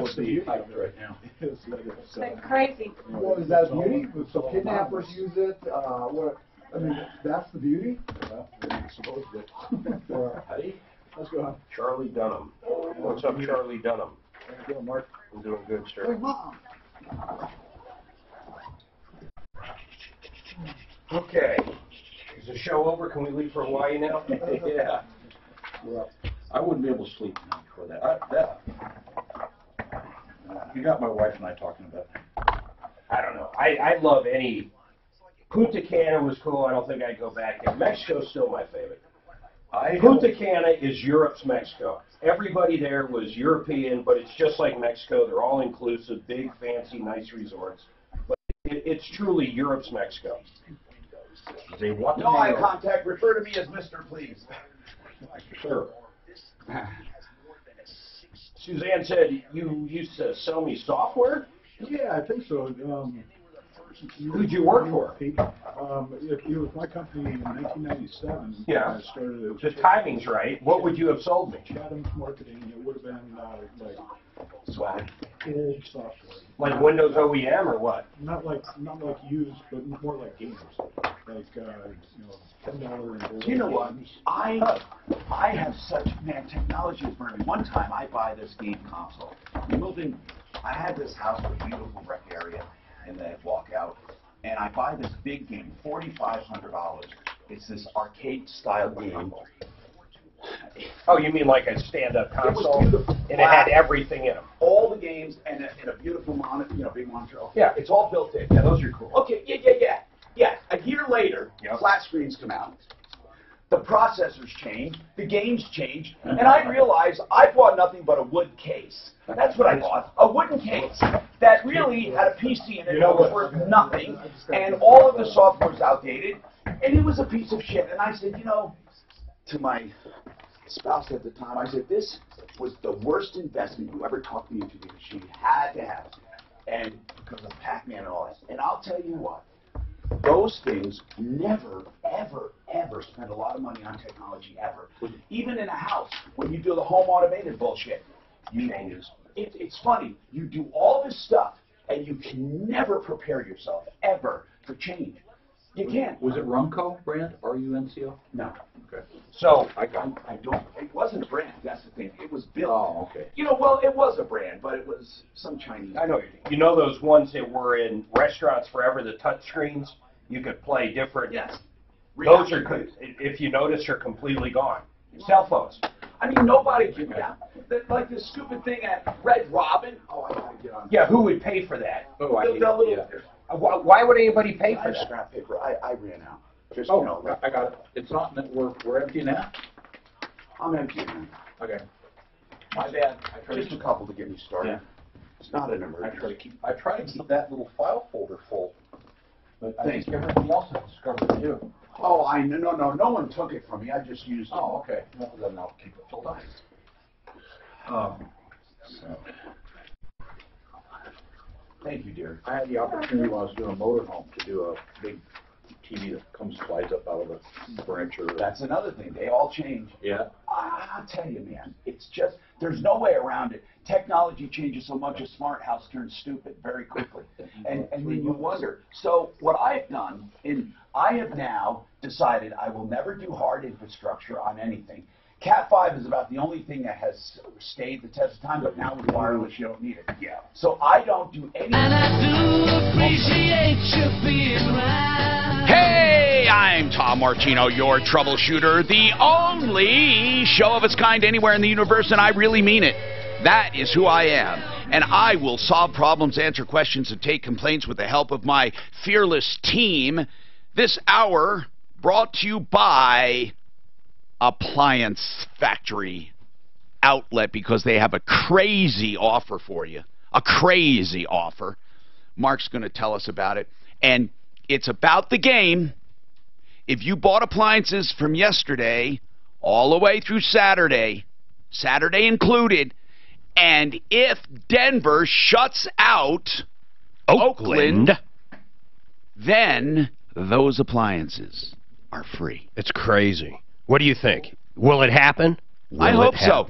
That's the beauty of it right now. It's crazy. Well, is that beauty? So kidnappers use it. What? I mean, that's the beauty. Supposedly. Howdy. Let's go on. Charlie Dunham. What's up, Charlie Dunham? How you doing, Mark? I'm doing good, Hey, sir. Mom. Okay. Is the show over? Can we leave for Hawaii now? Yeah. Well, I wouldn't be able to sleep tonight before that. You got my wife and I talking about it. I don't know. I love any. Punta Cana was cool. I don't think I'd go back there. Mexico's still my favorite. Punta Cana is Europe's Mexico. Everybody there was European, but it's just like Mexico. They're all inclusive, big, fancy, nice resorts. But it's truly Europe's Mexico. They want No eye contact. Refer to me as Mr. Please. Sure. Suzanne said you used to sell me software? yeah, I think so. Who'd you work for? It was my company in 1997. Yeah. I started The timing's right. What would you have sold me? Chatham's Marketing. It would have been like Swag. old software. Like Windows OEM or what? Not like used, but more like games. Like $10 and You know what? I have such, man, technology is burning. One time I buy this game console. We moved in, I had this house with a beautiful rec area in the walkout, and I buy this big game, $4,500. It's this arcade style game. Oh, you mean like a stand-up It was console? beautiful. And it had everything in them. All the games and a beautiful monitor, big monitor. Yeah. It's all built in. Yeah, those are cool. Okay, yeah. A year later, Yep. flat screens come out. The processors change, the games change, and I realized I bought nothing but a wood case. That's what I bought, a wooden case that really had a PC in it that was worth nothing, and all of the software was outdated, and it was a piece of shit. And I said, to my spouse at the time, I said, this was the worst investment you ever talked me into because she had to have it, and because of Pac-Man and all that. And I'll tell you what. Those things never, ever, ever spend a lot of money on technology, ever. Even in a house, when you do the home automated bullshit, it's funny. You do all this stuff, and you can never prepare yourself, ever, for change. You can't. Was it Rumco brand? RUNCO? No. Okay. So, I don't. It wasn't a brand. That's the thing. It was built. Oh, okay. Well, it was a brand, but it was some Chinese. I know. You know those ones that were in restaurants forever, the touch screens? You could play different. Yes. Those are, if you notice, are completely gone. Cell phones. I mean, nobody can like this stupid thing at Red Robin. Oh, I gotta get on. Yeah, who would pay for that? Oh, I hate The little, it. Yeah. Why would anybody pay for I that? scrap paper. I ran out. Just, Oh, I got it. It's not, we're empty now? I'm empty now. Okay. My bad. Just a couple to get me started. Yeah. It's not an I emergency. try to keep that little file folder full. But I Thank think everything else is discovered too. Oh, no one took it from me. I just used it. Oh, okay. Well, then I'll keep it filled up. So. Thank you, dear. I had the opportunity when I was doing a motorhome to do a big TV that slides up out of the furniture. That's another thing. They all change. Yeah. I'll tell you, man. It's just, there's no way around it. Technology changes so much, a smart house turns stupid very quickly. And then you wonder. So what I've done, I have now decided I will never do hard infrastructure on anything. Cat 5 is about the only thing that has stayed the test of time, but now with wireless, you don't need it. Yeah. So I don't do anything. And I do appreciate you being right. Hey, I'm Tom Martino, your troubleshooter, the only show of its kind anywhere in the universe, and I really mean it. That is who I am. And I will solve problems, answer questions, and take complaints with the help of my fearless team. This hour brought to you by Appliance Factory Outlet, because they have a crazy offer for you. A crazy offer. Mark's going to tell us about it. And it's about the game. If you bought appliances from yesterday all the way through Saturday included, and if Denver shuts out Oakland, then those appliances are free. It's crazy. What do you think? Will it happen? I hope so.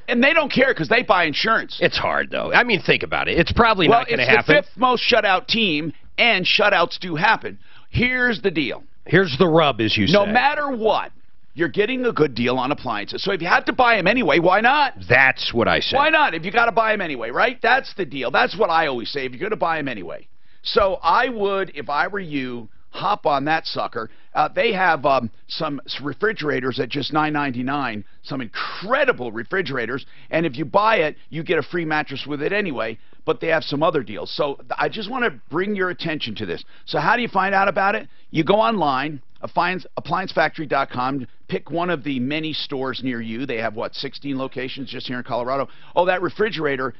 And they don't care because they buy insurance. It's hard, though. I mean, think about it. It's probably not going to happen. It's the fifth most shutout team, and shutouts do happen. Here's the deal. Here's the rub, as you say. No matter what, you're getting a good deal on appliances. So if you have to buy them anyway, why not? That's what I say. Why not? If you got to buy them anyway, right? That's the deal. That's what I always say. If you're going to buy them anyway. So I would, if I were you, hop on that sucker. They have some refrigerators at just $9.99, some incredible refrigerators, and if you buy it, you get a free mattress with it anyway, but they have some other deals. So I just want to bring your attention to this. So how do you find out about it? You go online, appliancefactory.com, pick one of the many stores near you. They have, 16 locations just here in Colorado. Oh, that refrigerator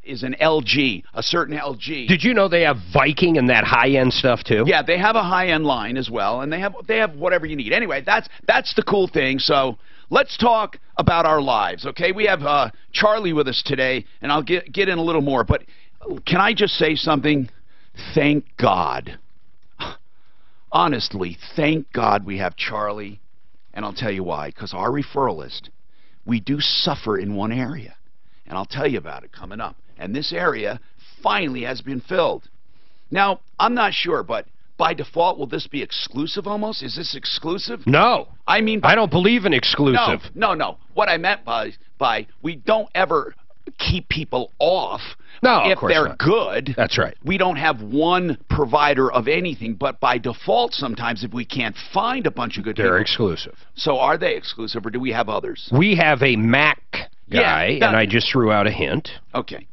is an LG, a certain LG. Did you know they have Viking and that high-end stuff, too? Yeah, they have a high-end line as well, and they have whatever you need. Anyway, that's the cool thing. So let's talk about our lives, okay? We have Charlie with us today, and I'll get in a little more. But can I just say something? Thank God. Honestly, thank God we have Charlie, and I'll tell you why. Because our referral list, we do suffer in one area. And I'll tell you about it coming up. And this area finally has been filled. Now, I'm not sure, but by default, will this be exclusive almost? Is this exclusive? No. I mean, I don't believe in exclusive. No. What I meant by we don't ever keep people off if they're good. That's right. We don't have one provider of anything, but by default, sometimes if we can't find a bunch of good people. They're exclusive. So are they exclusive, or do we have others? We have a Mac guy, and I just threw out a hint. Okay.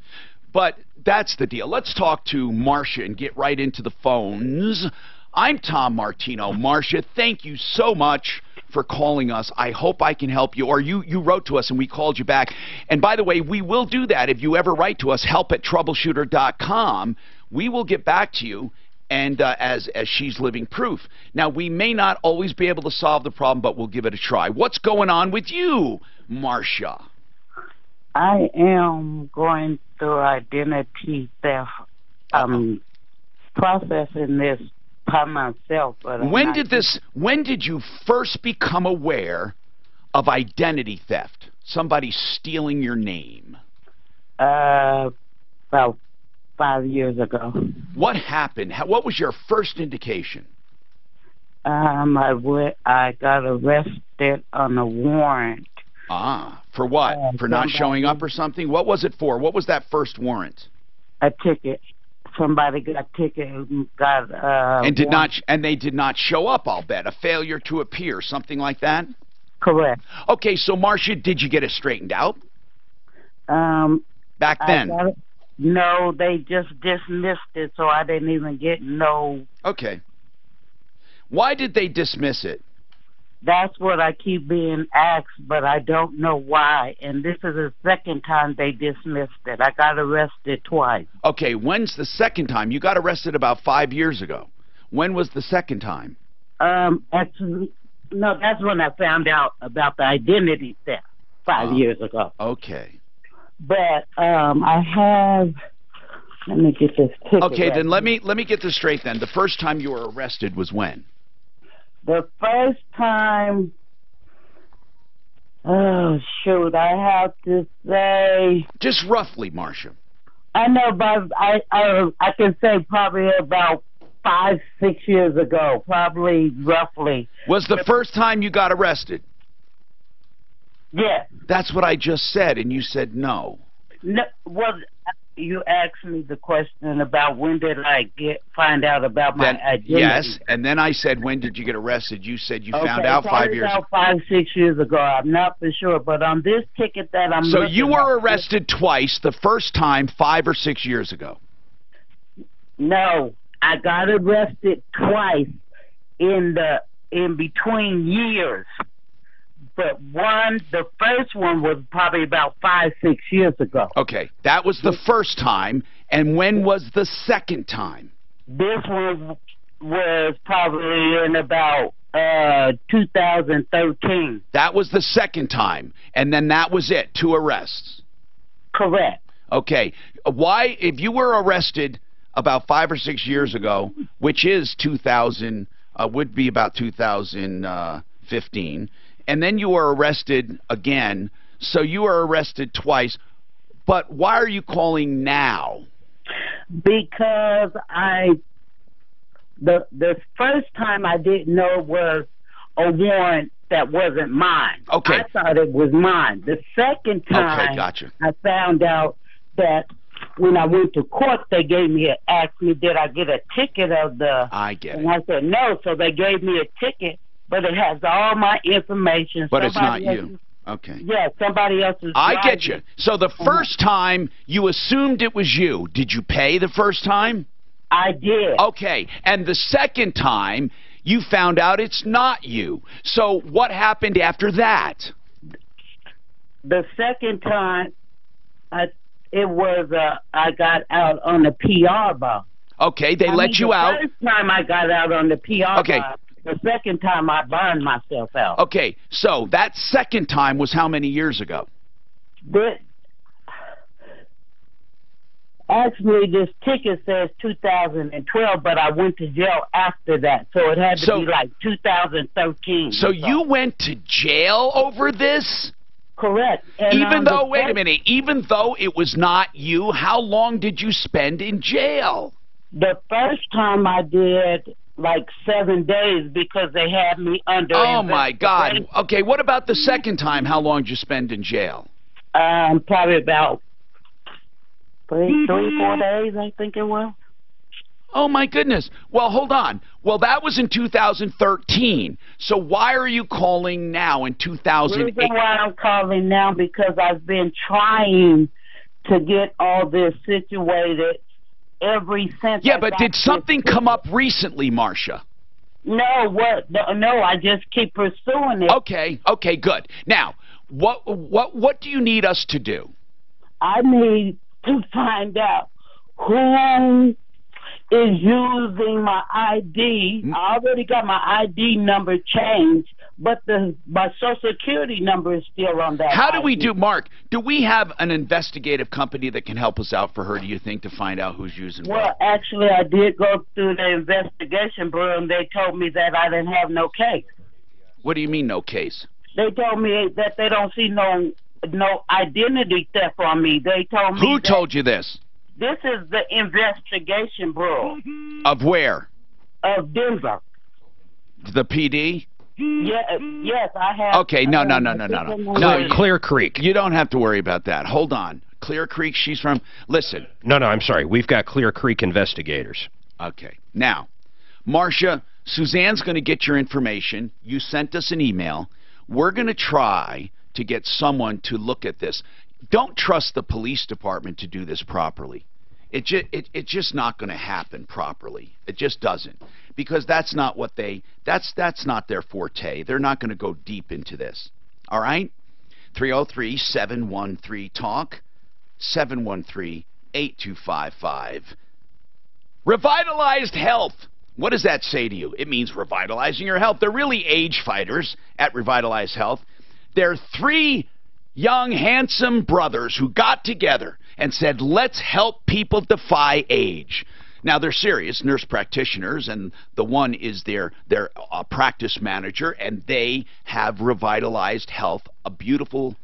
But that's the deal. Let's talk to Marcia and get right into the phones. I'm Tom Martino. Marcia, thank you so much for calling us. I hope I can help you. Or you wrote to us and we called you back. And by the way, we will do that. If you ever write to us, help@troubleshooter.com, we will get back to you. And as she's living proof. Now, we may not always be able to solve the problem, but we'll give it a try. What's going on with you, Marcia? I am going through identity theft. I'm processing this by myself. But when did you first become aware of identity theft? Somebody stealing your name? About 5 years ago. What happened? What was your first indication? I got arrested on a warrant. For what? For not showing up or something? What was it for? What was that first warrant? A ticket. Somebody got a ticket and got and they did not show up, I'll bet. A failure to appear, something like that? Correct. Okay, so Marcia, did you get it straightened out? Back then? No, they just dismissed it, so I didn't even get no... Okay. Why did they dismiss it? That's what I keep being asked, but I don't know why. And this is the second time they dismissed it. I got arrested twice. Okay, when's the second time? You got arrested about 5 years ago. When was the second time? Actually, no, that's when I found out about the identity theft 5 years ago. Okay. But I have... Let me get this ticket. Okay, then let me get this straight then. The first time you were arrested was when? The first time, oh, shoot, I have to say... Just roughly, Marcia. I know, but I can say probably about 5, 6 years ago, probably roughly. Was the first time you got arrested? Yes. That's what I just said, and you said no. No, well, you asked me the question about when did I find out about my identity. Yes, and then I said, when did you get arrested? You said you found out 5 years ago. About 5, 6 years ago. I'm not for sure, but on this ticket that I'm So you were arrested twice, the first time 5 or 6 years ago. No, I got arrested twice in between years. But the first one was probably about 5, 6 years ago. Okay, that was the first time. And when was the second time? This one was probably in about 2013. That was the second time. And then that was it, 2 arrests. Correct. Okay. Why, if you were arrested about 5 or 6 years ago, which is would be about 2015, and then you were arrested again So you were arrested twice, but why are you calling now? Because the first time I didn't know it was a warrant that wasn't mine. Okay. I thought it was mine. The second time, Okay, gotcha. I found out that when I went to court, they gave me asked me, did I get a ticket of the? I get and it. I said no. So they gave me a ticket, but it has all my information. But it's not Somebody you. else's- Okay. Yeah, somebody else's. I get driving. you. So the first time you assumed it was you. Did you pay the first time? I did. Okay. And the second time you found out it's not you. So what happened after that? The second time, I got out on the PR bar. Okay, they let you out. The first time I got out on the PR Okay. bar. The second time I burned myself out. Okay, so that second time was how many years ago? Actually, this ticket says 2012, but I went to jail after that, so it had to be like 2013. So you went to jail over this? Correct. And, Even though, wait a minute, even though it was not you, how long did you spend in jail? The first time I did like 7 days because they had me under. Oh, my God. Okay, what about the second time? How long did you spend in jail? Probably about 3, 4 days, I think it was. Oh, my goodness. Well, hold on. Well, that was in 2013. So why are you calling now in 2008? The reason why I'm calling now because I've been trying to get all this situated since. Yeah, but did something come up recently, Marcia? No, no, I just keep pursuing it. Okay, good. Now, what do you need us to do? I need to find out who is using my ID. I already got my ID number changed, but my Social Security number is still on that. How do we ID. do, Mark? Do we have an investigative company that can help us out for her, do you think, to find out who's using what? Well, actually, I did go through the investigation bureau, and they told me that I didn't have no case. What do you mean, no case? They told me that they don't see no identity theft on me. They told me. Who told you this? This is the investigation bureau. Of where? Of Denver. The PD? Yes, I have. Okay, no. Clear Creek. You don't have to worry about that. Hold on. Clear Creek, she's from... Listen. No, I'm sorry. We've got Clear Creek investigators. Okay. Now, Marcia, Suzanne's going to get your information. You sent us an email. We're going to try to get someone to look at this. Don't trust the police department to do this properly. It's just not going to happen properly. It just doesn't, because that's not what that's not their forte. They're not going to go deep into this. All right? 303-713-TALK, 713-8255. Revitalized Health. What does that say to you? It means revitalizing your health. They're really age fighters at Revitalized Health. They're 3 young, handsome brothers who got together and said, let's help people defy age. Now, they're serious nurse practitioners, and the one is their practice manager, and they have Revitalized Health, a beautiful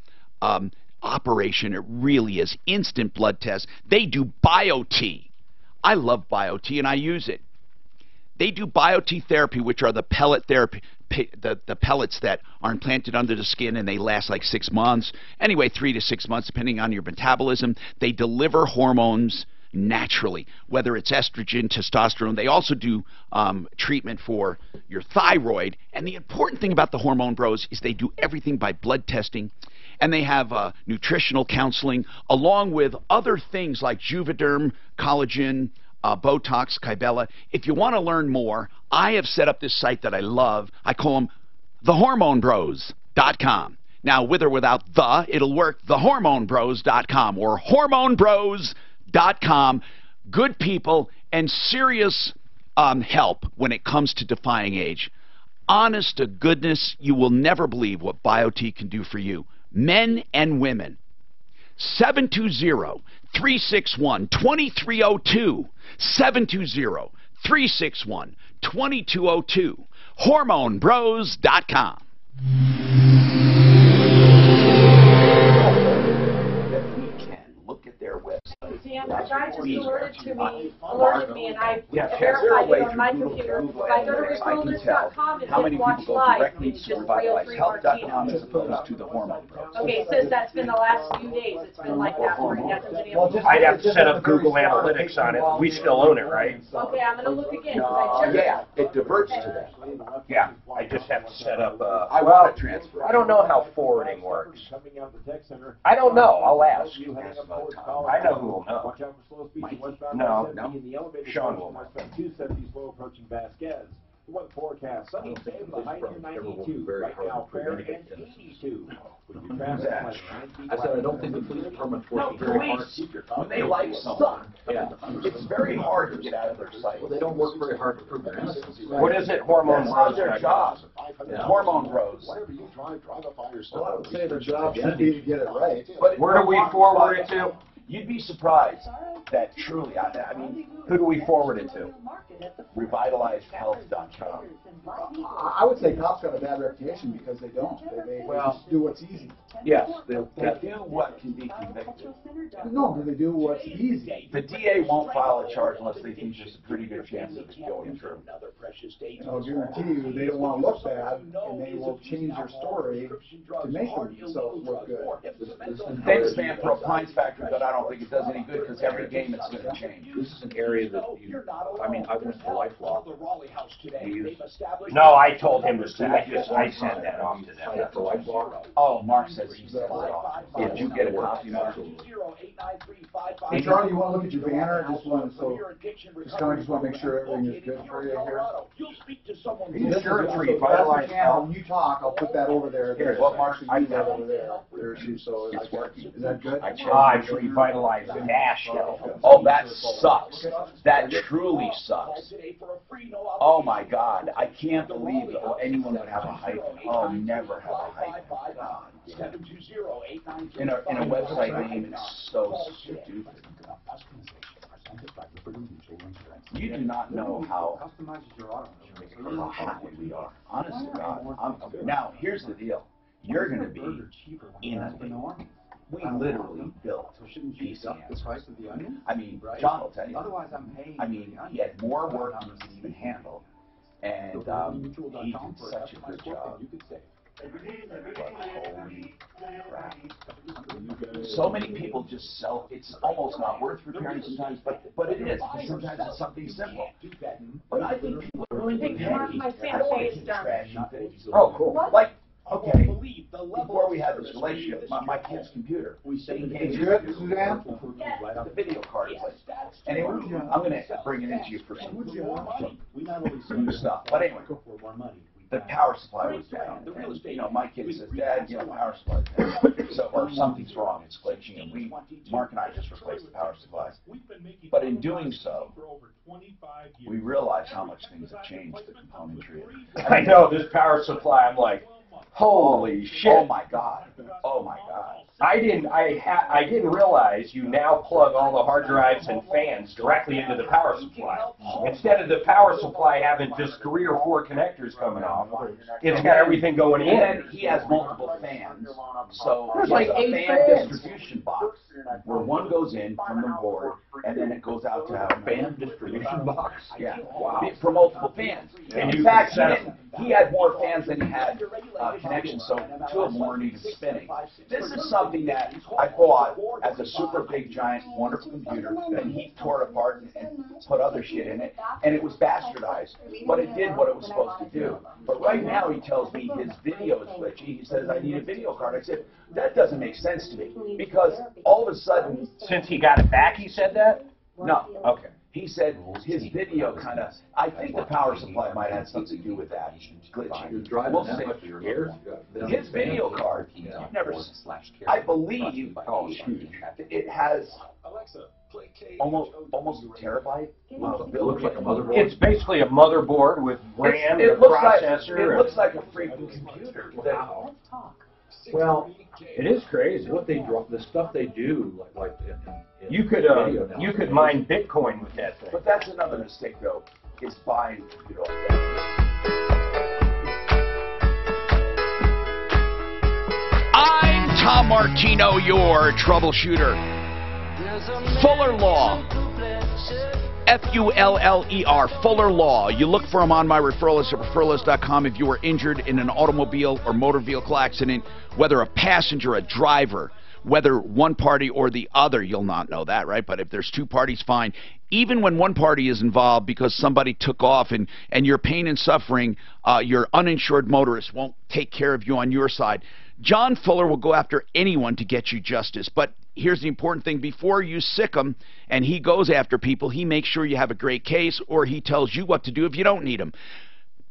operation. It really is. Instant blood test. They do BioT. I love BioT, and I use it. They do BioT therapy, which are the pellet therapy, the pellets that are implanted under the skin, and they last like 6 months. Anyway, 3 to 6 months, depending on your metabolism. They deliver hormones naturally, whether it's estrogen, testosterone. They also do treatment for your thyroid. And the important thing about the Hormone Bros is they do everything by blood testing. And they have nutritional counseling, along with other things like Juvederm, collagen, Botox, Kybella. If you want to learn more, I have set up this site that I love. I call them thehormonebros.com. Now, with or without the, it'll work. Thehormonebros.com or hormonebros.com. Good people and serious help when it comes to defying age. Honest to goodness, you will never believe what BioT can do for you. Men and women. 720-361-2302. 720-361-2202. HormoneBros.com. The guy just alerted me, and I Is there verified a way it on my through computer. Google If I go to Analytics I can reviewers.com, tell it how many says watch people go live, directly and it's to just Real Free revitalizehealth.com Martino. as opposed to the hormone pros? Okay, it says that's been the last few days, it's been like that for me, hasn't been able to. I'd have to set up Google Analytics on it. We still own it, right? Okay, I'm gonna look again, 'cause I just. Yeah, it diverts to that. Yeah, I just have to set up, I want to transfer. I don't know how forwarding works. I don't know, I'll ask. I know who will know. Watch out for slow speed. Westbound No. 70 in the elevated Sean approach will. from westbound 270 slow approaching Vasquez. The weather forecast, sunny and stable, the high near 92. Right now, fair and 82. With your traffic That. lights 9 feet I said, I wide. don't think the police department No, works very hard. police, when they like someone, it's very hard to get out of their sight. Well, they don't work very hard to prove their innocence. What is it, Hormone That's not Bros? their job. Hormone bros. Whatever you drive up by Well, I yourself. would say their job should be to get it right. But Where do we forward it to? You'd be surprised that truly, I mean, Who do we forward it to? revitalizedhealth.com. I would say cops got a bad reputation because they don't. They just do what's easy. Yes. They do what can be convicted. No, they do what's easy. The DA won't file a charge unless they think there's a pretty good chance of it going through. I'll guarantee you, they don't want to look bad, and they will change their story to make themselves look good. They stand for a Pines factor, but I don't think it does any good because every game it's going to change. This is an area that you, I mean, I went to life law. No, I told him to send, I sent that off to Sign them. up for life law. Oh, Mark says he sent it off. Did you get a copy, Mark? Hey, Charlie, you want to look at your banner? Just want to just want to make sure everything is good for you here. Insurance When revitalized health. you talk, I'll put that over there. Here, What Mark, I got over there. There's you, so It's working. is that good? It's revitalized dash health. Oh, that sucks. That truly sucks. Oh my God, I can't believe anyone would have a hyphen. Oh, never have a hyphen. God. In a website name, it's so stupid. You do not know how happy we are. Honest to God. Now, here's the deal. You're going to be inundated. We literally built PC answers. I mean, John will tell you. I mean, he had more work than he could even handle. And he did such a good job. But holy crap. So many people just sell, it's almost not worth repairing sometimes, but it is, because sometimes it's something simple. But I think people are willing to pay. My I don't want Santa Fe to is get done. trashy things. Oh, cool. Like, okay, before we had this relationship, my kid's computer, Is it good, Suzanne? the video card is like, anyway, I'm going to bring it into you for some new stuff. But anyway, the power supply was down. And, you know, my kid says, Dad, you know, power supply's down. So, or something's wrong, it's glitching. And Mark and I just replaced the power supply. But in doing so, we realized how much things have changed, the componentry. I know, this power supply, I'm like, holy shit. Oh my God. Oh my God. I didn't realize you now plug all the hard drives and fans directly into the power supply. Instead of the power supply having just 3 or 4 connectors coming off, it's got everything going And then in. he has multiple fans, so There's there's like a 8 fan fans. distribution box where one goes in from the board, and then it goes out to a fan distribution box. Yeah, wow. For multiple fans. And In you fact, can set he had more fans than he had connections, so 2 of them weren't even spinning. This is something that I bought as a super big, giant, wonderful computer, and he tore it apart and put other shit in it, and it was bastardized, but it did what it was supposed to do. But right now he tells me his video is glitchy. He says, I need a video card. I said, that doesn't make sense to me, because all of a sudden... Since he got it back, he said that? No. Okay. He said his video kind of, I think the power supply might have something to do with that. Glitching. We'll see. His video card, you've never, I believe it has almost a terabyte. It looks like a motherboard. It's basically a motherboard with RAM, It a looks like, processor. it looks like a freaking computer. Wow. Well, It is crazy. what they drop, the stuff they do, like in You could video now. you could mine Bitcoin with that thing. But that's another mistake, though, is buying a computer like that. I'm Tom Martino, your troubleshooter. Fuller Law. Fuller, Fuller Law. You look for them on my referral list at referrallist.com if you were injured in an automobile or motor vehicle accident, whether a passenger, a driver, whether one party or the other. You'll not know that, right? But if there's two parties, fine. Even when one party is involved because somebody took off and your pain and suffering, your uninsured motorist won't take care of you on your side. John Fuller will go after anyone to get you justice. But here's the important thing. Before you sick him and he goes after people, he makes sure you have a great case, or he tells you what to do if you don't need him.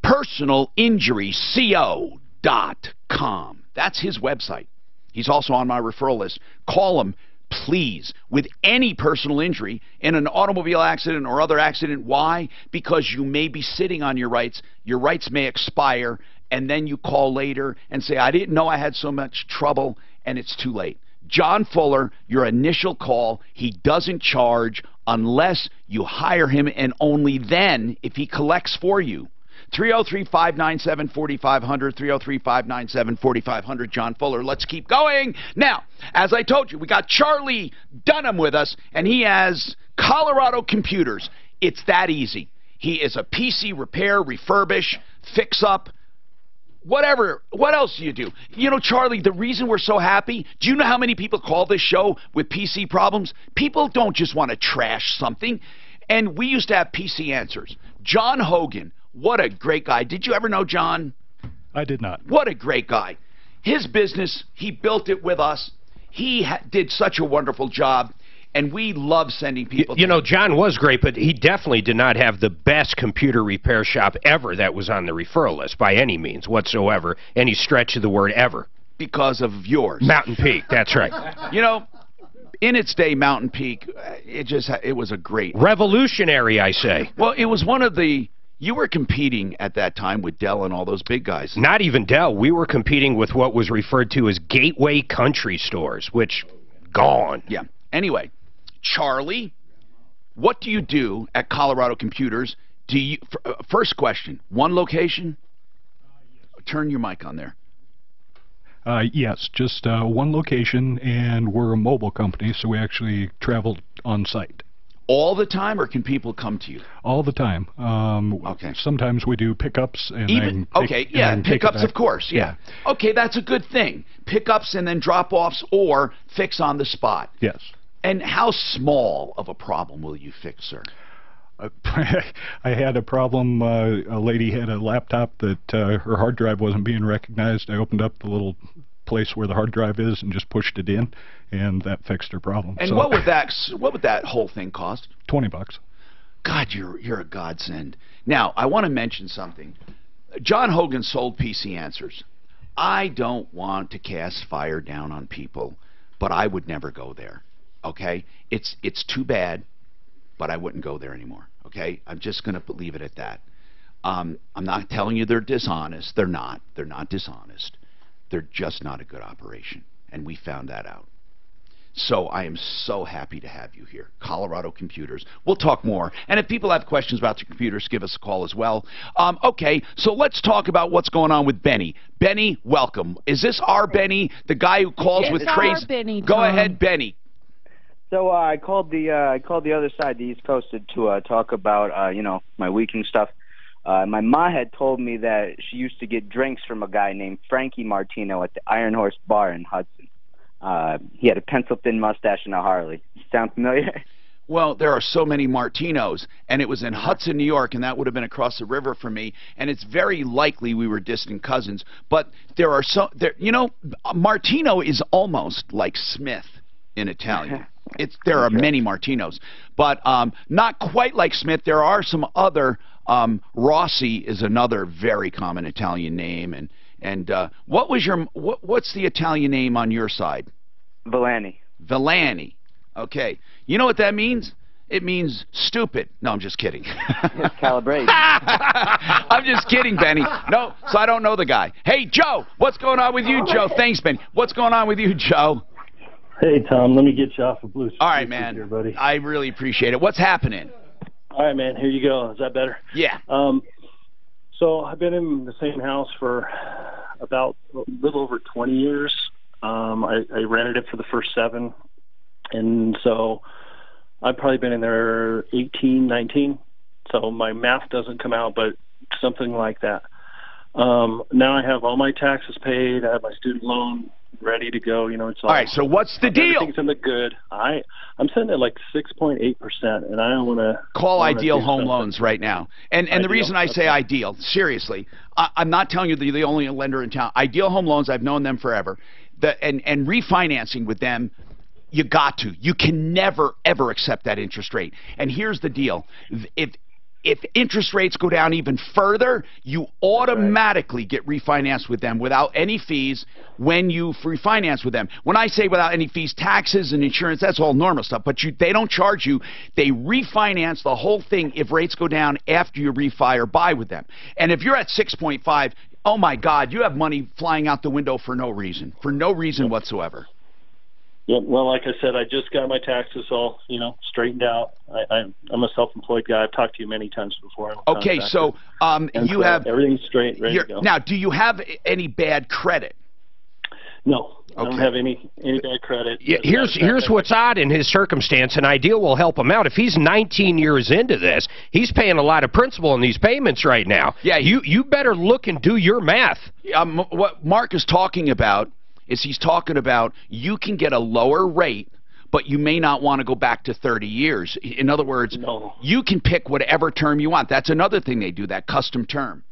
PersonalInjuryCO.com. That's his website. He's also on my referral list. Call him, please, with any personal injury in an automobile accident or other accident. Why? Because you may be sitting on your rights. Your rights may expire, and then you call later and say, I didn't know I had so much trouble, and it's too late. John Fuller, your initial call, he doesn't charge unless you hire him, and only then if he collects for you. 303-597-4500, 303-597-4500, John Fuller. Let's keep going. Now, as I told you, we got Charlie Dunham with us, and he has Colorado Computers. It's that easy. He is a PC repair, refurbish, fix-up, whatever. What else do you do? You know, Charlie, the reason we're so happy, do you know how many people call this show with PC problems? People don't just want to trash something. And we used to have PC Answers. John Hogan, what a great guy. Did you ever know John? I did not. What a great guy. His business, he built it with us. He did such a wonderful job. And we love sending people. You know, John was great, but he definitely did not have the best computer repair shop ever that was on the referral list by any means whatsoever, any stretch of the word ever. Because of yours. Mountain Peak, that's right. You know, in its day, Mountain Peak, it was a great. Revolutionary, I say. Well, it was one of the. You were competing at that time with Dell and all those big guys. Not even Dell. We were competing with what was referred to as gateway country stores, which gone. Yeah. Anyway. Charlie, what do you do at Colorado Computers? Do you first question, one location? Turn your mic on there. Yes, just one location, and we're a mobile company, so we actually travel on site. All the time, or can people come to you? All the time. Okay. Sometimes we do pickups and pickups, of course. Yeah. Okay, that's a good thing. Pickups and then drop-offs, or fix on the spot. Yes. And how small of a problem will you fix, sir? I had a problem. A lady had a laptop that her hard drive wasn't being recognized. I opened up the little place where the hard drive is and just pushed it in, and that fixed her problem. And so, what would that whole thing cost? $20. God, you're a godsend. Now, I want to mention something. John Hogan sold PC Answers. I don't want to cast fire down on people, but I would never go there. Okay, it's too bad, but I wouldn't go there anymore. Okay, I'm just going to leave it at that. I'm not telling you they're dishonest. They're not. They're not dishonest. They're just not a good operation, and we found that out. So I am so happy to have you here, Colorado Computers. We'll talk more, and if people have questions about the computers, give us a call as well. Okay, so let's talk about what's going on with Benny. Benny, welcome. Is this our Benny, the guy who calls with crazy? Benny, Go ahead, Benny. So I called the other side, the East Coast, to talk about you know, my weekend stuff. My ma had told me that she used to get drinks from a guy named Frankie Martino at the Iron Horse Bar in Hudson. He had a pencil-thin mustache and a Harley. Sound familiar? Well, there are so many Martinos, and it was in Hudson, New York, and that would have been across the river from me, and it's very likely we were distant cousins. But there are you know, Martino is almost like Smith in Italian. There are many Martinos, but not quite like Smith. There are some other. Rossi is another very common Italian name, and what's the Italian name on your side? Villani. Villani. Okay. You know what that means? It means stupid. No, I'm just kidding. It's Calabrese. I'm just kidding, Benny. No, so I don't know the guy. Hey, Joe, what's going on with you, Joe? Thanks, Benny. What's going on with you, Joe? Hey, Tom, let me get you off of Bluetooth. All right, man. Here, buddy. I really appreciate it. What's happening? All right, man. Here you go. Is that better? Yeah. So I've been in the same house for about a little over 20 years. I rented it for the first 7. And so I've probably been in there 18, 19. So my math doesn't come out, but something like that. Now I have all my taxes paid. I have my student loan ready to go. It's all right. So what's the deal? Everything's in the good. I'm sitting at like 6.8%, and I don't want to call Ideal Home Loans right now. And the reason I say Ideal, seriously, I'm not telling you they're the only lender in town. Ideal Home Loans, I've known them forever. And refinancing with them, you got to. You can never ever accept that interest rate. And here's the deal: if interest rates go down even further, you automatically get refinanced with them without any fees when you refinance with them. When I say without any fees, taxes and insurance, that's all normal stuff, but they don't charge you. They refinance the whole thing if rates go down after you refi or buy with them. And if you're at 6.5, oh my God, you have money flying out the window for no reason whatsoever. Yeah, well, like I said, I just got my taxes all, straightened out. I'm a self-employed guy. I've talked to you many times before. Okay, so you have everything straight, ready to go. Now, do you have any bad credit? No, I don't have any bad credit. Yeah, here's what's odd in his circumstance, and Ideal will help him out. If he's 19 years into this, he's paying a lot of principal in these payments right now. Yeah, you better look and do your math. What Mark is talking about is he's talking about you can get a lower rate, but you may not want to go back to 30 years. In other words, you can pick whatever term you want. That's another thing they do, that custom term.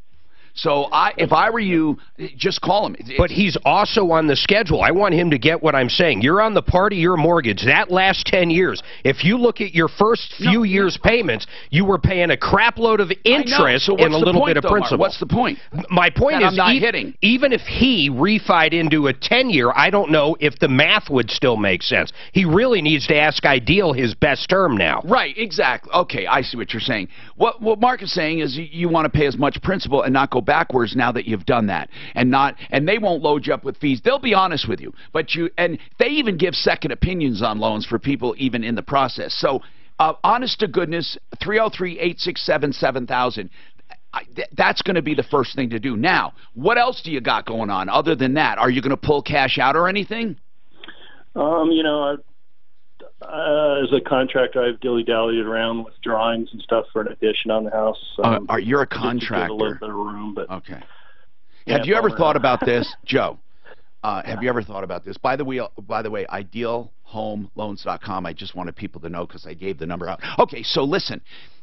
So if I were you, just call him. But he's also on the schedule. I want him to get what I'm saying. You're on the part of your mortgage. That last 10 years, if you look at your first few years' payments, you were paying a crap load of interest so and a little bit of principal. What's the point? My point is, I'm not hitting. Even if he refied into a 10-year, I don't know if the math would still make sense. He really needs to ask Ideal his best term now. Right, exactly. Okay, I see what you're saying. What Mark is saying is you want to pay as much principal and not go backwards now that you've done that, and they won't load you up with fees. They'll be honest with you, and they even give second opinions on loans for people even in the process. So honest to goodness, 303-867-7000. That's going to be the first thing to do. Now, what else do you got going on other than that? Are you going to pull cash out or anything? As a contractor, I've dilly-dallied around with drawings and stuff for an addition on the house. You're a contractor. Just to give a little bit of room, but okay. Have you ever thought about this, Joe? Have you ever thought about this? By the way, idealhomeloans.com. I just wanted people to know because I gave the number out. Okay, so listen.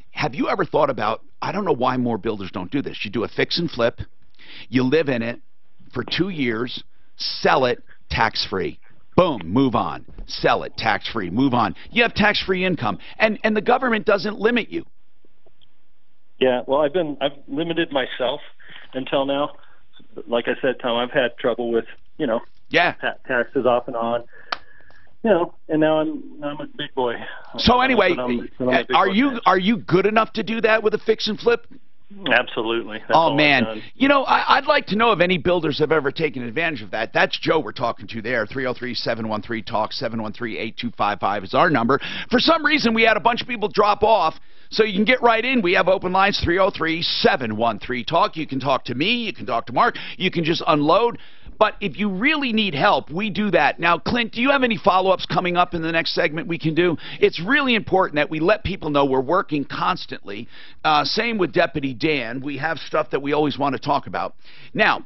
Have you ever thought about? I don't know why more builders don't do this. You do a fix and flip. You live in it for 2 years. Sell it tax-free. Boom, move on. Sell it, tax-free, move on. You have tax-free income, and the government doesn't limit you. Yeah, well, I've limited myself until now. Like I said, Tom, I've had trouble with, taxes off and on. And now I'm a big boy. So anyway, are you good enough to do that with a fix and flip? Absolutely. That's oh, man. I'd like to know if any builders have ever taken advantage of that. That's Joe we're talking to there. 303-713-TALK, 713-8255 is our number. For some reason, we had a bunch of people drop off, so you can get right in. We have open lines, 303-713-TALK. You can talk to me. You can talk to Mark. You can just unload. But if you really need help, we do that. Now, Clint, do you have any follow-ups coming up in the next segment we can do? It's really important that we let people know we're working constantly. Same with Deputy Dan. We have stuff that we always want to talk about. Now,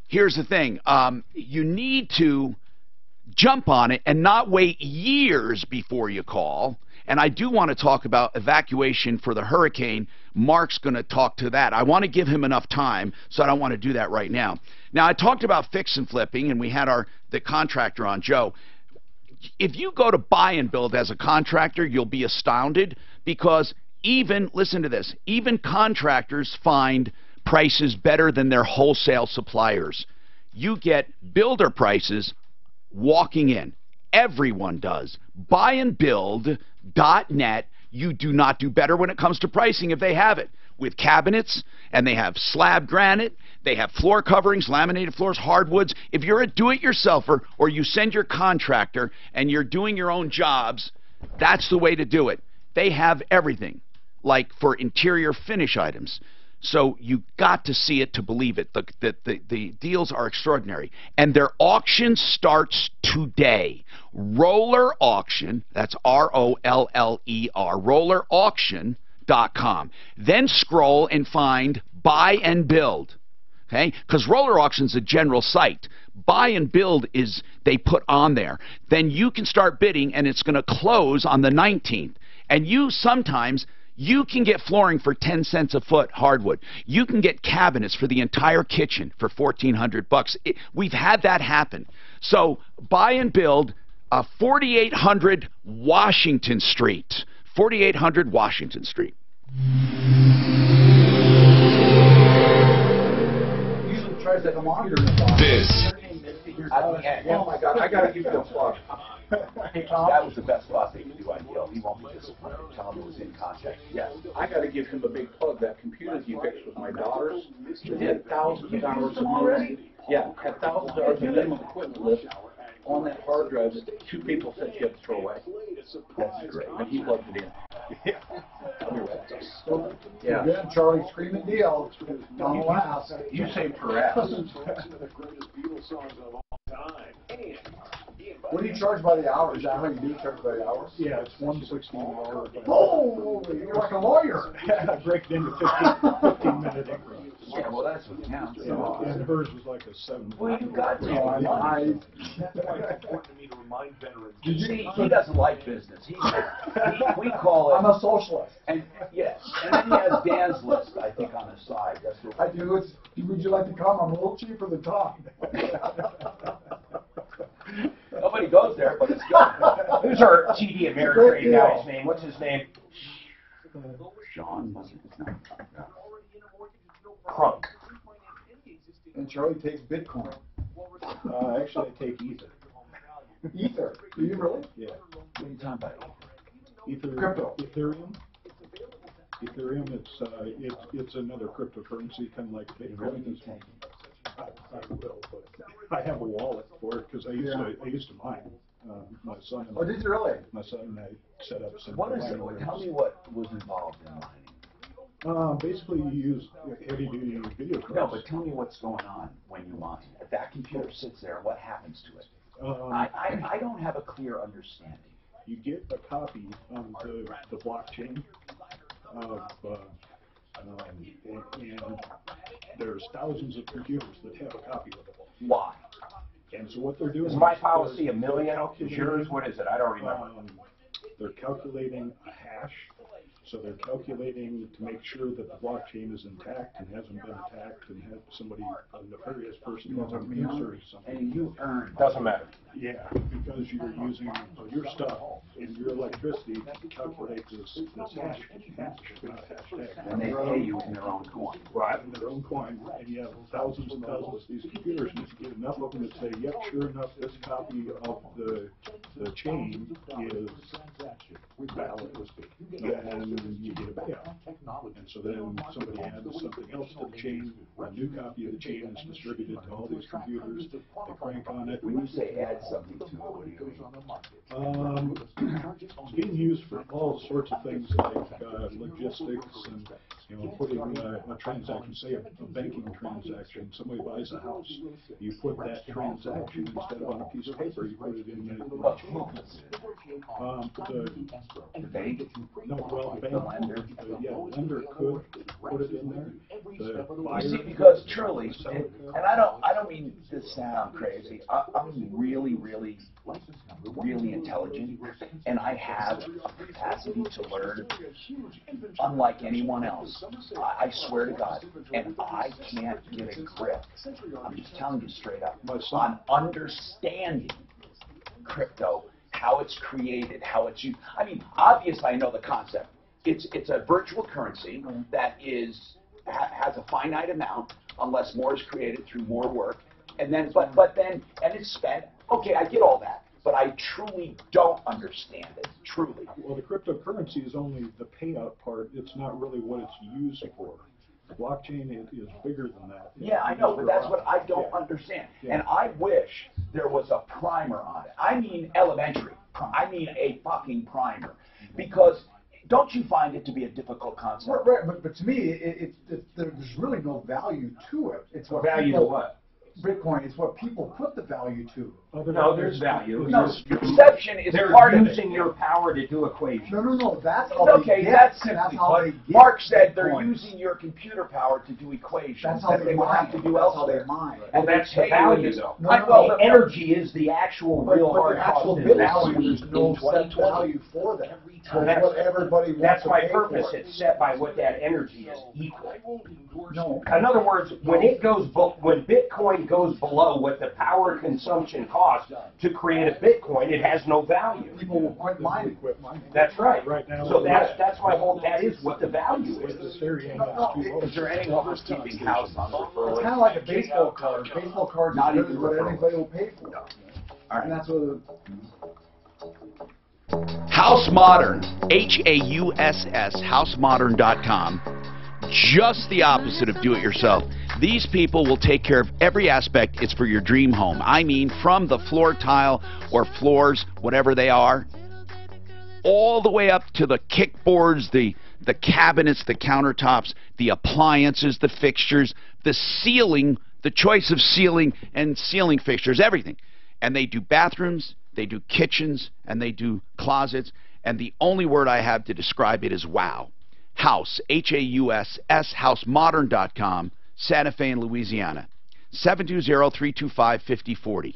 here's the thing. You need to jump on it and not wait years before you call. And I do want to talk about evacuation for the hurricane. Mark's going to talk to that. I want to give him enough time, so I don't want to do that right now. Now, I talked about fix and flipping, and we had the contractor on, Joe. If you go to buy and build as a contractor, you'll be astounded because listen to this, even contractors find prices better than their wholesale suppliers. You get builder prices walking in. Everyone does. Buyandbuild.net, you do not do better when it comes to pricing if they have it. With cabinets, and they have slab granite, they have floor coverings, laminated floors, hardwoods. If you're a do-it-yourselfer or you send your contractor and you're doing your own jobs, that's the way to do it. They have everything, like for interior finish items. So you got to see it to believe it. The deals are extraordinary. And their auction starts today. Roller Auction, that's R-O-L-L-E-R, rollerauction.com. Then scroll and find Buy and Build. Okay? Because Roller Auction's a general site. Buy and Build is they put on there. Then you can start bidding, and it's going to close on the 19th. And sometimes you can get flooring for 10 cents a foot, hardwood. You can get cabinets for the entire kitchen for $1,400. We've had that happen. So Buy and Build, 4800 Washington Street. 4800 Washington Street. Usually tries to come on. This. Oh my God, I gotta give you a plug. That was the best boss they could do on Yale. He won't be disappointed. Tell him it was in context. Yes, I gotta give him a big plug. That computer he fixed with my daughters, he had thousands of hours of already. Yeah, had thousands of hours of minimum equipment list on that hard drive that 2 people said you had to throw away. That's great. And he plugged it in. Yeah. Again, Charlie screaming deal. Don't laugh. You say perhaps. What do you charge by the hour? Is that how you do charge by the hour? Yeah, it's $160 an hour. Oh, you're like a lawyer. I break it into 15-minute increments. Yeah, well, that's what counts. And hers was like a 7. Well, you got me. See, he doesn't like business. We call it. I'm a socialist. And yes, and then he has Dan's list, I think, on the side. That's what I do. Would you like to come? I'm a little cheaper than Tom. Nobody goes there, but it's good. Who's our TD Ameritrade guy's name? What's his name? Sean, wasn't his name? Crunk. And Charlie takes Bitcoin. Actually, I take Ether. Ether? Do you really? Yeah. What are you talking about? Crypto. Ethereum. Ethereum. It's another cryptocurrency, kind of like Bitcoin. I will, but I have a wallet for it because I used to mine. My son. Oh, did you really? My son and I set up some. What is it? Tell me what was involved in mining. Basically, you use heavy-duty video cards. No, but tell me what's going on when you mine. If that computer sits there, what happens to it? I don't have a clear understanding. You get a copy of the blockchain of, and there's thousands of computers that have a copy of it. Why? And so what they're doing is my policy $1 million? Is yours? What is it? I don't remember. They're calculating a hash. So they're calculating to make sure that the blockchain is intact and hasn't been attacked and had somebody, a nefarious person, hasn't inserted something. And you earn. Doesn't matter. Yeah, because you're using your stuff and your electricity to calculate this hash, hashtag. And they pay you in their own coin. Right, in their own coin. And you have thousands and thousands of these computers, and if you get enough of them that say, yep, sure enough, this copy of the chain is valid. And you get a payout. And so then somebody adds something else to the chain, a new copy of the chain is distributed to all these computers, they crank on it. When you say add something to it, what do you mean? It's being used for all sorts of things like logistics and putting a transaction, say a banking transaction, somebody buys a house, you put that transaction instead of on a piece of paper, you put it in the bank? No, well, the lender. The lender could put it in there. You see, because truly, and I don't mean to sound crazy. I'm really intelligent, and I have a capacity to learn unlike anyone else. I swear to God, and I can't get a grip. I'm just telling you straight up on understanding crypto, how it's created, how it's used. I mean, obviously, I know the concept. It's a virtual currency that has a finite amount unless more is created through more work, and then and it's spent. Okay, I get all that, but I truly don't understand it. Truly. Well, the cryptocurrency is only the payout part. It's not really what it's used for. The blockchain is bigger than that. Yeah, I know, but that's what I don't understand. Yeah. And I wish there was a primer on it. I mean elementary. I mean a fucking primer. Because don't you find it to be a difficult concept? Right, but to me, there's really no value to it. It's what value to what? Bitcoin is what people put the value to. No, there's value. No, perception is They're part of it. using your power to do equations. No, that's how Okay, they that's how they get Mark said they're points. using your computer power to do equations That's how that they would have to do That's how they elsewhere. mine. Well, that's the value, though. Well, the energy is the actual real but hard the actual cost in bit value. there's no set value for that. Well, That's what everybody wants that's to my pay purpose. for. It's set by what that energy is equal. No. In other words, when when Bitcoin goes below what the power consumption costs to create a Bitcoin, it has no value. People will quit mining. That's right. now, So that's my whole. That is what the value is. Is there any housekeeping house on the referral? It's kind of like a baseball card. Baseball cards Not is even what referral. anybody will pay for. All And right. that's what. House Modern, HAUSS, housemodern.com. Just the opposite of do-it-yourself. These people will take care of every aspect. It's for your dream home. I mean, from the floor tile or floors, whatever they are, all the way up to the kickboards, the cabinets, the countertops, the appliances, the fixtures, the ceiling, the choice of ceiling and ceiling fixtures, everything. And they do bathrooms, they do kitchens, and they do closets. And the only word I have to describe it is wow. House, HAUSS, housemodern.com, Santa Fe in Louisiana. 720-325-5040.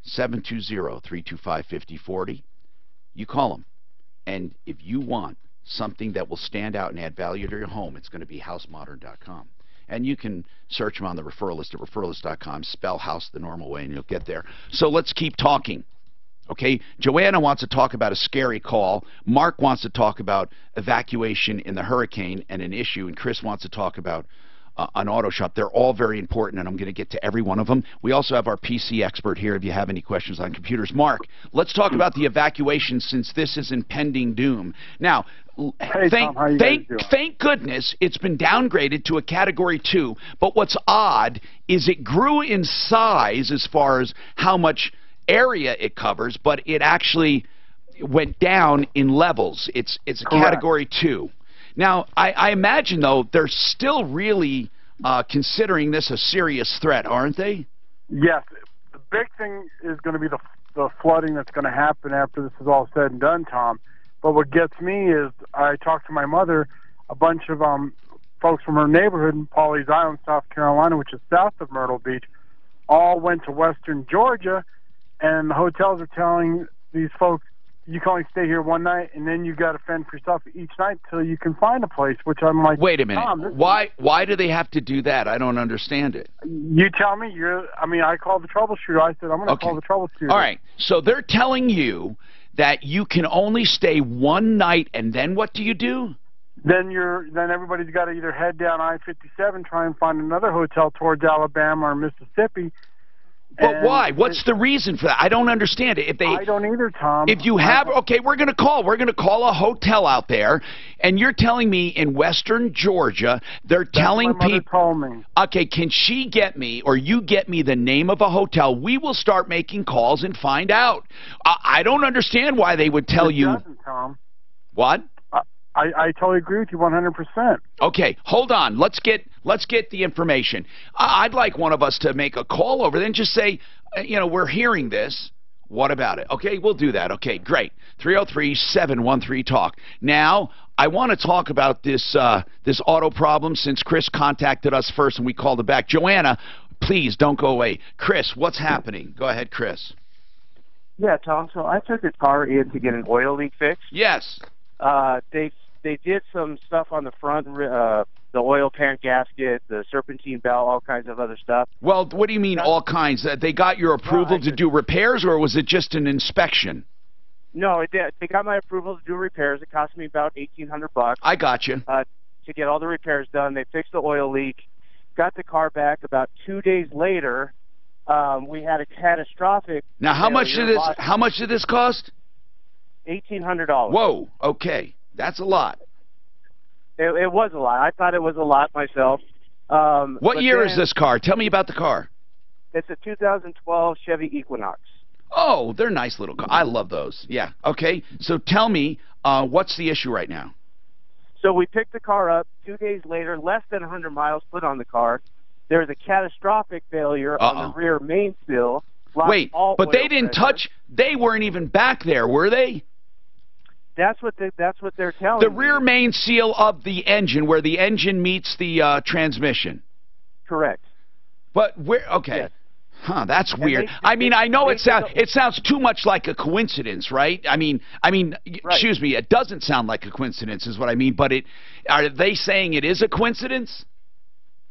720-325-5040. You call them. And if you want something that will stand out and add value to your home, it's going to be housemodern.com. And you can search them on the referral list at referralist.com. Spell house the normal way and you'll get there. So let's keep talking. Okay, Joanna wants to talk about a scary call. Mark wants to talk about evacuation in the hurricane and an issue. And Chris wants to talk about an auto shop. They're all very important, and I'm going to get to every one of them. We also have our PC expert here if you have any questions on computers. Mark, let's talk about the evacuation since this is impending doom. Now, hey, Tom, how you guys doing? Thank goodness it's been downgraded to a Category 2. But what's odd is it grew in size as far as how much area it covers, but it actually went down in levels. It's a Category 2. Now, I imagine, though, they're still really considering this a serious threat, aren't they? Yes. The big thing is going to be the flooding that's going to happen after this is all said and done, Tom. But what gets me is I talked to my mother, a bunch of folks from her neighborhood in Pawleys Island, South Carolina, which is south of Myrtle Beach, all went to western Georgia, and the hotels are telling these folks, you can only stay here one night, and then you got to fend for yourself each night till you can find a place. Which I'm like, wait a minute. Tom, why do they have to do that? I don't understand it. You tell me. I called the troubleshooter. I said I'm going to call the troubleshooter. All right. So they're telling you that you can only stay one night, and then what do you do? Then everybody's got to either head down I-57, try and find another hotel towards Alabama or Mississippi. But why? What's the reason for that? I don't understand it. I don't either, Tom. If you have, okay, we're going to call a hotel out there, and you're telling me in western Georgia, they're telling people. Told me. Okay, can she get me, or you get me the name of a hotel? We will start making calls and find out. I don't understand why they would tell you. Doesn't, Tom. What? I totally agree with you 100%. Okay, hold on. Let's get the information. I'd like one of us to make a call over there and just say, we're hearing this. What about it? Okay, we'll do that. Okay, great. 303-713-TALK. Now, I want to talk about this auto problem since Chris contacted us first and we called him back. Joanna, please don't go away. Chris, what's happening? Go ahead, Chris. Yeah, Tom. So I took a car in to get an oil leak fixed. Yes. They did some stuff on the front, the oil pan gasket, the serpentine belt, all kinds of other stuff. Well, what do you mean all kinds? They got your approval to do repairs, or was it just an inspection? No, it did. They got my approval to do repairs. It cost me about $1,800. I got you. To get all the repairs done. They fixed the oil leak, got the car back. About 2 days later, we had a catastrophic. Now, how much did this cost? $1,800. Whoa. Okay. That's a lot. It was a lot. I thought it was a lot myself. What year is this car? Tell me about the car. It's a 2012 Chevy Equinox. Oh, they're nice little cars. I love those. Yeah. Okay. So tell me, what's the issue right now? So we picked the car up. 2 days later, less than 100 miles put on the car. There was a catastrophic failure on the rear main seal. Wait, but they didn't touch. They weren't even back there, were they? That's what they're telling The me. rear main seal of the engine, where the engine meets the transmission. Correct. But where? Okay. Yes. Huh, that's weird. I mean, I know it sounds too much like a coincidence, right? I mean, right. Excuse me, it doesn't sound like a coincidence is what I mean, but are they saying it is a coincidence?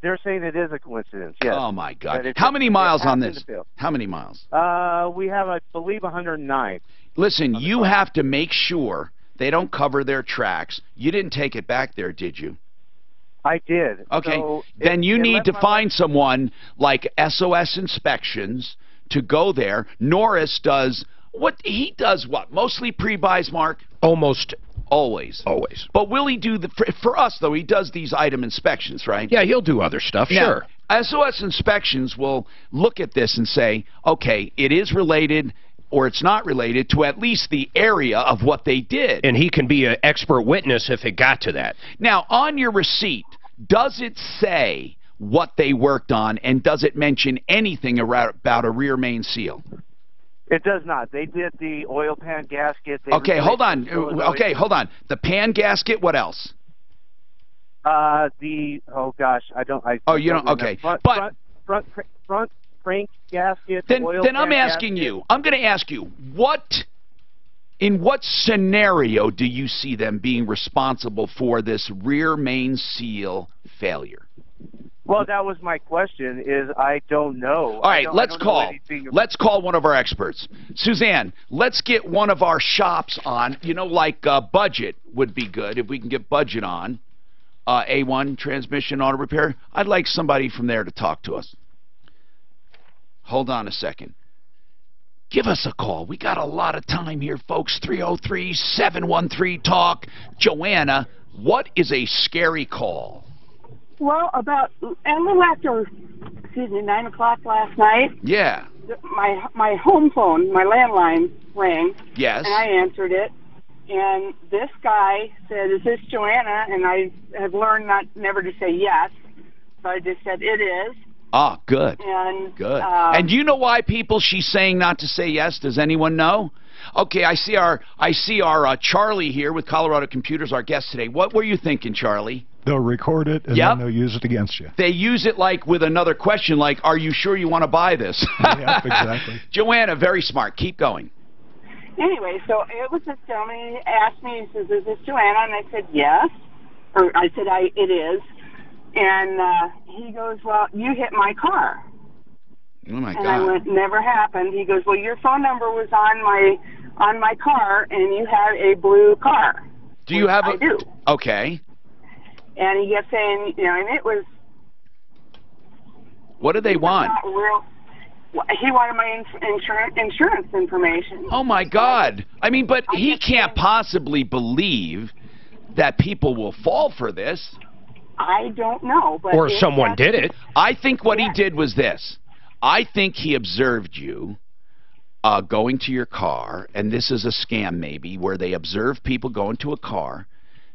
They're saying it is a coincidence, yes. Oh my God. How many miles on this? How many miles? We have, I believe, 109. Listen, you have to make sure they don't cover their tracks. You didn't take it back there, did you? I did. Okay, so then you need to find someone like SOS Inspections to go there. Norris does what? He does what? Mostly pre-buys, Mark? Almost. Always. Always. But will he do for us, though, he does these item inspections, right? Yeah, he'll do other stuff, now, sure. SOS Inspections will look at this and say, okay, it is related or it's not related to at least the area of what they did. And he can be an expert witness if it got to that. Now, on your receipt, does it say what they worked on, and does it mention anything about a rear main seal? It does not. They did the oil pan gasket. Okay, hold on. Okay, hold on. The pan gasket, what else? Oh gosh, you don't, okay. Front crank gasket. Then I'm asking you. I'm going to ask you, in what scenario do you see them being responsible for this rear main seal failure? Well, that was my question. I don't know. All right, let's call one of our experts. Suzanne, let's get one of our shops on. You know, like Budget would be good if we can get Budget on. A1 Transmission Auto Repair. I'd like somebody from there to talk to us. Hold on a second. Give us a call. We got a lot of time here, folks. 303-713-TALK. Joanna, what is a scary call? Well, about a little after, 9 o'clock last night. Yeah. My home phone, my landline rang. Yes. And I answered it. And this guy said, "Is this Joanna?" And I have learned never to say yes. So I just said, "It is." Ah, good. And good. And do you know why she's saying not to say yes? Does anyone know? Okay, I see our Charlie here with Colorado Computers, our guest today. What were you thinking, Charlie? They'll record it and then they'll use it against you. They use it like with another question, like, "Are you sure you want to buy this?" Yep, exactly. Joanna, very smart. Keep going. Anyway, so it was this gentleman. He asked me, he says, "Is this Joanna?" And I said, "Yes." Or I said, "It is." And he goes, "Well, you hit my car." Oh my God! And I went, "Never happened." He goes, "Well, your phone number was on my car, and you had a blue car." Do you have I do. Okay. And he kept saying, and it was. What do they want? Not real. He wanted my insurance information. Oh my God! I mean, but he can't possibly believe that people will fall for this. I don't know, but or someone did it. I think what he did was this. I think he observed you going to your car, and this is a scam maybe, where they observe people going to a car,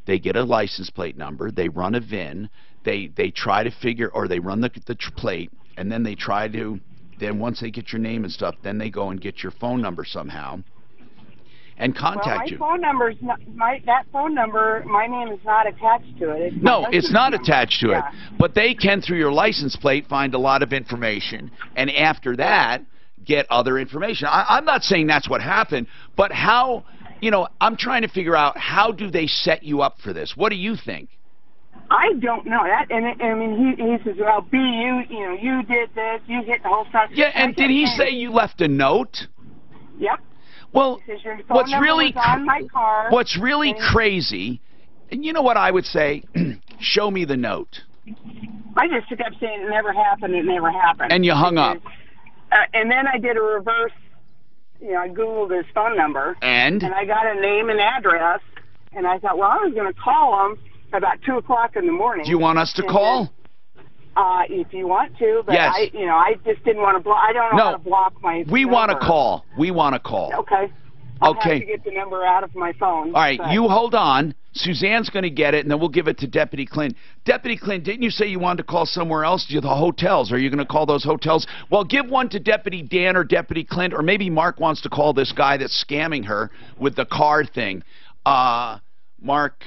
they get a license plate number, they run a VIN, they try to figure, or they run the plate, and then they try to, then once they get your name and stuff, then they go and get your phone number somehow and contact you. My phone number's not, that phone number, my name is not attached to it. It's not attached to it. But they can, through your license plate, find a lot of information, and after that, get other information. I'm not saying that's what happened, but how, I'm trying to figure out, how do they set you up for this? What do you think? I don't know that, and I mean, he says, "Well, you did this, you hit the whole stuff." Yeah, and did he say you left a note? Yep. Well, what's really on my car, what's really crazy, and you know what I would say? Show me the note. I just kept saying it never happened. It never happened. And you hung up. And then I did a reverse. I Googled his phone number. And I got a name and address. And I thought, well, I was going to call him about 2 o'clock in the morning. Do you want us to call? If you want to, but yes. I just didn't want to block. I don't know how to block my. We want to call. We want to call. Okay. I'll have to get the number out of my phone. All right, you hold on. Suzanne's going to get it, and then we'll give it to Deputy Clint. Deputy Clint, didn't you say you wanted to call somewhere else? The hotels. Are you going to call those hotels? Well, give one to Deputy Dan or Deputy Clint, or maybe Mark wants to call this guy that's scamming her with the car thing. Mark,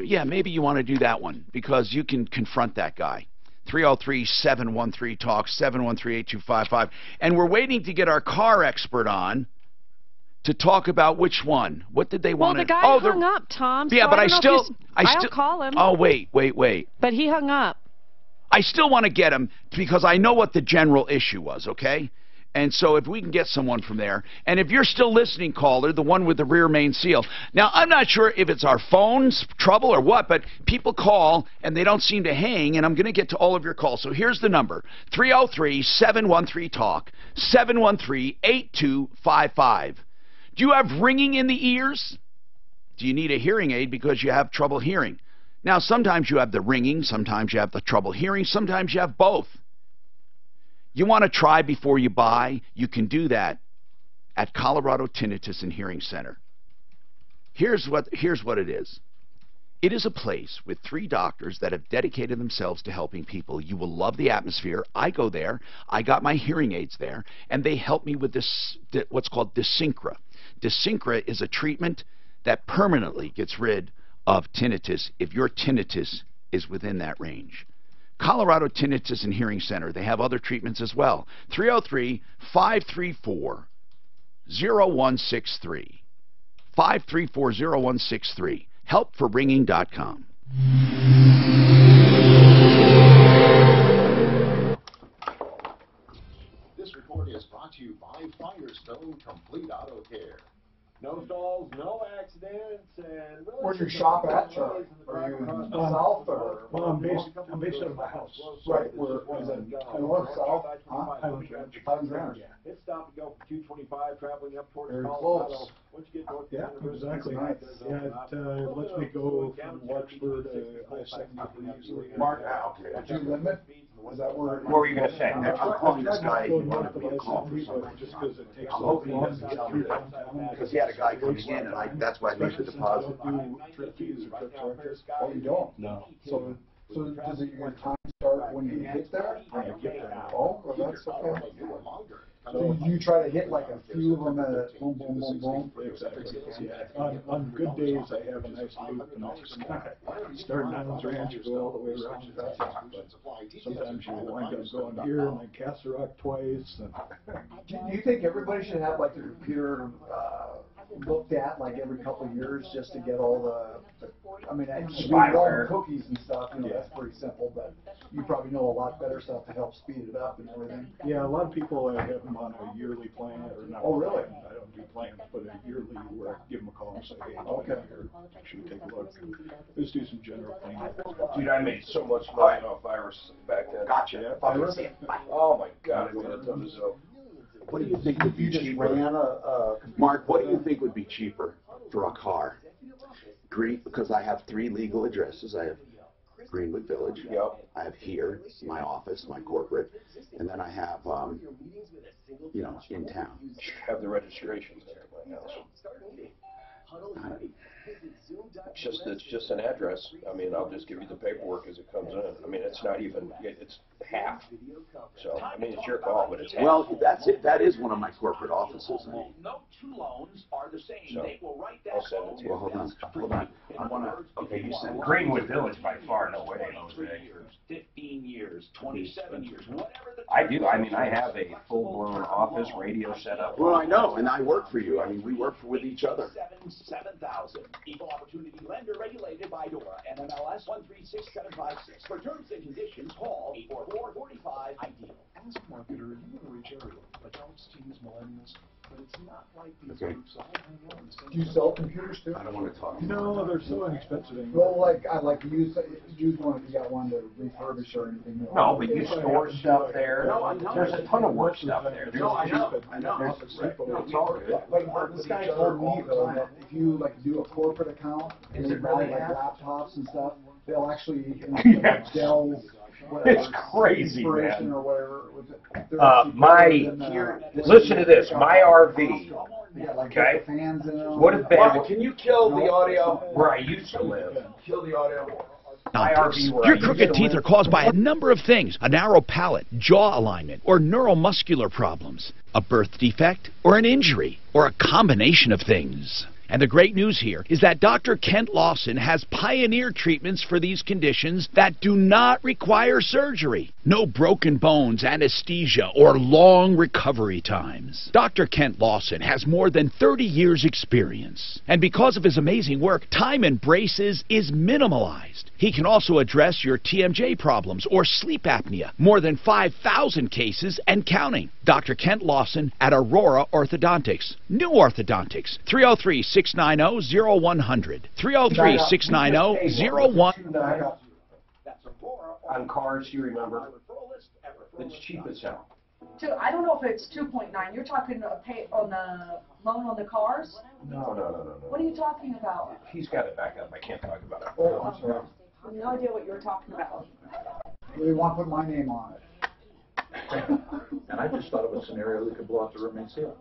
yeah, maybe you want to do that one, because you can confront that guy. 303-713-TALK, 713-8255. And we're waiting to get our car expert on to talk about which one. What did they want? Well, the guy hung up, Tom. Yeah, so but I'll call him. Oh, wait. But he hung up. I still want to get him because I know what the general issue was, okay? And so if we can get someone from there, and if you're still listening, caller, the one with the rear main seal. Now, I'm not sure if it's our phone's trouble or what, but people call and they don't seem to hang, and I'm going to get to all of your calls. So here's the number, 303-713-TALK, 713-8255. Do you have ringing in the ears? Do you need a hearing aid because you have trouble hearing? Now, sometimes you have the ringing, sometimes you have the trouble hearing, sometimes you have both. You want to try before you buy? You can do that at Colorado Tinnitus and Hearing Center. Here's what it is. It is a place with 3 doctors that have dedicated themselves to helping people. You will love the atmosphere. I go there. I got my hearing aids there, and they help me with this, what's called Dysynchra. Dysynchra is a treatment that permanently gets rid of tinnitus if your tinnitus is within that range. Colorado Tinnitus and Hearing Center. They have other treatments as well. 303-534-0163. 534-0163. Helpforringing.com. This report is brought to you by Firestone Complete Auto Care. No stalls, no accidents, and... Where's your shop at, Charlie? Are you in the south or? Well, I'm based out of my house. Right, where is it? North, south? Highland Ranch. It's stop and go from 225 traveling up towards Very Colorado. close. Once you get north, Yeah, exactly. Yeah, it lets me go from Larkspur to I-70 easily. Mark, okay. Did you limit? Is that where? What were you going to say? I'm calling this guy. He wanted me to call for something. Just because it takes so long to get through downtown. Because he had a guy coming in, and that's why I made the deposit. Do trip fees or trip charges. Oh, you don't? No. So does your time start when you get there? Oh, well, that's okay. So you try to hit like a few of them at a boom, boom, boom, boom? Exactly. Yeah. On good days, I have a nice loop, and start in Islands Ranch, go all the way around. But sometimes you wind up going here and then Castle Rock twice. And do you think everybody should have like their computer looked at like every couple of years just to get all the I mean, spyware cookies and stuff, you know, that's pretty simple, but you probably know a lot better stuff to help speed it up and everything. Yeah, a lot of people have them on a yearly plan or not. Oh, really? I don't do plans, but a yearly where I give them a call and say, hey, okay, should we take a look? Let's do some general cleanup. Dude, I made so much money off virus back then. Gotcha. Yeah, virus. Oh my God, I made a ton of dough. What do you think would be cheaper? Mark, what do you think would be cheaper for a car? Green, because I have 3 legal addresses. I have Greenwood Village. Yep. I have here, my office, my corporate, and then I have, you know, in town. Have the registrations there at my house. It's just an address. I mean, I'll just give you the paperwork as it comes in. I mean, it's not even, it's half. So, I mean, it's your call, but it's half. Well, that's it. That is one of my corporate offices. No 2 loans are the same. So, They will write that. I'll send it to you. Well, hold on. I want to, okay, you send it. Greenwood Village by far, no way. 15 years, 27 years, whatever the... I do. I mean, I have a full-blown office radio set up. Well, I know, and I work for you. I mean, we work with each other. 7,000. Equal opportunity lender regulated by DORA. NMLS 136756. For terms and conditions, call 844-45-IDEAL. As a marketer, you want to reach everyone, adults, teens, millennials, but it's not like these Okay. groups all hang out in the same. Do you sell computers too? I don't want to talk. No, they're so inexpensive. Well, like, I'd like to use one if you got one to refurbish or anything. No, but you store stuff there. There's a ton of work stuff there. No, I know. It's all good. But this guy told me though that if you like do a corporate account and they buy like laptops and stuff, they'll actually Dell. It's crazy, man. Or whatever. Listen to this. My RV RV. Okay. What if Mark, can you kill the audio? where I used to live? Kill the audio. Your crooked teeth are caused by a number of things: a narrow palate, jaw alignment, or neuromuscular problems, a birth defect, or an injury, or a combination of things. And the great news here is that Dr. Kent Lawson has pioneer treatments for these conditions that do not require surgery. No broken bones, anesthesia, or long recovery times. Dr. Kent Lawson has more than 30 years experience. And because of his amazing work, time in braces is minimalized. He can also address your TMJ problems or sleep apnea. More than 5,000 cases and counting. Dr. Kent Lawson at Aurora Orthodontics. New Orthodontics. 303-690-0100. 303-690-0100. On cars, you remember? It's cheap as hell. I don't know if it's 2.9. You're talking pay on the loan on the cars? No. What are you talking about? He's got it back up. I can't talk about it. Oh, I'm sorry. I have no idea what you're talking about. They want to put my name on it. And I just thought of a scenario that could blow out the rear main seal.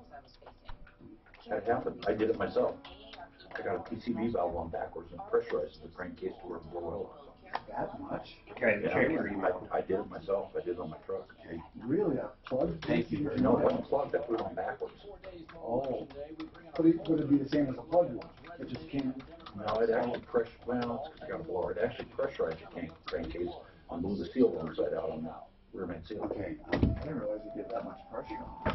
That happened. I did it myself. I got a PCV valve on backwards and pressurized the crankcase to where it blow oil. That much? Okay, I did it myself. I did it on my truck. Really? A plug? Thank you. No, it wasn't plugged. I put it on backwards. Oh. Would it be the same as a plug one? It just can't. No, it actually well, it's because I got a blower. It actually pressurized your crankcase on move the seal on the side out on the rear main seal. Okay. I didn't realize you get that much pressure on it.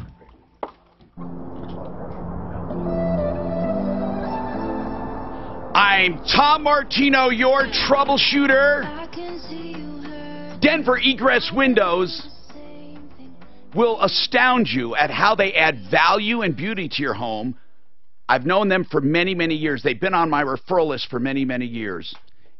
I'm Tom Martino, your troubleshooter. Denver Egress Windows will astound you at how they add value and beauty to your home. I've known them for many, many years. They've been on my referral list for many, many years.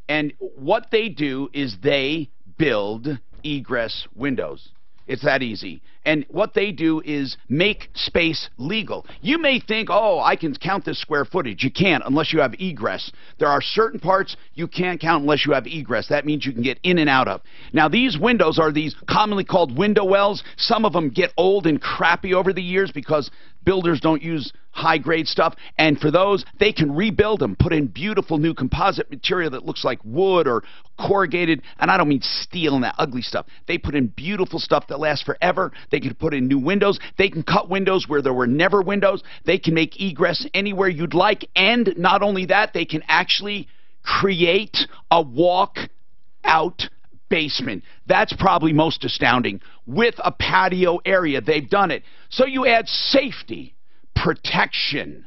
And what they do is they build egress windows. It's that easy. And what they do is make space legal. You may think, oh, I can count this square footage. You can't unless you have egress. There are certain parts you can't count unless you have egress. That means you can get in and out of. Now, these windows are these commonly called window wells. Some of them get old and crappy over the years because builders don't use high-grade stuff, and for those, they can rebuild them, put in beautiful new composite material that looks like wood or corrugated, and I don't mean steel and that ugly stuff. They put in beautiful stuff that lasts forever. They can put in new windows. They can cut windows where there were never windows. They can make egress anywhere you'd like, and not only that, they can actually create a walk-out basement. That's probably most astounding. With a patio area, they've done it. So you add safety, protection,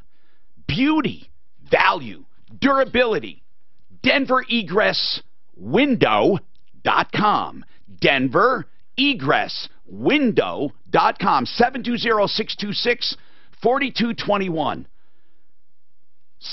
beauty, value, durability. DenverEgressWindow.com. DenverEgressWindow.com. 720-626-4221.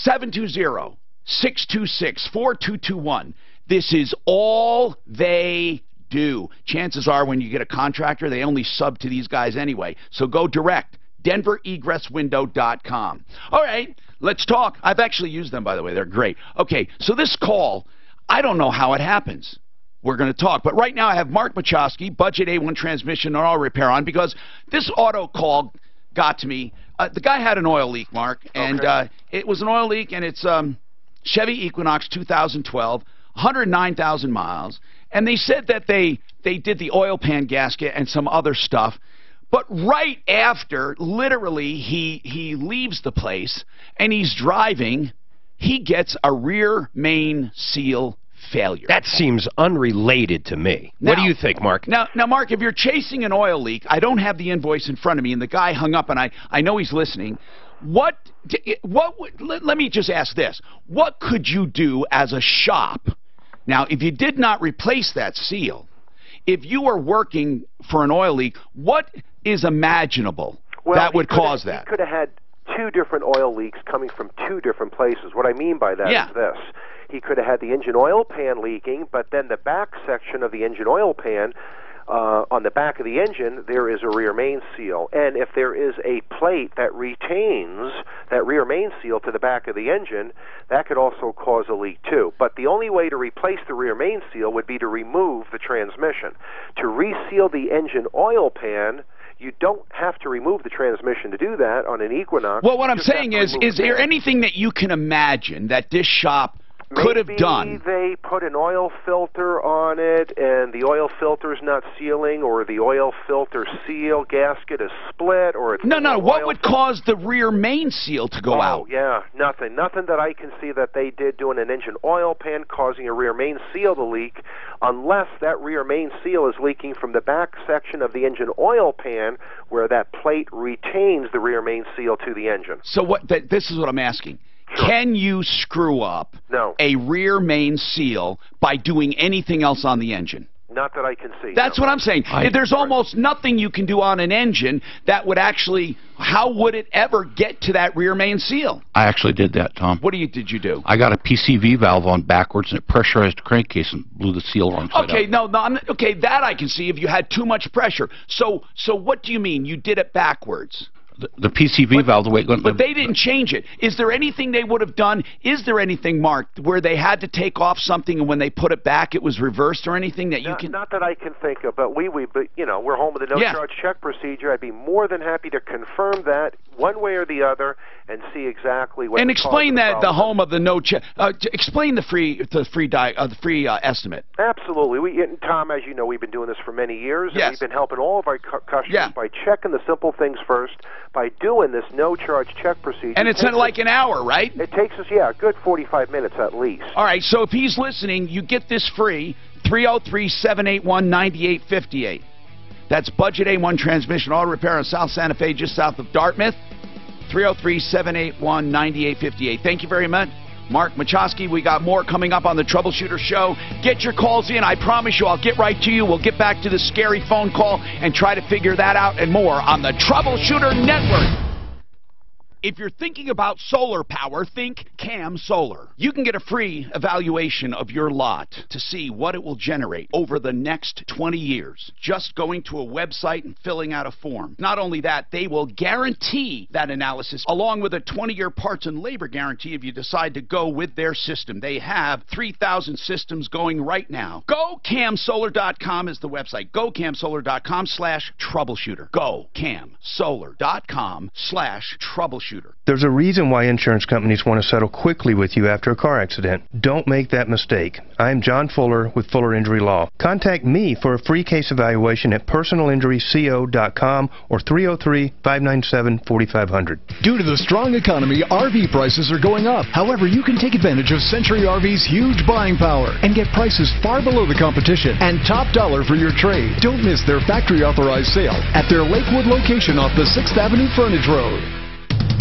720-626-4221. This is all they do. Chances are when you get a contractor, they only sub to these guys anyway. So go direct. DenverEgressWindow.com. All right, let's talk. I've actually used them, by the way. They're great. Okay, so this call, I don't know how it happens. We're going to talk. But right now I have Mark Machowski, Budget A1 Transmission and Auto Repair on, because this auto call got to me. The guy had an oil leak, Mark, and it was an oil leak, and it's Chevy Equinox 2012. 109,000 miles, and they said that they did the oil pan gasket and some other stuff, but right after, literally, he leaves the place and he's driving, he gets a rear main seal failure. That seems unrelated to me. Now, what do you think, Mark? Now, Mark, if you're chasing an oil leak, I don't have the invoice in front of me, and the guy hung up, and I know he's listening. Let me just ask this. What could you do as a shop? Now, if you did not replace that seal, if you were working for an oil leak, what is imaginable that would cause that? He could have had two different oil leaks coming from two different places. What I mean by that is this. He could have had the engine oil pan leaking, but then the back section of the engine oil pan, on the back of the engine, there is a rear main seal. And if there is a plate that retains that rear main seal to the back of the engine, that could also cause a leak too. But the only way to replace the rear main seal would be to remove the transmission. To reseal the engine oil pan, You don't have to remove the transmission to do that on an Equinox. Well, what I'm saying is there anything that you can imagine that this shop could have done? Maybe they put an oil filter on it, and the oil filter is not sealing, or the oil filter seal gasket is split, or it's No. What would cause the rear main seal to go out? Oh, yeah, nothing that I can see that they did doing an engine oil pan causing a rear main seal to leak, unless that rear main seal is leaking from the back section of the engine oil pan, where that plate retains the rear main seal to the engine. So this is what I'm asking. Sure. Can you screw up a rear main seal by doing anything else on the engine? Not that I can see. That's what I'm saying. There's almost nothing you can do on an engine that would actually, how would it ever get to that rear main seal? I actually did that, Tom. What did you do? I got a PCV valve on backwards, and it pressurized the crankcase and blew the seal wrong side out. Okay, that I can see if you had too much pressure. So what do you mean? You did it backwards? The PCV valve, the way it went. But they didn't change it. Is there anything they would have done? Is there anything, Mark, where they had to take off something and when they put it back it was reversed or anything that you can? Not that I can think of, but we're home with the no-charge check procedure. I'd be more than happy to confirm that one way or the other and see exactly what. And explain that the home of the no check. Explain the free estimate. Absolutely. Tom, as you know, we've been doing this for many years, and we've been helping all of our customers by checking the simple things first, by doing this no-charge check procedure. And it's like an hour, right? It takes us, a good 45 minutes at least. All right, so if he's listening, you get this free, 303-781-9858. That's Budget A1 Transmission Auto Repair on South Santa Fe, just south of Dartmouth, 303-781-9858. Thank you very much. Mark Machowski, we got more coming up on the Troubleshooter Show. Get your calls in. I promise you I'll get right to you. We'll get back to the scary phone call and try to figure that out and more on the Troubleshooter Network. If you're thinking about solar power, think Cam Solar. You can get a free evaluation of your lot to see what it will generate over the next 20 years. Just going to a website and filling out a form. Not only that, they will guarantee that analysis along with a 20-year parts and labor guarantee if you decide to go with their system. They have 3,000 systems going right now. GoCamSolar.com is the website. GoCamSolar.com/troubleshooter. GoCamSolar.com/troubleshooter. There's a reason why insurance companies want to settle quickly with you after a car accident. Don't make that mistake. I'm John Fuller with Fuller Injury Law. Contact me for a free case evaluation at personalinjuryco.com or 303-597-4500. Due to the strong economy, RV prices are going up. However, you can take advantage of Century RV's huge buying power and get prices far below the competition and top dollar for your trade. Don't miss their factory authorized sale at their Lakewood location off the 6th Avenue Frontage Road.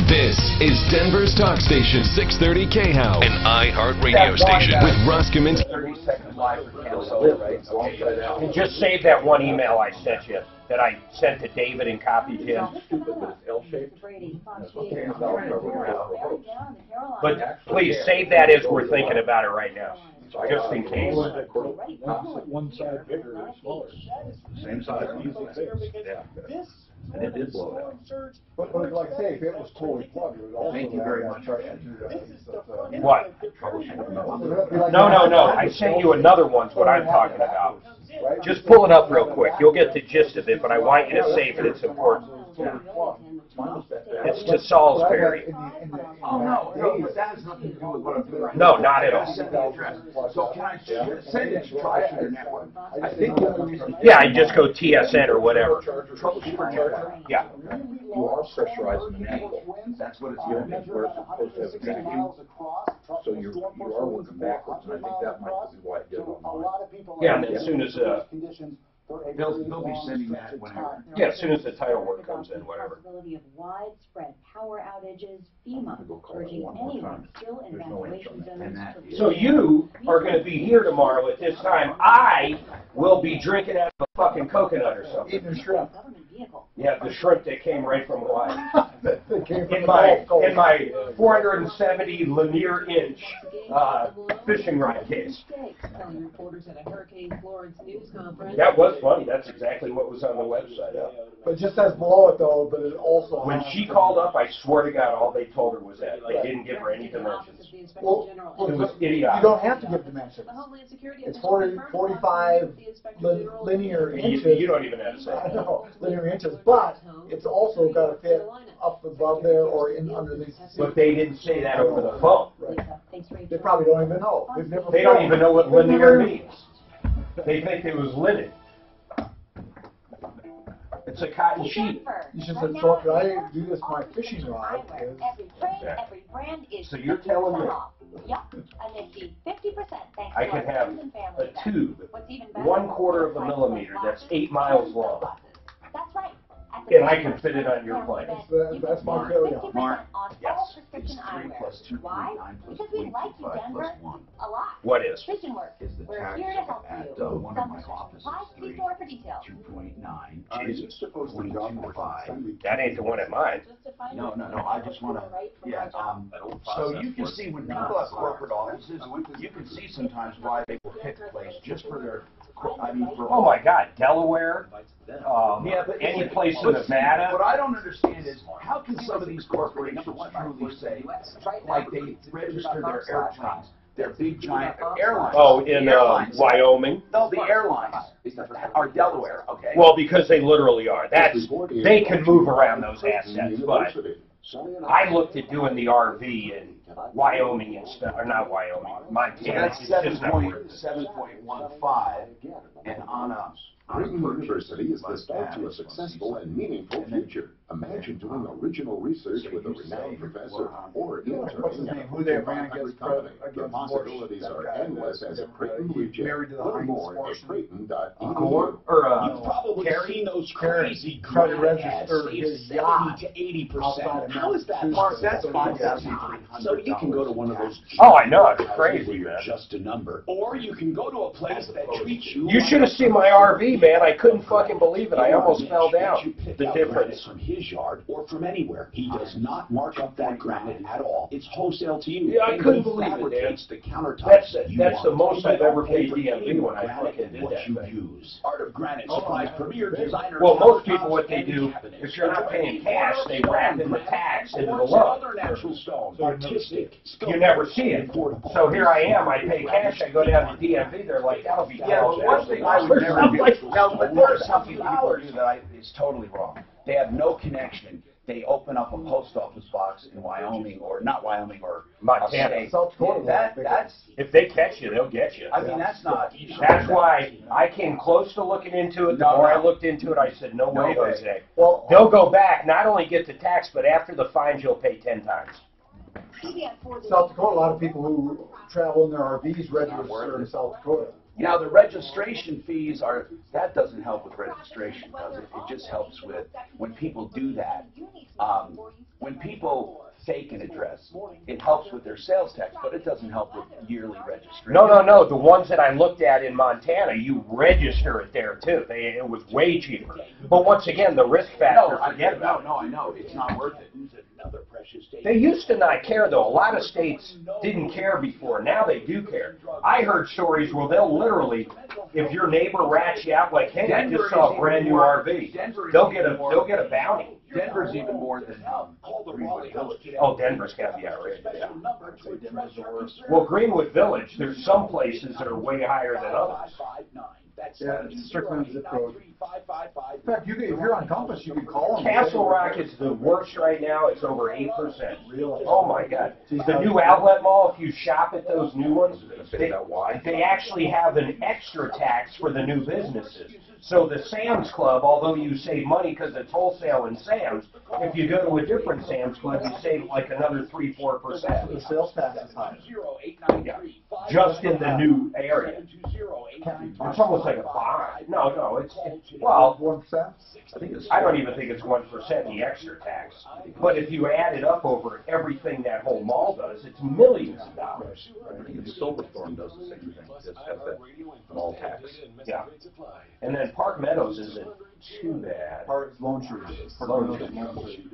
This is Denver's Talk Station 630 KHOW, an iHeartRadio station with Russ Kaminsky. 30 seconds live for Cam Solar, right? And just save that one email I sent you that I sent to David and copied him. But please save that as we're thinking about it right now, just in case. One side bigger or smaller. Same size. Yeah. And it did blow out. But like say, if it was totally plugged, it would also. Thank you very much. What? No. I sent you another one's what I'm talking about. Just pull it up real quick. You'll get the gist of it, but I want you to save it. It's important. It's to Salisbury. Oh, no, but that has nothing to do with what I'm doing right No, now. not at all. So can I send it to Troubleshooter Network? I think the only reason. Yeah, I just go TSN or whatever. Troubleshooter charger? Yeah. You are pressurizing the network. That's what it's doing. It's where it's supposed to have a vacuum. So you are working backwards, and I think that might be why it did on mine. Yeah, and as soon as they'll be sending that whenever. Yeah, as soon as the title work comes in, whatever. Possibility of widespread power outages. FEMA urging anyone still in evacuation zones to. So you are going to be here tomorrow at this time. I will be drinking out of a fucking coconut or something. Eating shrimp. Yeah, the shrimp that came right from Hawaii. in my 470 linear inch fishing rod case. telling reporters at a Hurricane Florence news conference. That was funny. That's exactly what was on the website. But it just says below it though, but it also When has she called up, I swear to God, all they told her was that. They didn't give her any dimensions. Well, It was idiotic. you don't have to give dimensions. It's 45 linear inches. You don't even have to say I know, linear inches, but it's also got to fit up above there or in underneath. But they didn't say that over the phone. Right. They probably don't even know. They don't even know what linear means. They think it was linen. It's a cotton sheet. You should say, so could I do this my fishing rod? Every brand is So you're telling me Yep, a nifty 50% thanks I to could our have friends and family a that- tube, What's even better, 1/4 of a millimeter, that's 8 miles long, That's right. and I can fit it on your plane. That's my failure. Mark, on all prescription eyewear. Why? Because we like you, Denver, a lot. What is? Vision Work. We're here to help you. Supplies, see store for details. 2.9. Is supposed to be gone for 5? That ain't the one at mine. No. I just want to. Yeah. So you can see when people have corporate offices, you can see sometimes why they will pick a place just for their. I mean, for Oh my God, Delaware. yeah, but any but- place in but see, Nevada. What I don't understand is how can some of these corporations truly say, like they register their airplanes, their big giant airlines. Oh, in The airlines. Wyoming. No, the airlines are Delaware. Okay. Well, because they literally are. They can move around those assets, but I looked at doing the RV in Wyoming and stuff, or not Wyoming, So Montana. that's It's just not worth it. 7.15, and on a Creighton University is the start to a successful and meaningful future. Imagine doing original research with a renowned professor or intern Who they ran in a against company. The Bush. possibilities are endless as a Creighton reject. Married to the Learn Heinz more at portion. Creighton.edu. Gore or You've probably seen those Carrie crazy tried to grant register ads, his 70 yacht to 80%. outside of How is that? Mark, That's fantastic. So you can go to one of those. Oh, I know, it's crazy, You're man. just a number, or you can go to a place that treats you. You should have seen my RV, man. I couldn't fucking believe it. I almost fell down. The Granite difference. from his yard or from anywhere. He does not mark up that granite at all. It's wholesale to you. Yeah, I And couldn't he believe it, man. fabricates the countertops That's that you that's the want. most You I've ever don't pay paid for DMV any when I granite fucking and did what that you thing. use. Art of Granite supplies premier designer. Well, most people, what they countertops do, and cabinets. if you're not paying cash, they Or wrap in the tax into the quartz loan. and other natural stones, artistic. You never see it. So here I am, I pay cash, I go down to DMV, they're like, that'll be Yeah, but one thing I would never do. No, but there's something people do that is totally wrong. They have no connection. They open up a post office box in Wyoming, or not Wyoming, or Montana. That's. If they catch you, they'll get you. I mean, that's not. That's why I came close to looking into it. The more I looked into it, I said, no way, Jose. Well, they'll go back, not only get the tax, but after the fines, you'll pay 10 times. South Dakota, a lot of people who travel in their RVs register in South Dakota. Now, the registration fees are, that doesn't help with registration, does it? It just helps with, when people do that, when people fake an address, it helps with their sales tax, but it doesn't help with yearly registration. No. The ones that I looked at in Montana, you register it there too. It was way cheaper. But once again, the risk factor, forget about it. No, I know. It's not worth it. They used to not care, though. A lot of states didn't care before. Now they do care. I heard stories where they'll literally, if your neighbor rats you out like, hey, I just saw a brand new RV, they'll get a bounty. Denver's even more than Greenwood Village. Oh, Denver's got to be outrageous. Well, Greenwood Village, there's some places that are way higher than others. Yeah, it's strictly on zip code. In fact, if you're on Compass, you can call them. Castle Rock is the worst right now. It's over 8%. Oh my God! The new outlet mall. If you shop at those new ones, they actually have an extra tax for the new businesses. So the Sam's Club, although you save money because it's wholesale in Sam's, if you go to a different Sam's Club, you save like another 3-4%. The sales tax is high. Yeah. Just in the new area. It's almost like a bond. No, it's well, 1%. I don't even think it's 1% the extra tax. But if you add it up over everything that whole mall does, it's millions of dollars. I think the Silverstorm does the same thing. It's got that mall tax. Yeah. And then Park Meadows isn't too bad. Lone Tree. Lone Tree.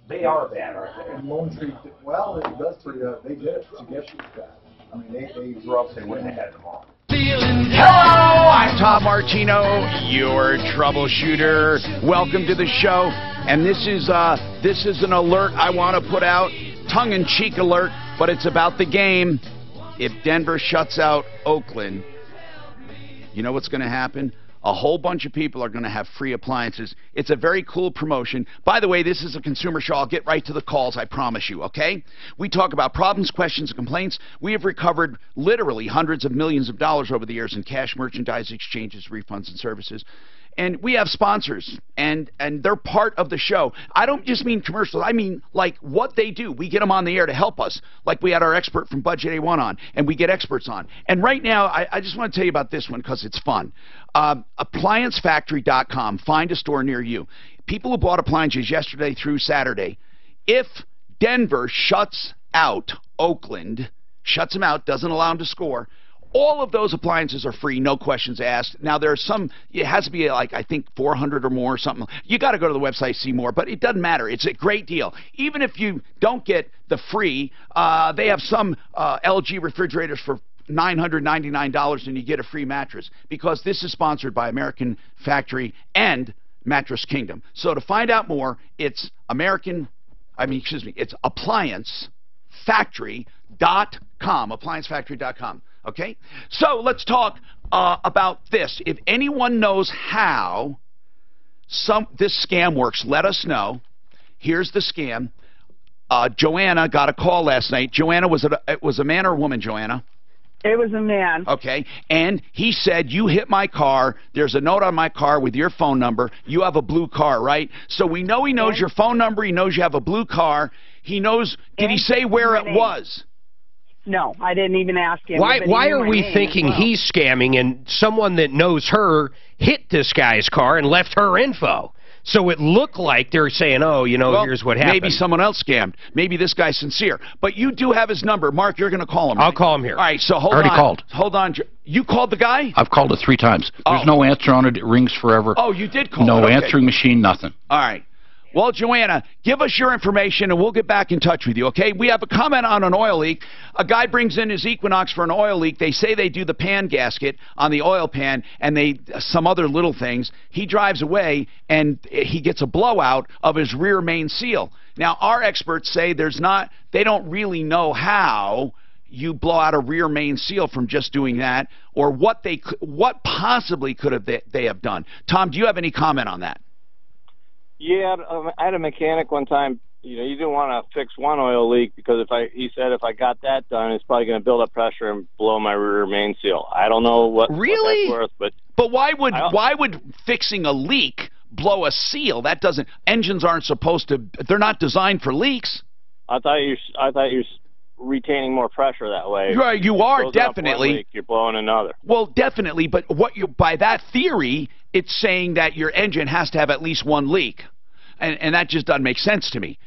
They are bad, aren't they? And Lone Tree, well, it does pretty, they did it to get you that. I mean, they or else they wouldn't have had them all. Hello, I'm Tom Martino, your troubleshooter. Welcome to the show. And this is an alert I want to put out, tongue-in-cheek alert, but it's about the game. If Denver shuts out Oakland, you know what's going to happen? A whole bunch of people are going to have free appliances. It's a very cool promotion. By the way, this is a consumer show. I'll get right to the calls, I promise you, okay? We talk about problems, questions, and complaints. We have recovered literally hundreds of millions of dollars over the years in cash, merchandise, exchanges, refunds, and services. And we have sponsors, and they're part of the show. I don't just mean commercials. I mean, like, what they do. We get them on the air to help us, like we had our expert from Budget A1 on, and we get experts on. And right now, I just want to tell you about this one because it's fun. ApplianceFactory.com. Find a store near you. People who bought appliances yesterday through Saturday, if Denver shuts out Oakland, shuts them out, doesn't allow them to score, all of those appliances are free, no questions asked. Now, there's some, it has to be like, I think, 400 or more or something. You got to go to the website, see more, but it doesn't matter. It's a great deal. Even if you don't get the free, they have some LG refrigerators for $999 and you get a free mattress, because this is sponsored by American Factory and Mattress Kingdom. So to find out more, it's it's ApplianceFactory.com, ApplianceFactory.com. Okay? So let's talk about this. If anyone knows how this scam works, let us know. Here's the scam. Joanna got a call last night. Joanna, was it a man or a woman, Joanna? It was a man. Okay. And he said, you hit my car. There's a note on my car with your phone number. You have a blue car, right? So we know he knows your phone number. He knows you have a blue car. He knows, did he say where it was? No, I didn't even ask him. Why are we thinking he's scamming and someone that knows her hit this guy's car and left her info? So it looked like they're saying, oh, you know, here's what happened. Maybe someone else scammed. Maybe this guy's sincere. But you do have his number. Mark, you're going to call him, right? I'll call him here. All right, so hold on. Already called. Hold on. You called the guy? I've called it 3 times. There's no answer on it. It rings forever. Oh, you did call No it. Okay. answering machine, nothing. All right. Well, Joanna, give us your information and we'll get back in touch with you, okay? We have a comment on an oil leak. A guy brings in his Equinox for an oil leak. They say they do the pan gasket on the oil pan and some other little things. He drives away and he gets a blowout of his rear main seal. Now, our experts say they don't really know how you blow out a rear main seal from just doing that, or what possibly could have they have done. Tom, do you have any comment on that? Yeah, I had a mechanic one time. You know, you didn't want to fix one oil leak because he said if I got that done, it's probably going to build up pressure and blow my rear main seal. I don't know what that's worth, but why would fixing a leak blow a seal? That doesn't. Engines aren't supposed to. They're not designed for leaks. I thought you're retaining more pressure that way. Right, you are definitely. Leak, you're blowing another. Well, definitely, but by that theory, it's saying that your engine has to have at least one leak, and that just doesn't make sense to me.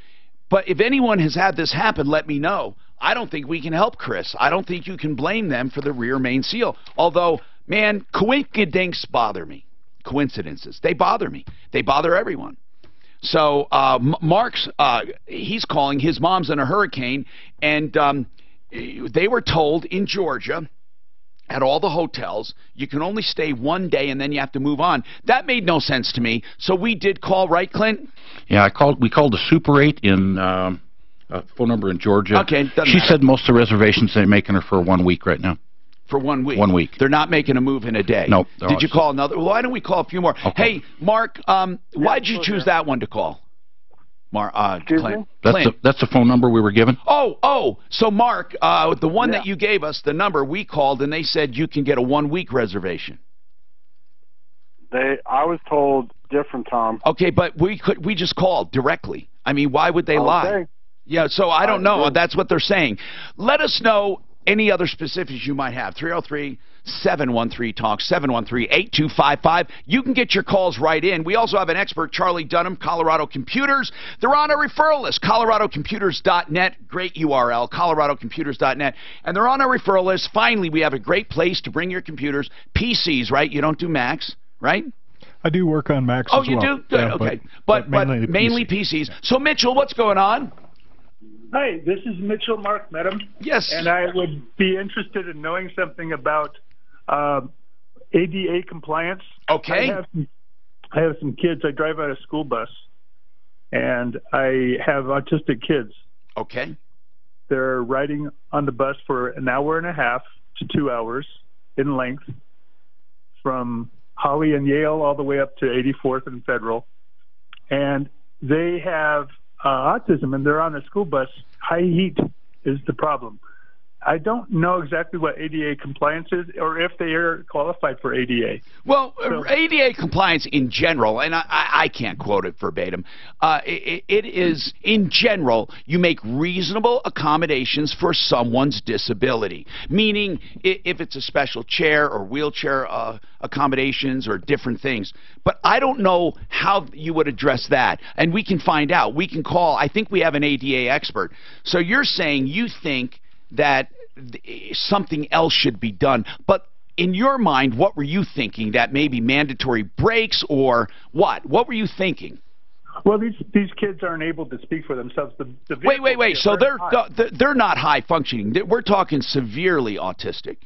But if anyone has had this happen, let me know. I don't think we can help Chris. I don't think you can blame them for the rear main seal. Although, man, coincidences bother me. Coincidences, they bother me. They bother everyone. So Mark's, he's calling. His mom's in a hurricane, and they were told in Georgia, at all the hotels, you can only stay one day and then you have to move on. That made no sense to me. So we did call, right, Clint? Yeah, we called the Super 8 in a phone number in Georgia. Okay, she said most of the reservations they're making her for 1 week right now. For 1 week? 1 week. They're not making a move in a day? No. Did you call another? Well, why don't we call a few more? Okay. Hey, Mark, why did you choose that one to call? Clint. That's the phone number we were given? So Mark, the one that you gave us, the number we called, and they said you can get a 1 week reservation. I was told different, Tom. Okay, but we just called directly. I mean, why would they lie? Yeah, so I don't know. That's what they're saying. Let us know any other specifics you might have. 303-713-TALK, 713-8255. You can get your calls right in. We also have an expert, Charlie Dunham, Colorado Computers. They're on a referral list, coloradocomputers.net. Great URL, coloradocomputers.net. And they're on a referral list. Finally, we have a great place to bring your computers. PCs, right? You don't do Macs, right? I do work on Macs as well. Oh, you do? Good, okay. But mainly PCs. So, Mitchell, what's going on? Hi, this is Mitchell Mark Medham. Yes. And I would be interested in knowing something about ADA compliance. Okay. I have some kids. I drive out a school bus, and I have autistic kids. Okay. They're riding on the bus for an hour and a half to 2 hours in length from Holly and Yale all the way up to 84th and Federal. And they have autism, and they're on a school bus. High heat is the problem. I don't know exactly what ADA compliance is or if they are qualified for ADA. Well, ADA compliance in general, and I can't quote it verbatim, it is, in general, you make reasonable accommodations for someone's disability. Meaning, if it's a special chair or wheelchair accommodations or different things. But I don't know how you would address that. And we can find out. We can call, I think we have an ADA expert. So you're saying you think that something else should be done. But in your mind, what were you thinking? That maybe mandatory breaks or what? What were you thinking? Well, these kids aren't able to speak for themselves. Wait. So they're not high functioning. We're talking severely autistic.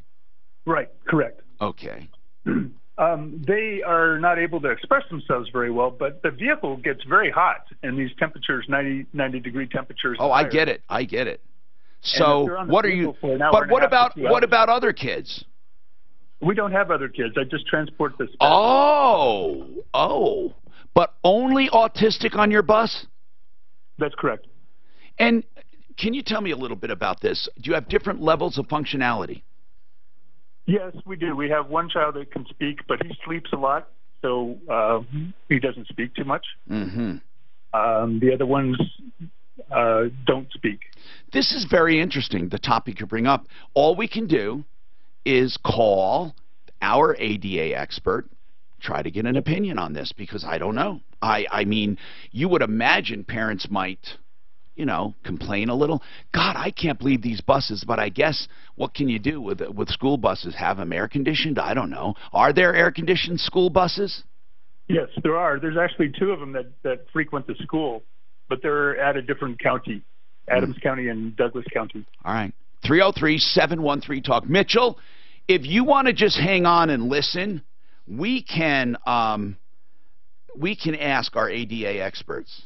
Right. Correct. Okay. They are not able to express themselves very well, but the vehicle gets very hot in these temperatures, 90-degree temperatures. Oh, I get it. So what are you? But what about other kids? We don't have other kids. I just transport this. Oh. But only autistic on your bus? That's correct. And can you tell me a little bit about this? Do you have different levels of functionality? Yes, we do. We have one child that can speak, but he sleeps a lot, so he doesn't speak too much. Mm-hmm. The other ones don't speak. This is very interesting, the topic you bring up. All we can do is call our ADA expert, try to get an opinion on this, because I don't know. I mean, you would imagine parents might, complain a little. God, I can't believe these buses, but I guess what can you do with school buses? Have them air conditioned? I don't know. Are there air conditioned school buses? Yes, there are. There's actually two of them that frequent the school, but they're at a different county, Adams County and Douglas County. All right. 303-713-TALK. Mitchell, if you want to just hang on and listen, we can ask our ADA experts.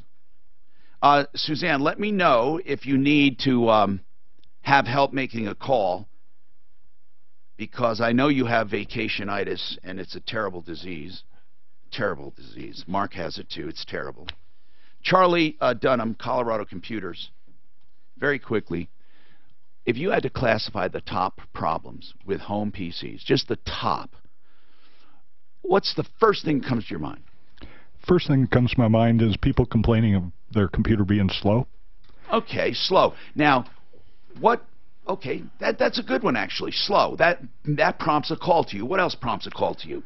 Suzanne, let me know if you need to have help making a call, because I know you have vacationitis, and it's a terrible disease. Terrible disease. Mark has it too. It's terrible. Charlie Dunham, Colorado Computers. Very quickly, if you had to classify the top problems with home PCs, just the top, what's the first thing that comes to your mind? First thing that comes to my mind is people complaining of their computer being slow. Okay, slow. Now, okay, that's a good one, actually. Slow. That prompts a call to you. What else prompts a call to you?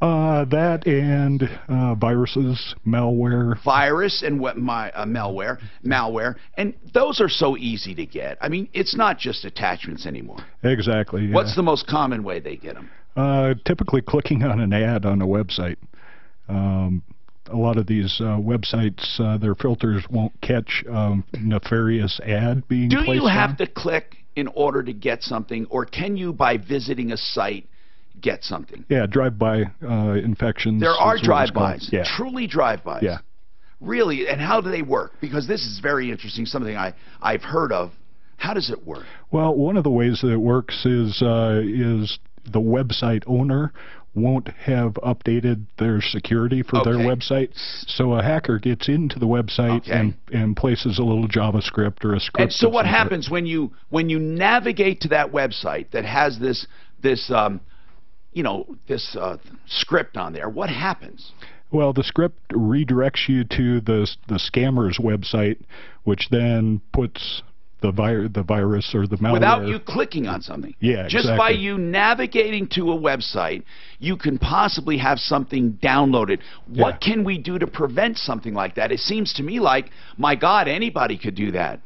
That and viruses, malware. Virus and malware, and those are so easy to get. I mean, it's not just attachments anymore. Exactly. Yeah. What's the most common way they get them? Typically clicking on an ad on a website. A lot of these websites, their filters won't catch nefarious ad being placed on. Do you have to click in order to get something, or can you, by visiting a site, get something? Yeah, drive-by infections. There are drive-bys. Yeah. Truly drive-bys. Yeah. Really? And how do they work? Because this is very interesting, something I've heard of. How does it work? Well, one of the ways that it works is the website owner won't have updated their security for their website. So a hacker gets into the website and places a little JavaScript or a script. And so what happens when you navigate to that website that has this script on there? What happens? Well, the script redirects you to the scammer's website, which then puts the virus or the malware. Without you clicking on something. Yeah, Just by you navigating to a website, you can possibly have something downloaded. What can we do to prevent something like that? It seems to me like, my God, anybody could do that.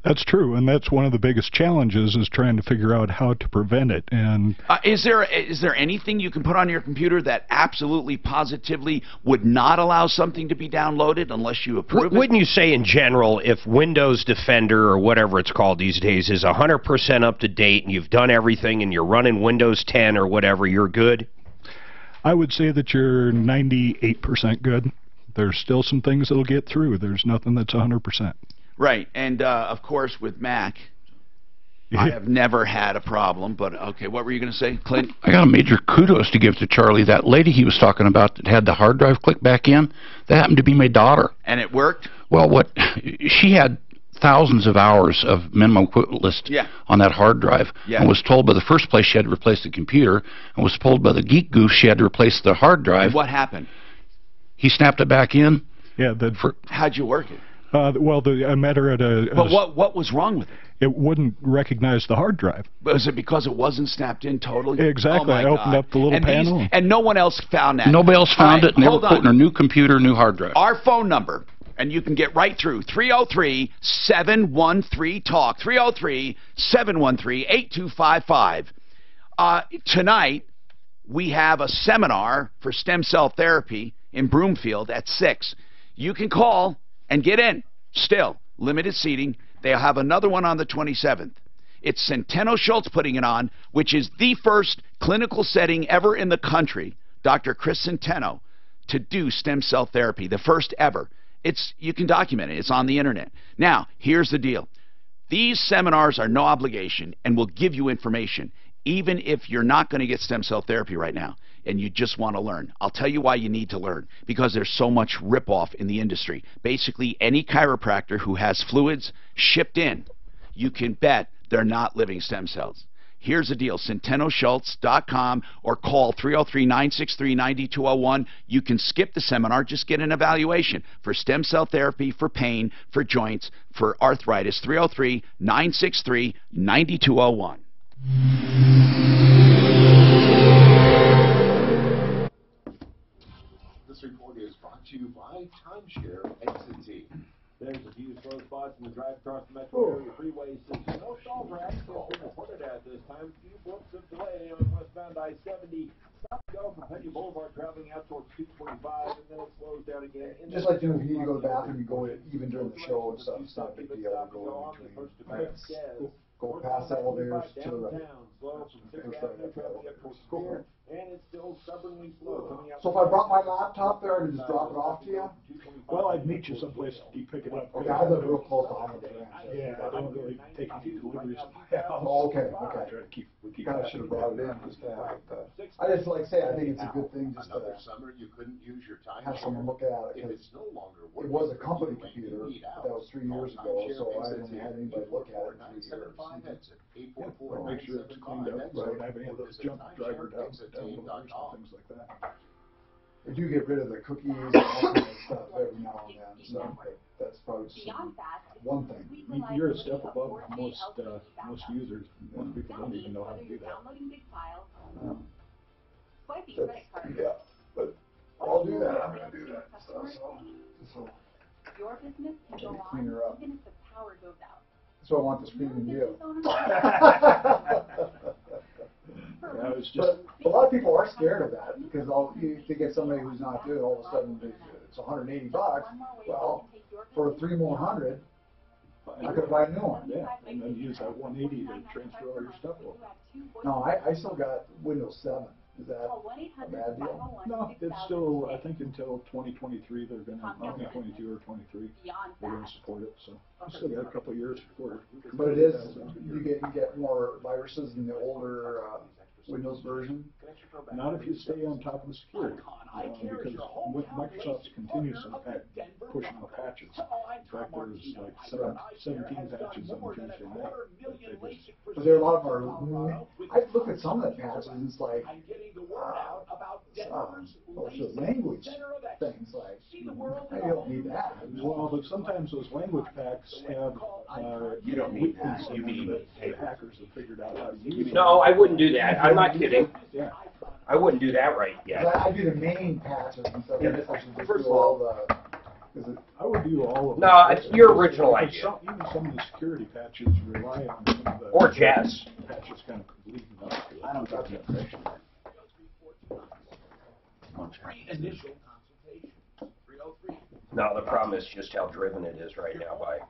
That's true, and that's one of the biggest challenges is trying to figure out how to prevent it. And is there anything you can put on your computer that absolutely positively would not allow something to be downloaded unless you approve it? Wouldn't you say in general, if Windows Defender or whatever it's called these days is 100% up to date and you've done everything and you're running Windows 10 or whatever, you're good? I would say that you're 98% good. There's still some things that'll get through. There's nothing that's 100%. Right, and of course with Mac, I have never had a problem, but okay, what were you going to say, Clint? I got a major kudos to give to Charlie. That lady he was talking about that had the hard drive click back in, that happened to be my daughter. And it worked? Well, she had thousands of hours of minimum equipment list on that hard drive, and was told by the first place she had to replace the computer, and was told by the geek goose she had to replace the hard drive. And what happened? He snapped it back in. Yeah. How'd you work it? Well, I met her at a... But what was wrong with it? It wouldn't recognize the hard drive. Was it because it wasn't snapped in totally? Exactly. I opened up the little panel. And no one else found that? Nobody else found it, and they were putting a new computer, new hard drive. Our phone number, and you can get right through, 303-713-TALK, 303-713-8255. Tonight, we have a seminar for stem cell therapy in Broomfield at 6. You can call and get in. Still, limited seating. They'll have another one on the 27th. It's Centeno Schultz putting it on, which is the first clinical setting ever in the country, Dr. Chris Centeno, to do stem cell therapy, the first ever. You can document it. It's on the internet. Now, here's the deal. These seminars are no obligation and will give you information, even if you're not going to get stem cell therapy right now and you just want to learn. I'll tell you why you need to learn, because there's so much ripoff in the industry. Basically, any chiropractor who has fluids shipped in, you can bet they're not living stem cells. Here's the deal, CentenoSchultz.com or call 303-963-9201. You can skip the seminar, just get an evaluation for stem cell therapy, for pain, for joints, for arthritis, 303-963-9201. This report is brought to you by Timeshare Exit. There's a few slow spots in the drive across the metro area freeway system. No stall for accidents been reported at this time. A few blocks of delay on westbound I-70. Stop and go from Penny Boulevard traveling out towards 225, and then it slows down again. Just like, if you need to go to the bathroom, you go even during the show and stuff. It's not a big deal to go in between. Go past the elevators to the right. And it's still stubbornly slow coming out. So if I brought my laptop there, I could just drop it off to you? Well, I'd meet you someplace to pick it up. Okay, I live real close behind the branch. Yeah, I don't really take any deliveries to my house. Oh, okay, I try to keep kind of should have brought it in just to have it. I just like say, I think it's a good thing just to summer you couldn't use your time. Have someone look at it, because it was a company computer. That was 3 years ago, so I haven't had anybody look at it in 3 years. Make sure it's cleaned up, so I don't have any of those junk driver downloaders and things like that. We do get rid of the cookies and all kind of stuff every now and then, so that's probably just one thing. You're a step above most users. Most people don't even know how to do that. Yeah, but I'll do that. I'm going to do that. So Your business can go clean her on up. even if the power goes out. So I want the screaming you. Yeah, it's just, but a lot of people are scared of that, because if they get somebody who's not doing it, all of a sudden it's $180. Well, for $300 more, I could buy a new one. yeah, and then use that 180 to transfer all your stuff over. No, I still got Windows 7. Is that a bad deal? No, it's still, I think until 2023, they're going to, 2022 or 23, they're going to support it, so I still got a couple of years before. But it is, you get more viruses in the older Windows version? Not if you stay on top of the security, because Microsoft continues to push out patches. In fact, there's like 17 patches on Tuesday night. But there are a lot of our, I look at some of the patches and it's like, language things, like, I don't need that. Well, but sometimes those language packs have you don't need that. You mean the hackers have figured out how to use it. No, I wouldn't do that. I'm not kidding. Yeah. I wouldn't do that right yet. I do the main patches and stuff. Yeah, I should just first do of all, all Because I would do all of No, it's your original idea. Even some of the security patches rely on some of the Or Jets. patches kind of bleeding up. I don't get the impression. Initial No, the problem is just how driven it is right now by,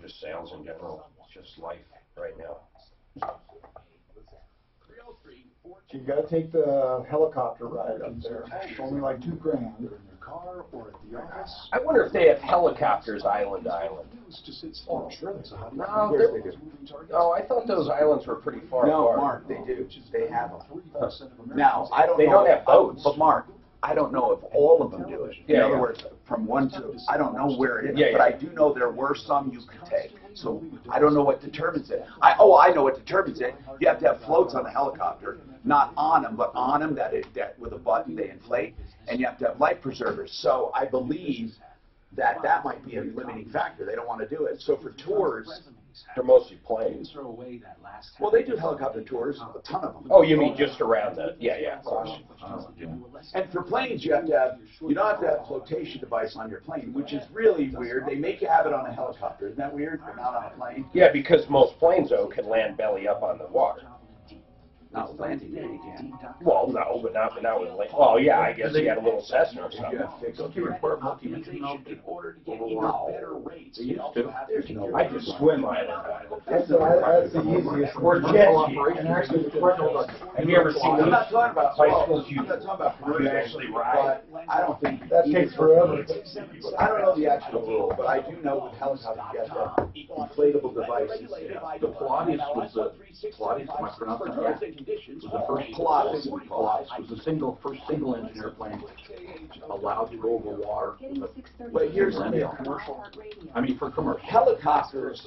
just sales in general. It's just life right now. You gotta take the helicopter ride up there. It's only like $2,000. I wonder if they have helicopters island to island. Oh, sure. No, I thought those islands were pretty far No, apart. Mark, they do. They have them. Now, I don't They know. don't have boats. But Mark, I don't know if all of them do it. In Yeah, other yeah. words, from one to, I don't know where it is, Yeah, but yeah. I do know there were some you could take. So I don't know what determines it. I know what determines it. You have to have floats on the helicopter, not on them, but on them that with a button they inflate, and you have to have life preservers. So I believe that might be a limiting factor. They don't want to do it. So for tours, they're mostly planes. Well, they do helicopter tours, a ton of them. Oh, you mean just around the? Yeah, yeah, of course. And for planes, you don't have a flotation device on your plane, which is really weird. They make you have it on a helicopter. Isn't that weird? But not on a plane. Yeah, because most planes though can land belly up on the water. Not landing there, you can. Well, no, but not with land. Well, yeah, I guess you had a little Cessna or something. Don't you require documentation in order to get better rates? They used to. I just swim island. That's the easiest. Or jet ski. And actually, the quicker. Have you ever seen I'm those not talking about bicycles you I'm not talking about you actually ride? but I don't think That takes forever. I don't know the actual rule, but I do know with helicopters you have to have inflatable devices. The Pilates was Pilates, am I pronouncing it right? Was the first Pilates was the first single engine airplane allowed to go over water. But here's the deal. For commercial. Helicopters,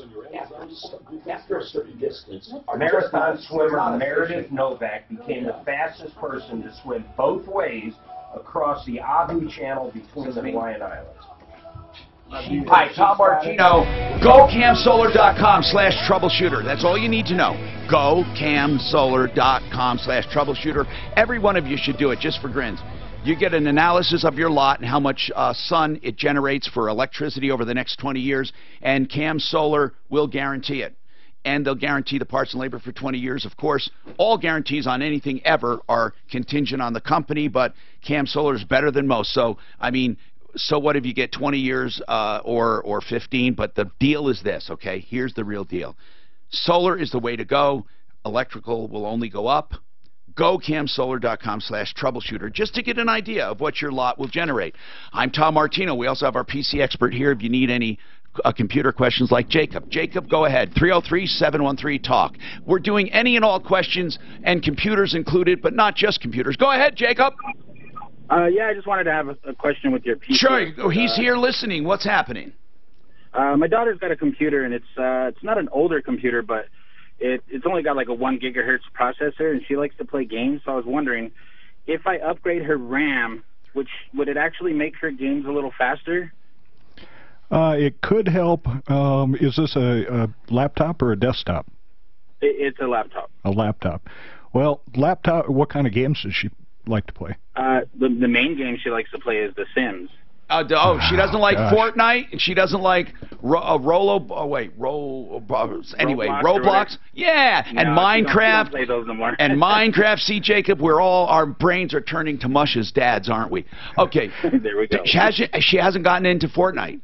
after a certain distance, are Marathon just swimmer not Meredith efficient. Novak became the fastest person to swim both ways across the Abu Channel between the Hawaiian Islands. Hi, Tom Martino. GoCamSolar.com/troubleshooter. That's all you need to know. GoCamSolar.com/troubleshooter. Every one of you should do it just for grins. You get an analysis of your lot and how much sun it generates for electricity over the next 20 years, and Cam Solar will guarantee it. And they'll guarantee the parts and labor for 20 years. Of course, all guarantees on anything ever are contingent on the company, but Cam Solar is better than most. So, so what if you get 20 years or 15? But the deal is this, okay? Here's the real deal. Solar is the way to go. Electrical will only go up. GoCamSolar.com/troubleshooter just to get an idea of what your lot will generate. I'm Tom Martino. We also have our PC expert here if you need any computer questions like Jacob. Jacob, go ahead. 303-713-TALK. We're doing any and all questions, and computers included, but not just computers. Go ahead, Jacob. Yeah, I just wanted to have a question with your PC. Sure, he's here listening. What's happening? My daughter's got a computer, and it's not an older computer, but it's only got like a 1 gigahertz processor, and she likes to play games. So I was wondering if I upgrade her RAM, would it actually make her games a little faster? It could help. Is this a laptop or a desktop? It's a laptop. A laptop. Well, laptop. What kind of games does she like to play? The main game she likes to play is The Sims. She doesn't like gosh. Fortnite, and she doesn't like Roblox. Yeah, No, and she Minecraft. don't play those no more. And Minecraft. See, Jacob, our brains are turning to mush as dads, aren't we? Okay. There we go. She hasn't gotten into Fortnite.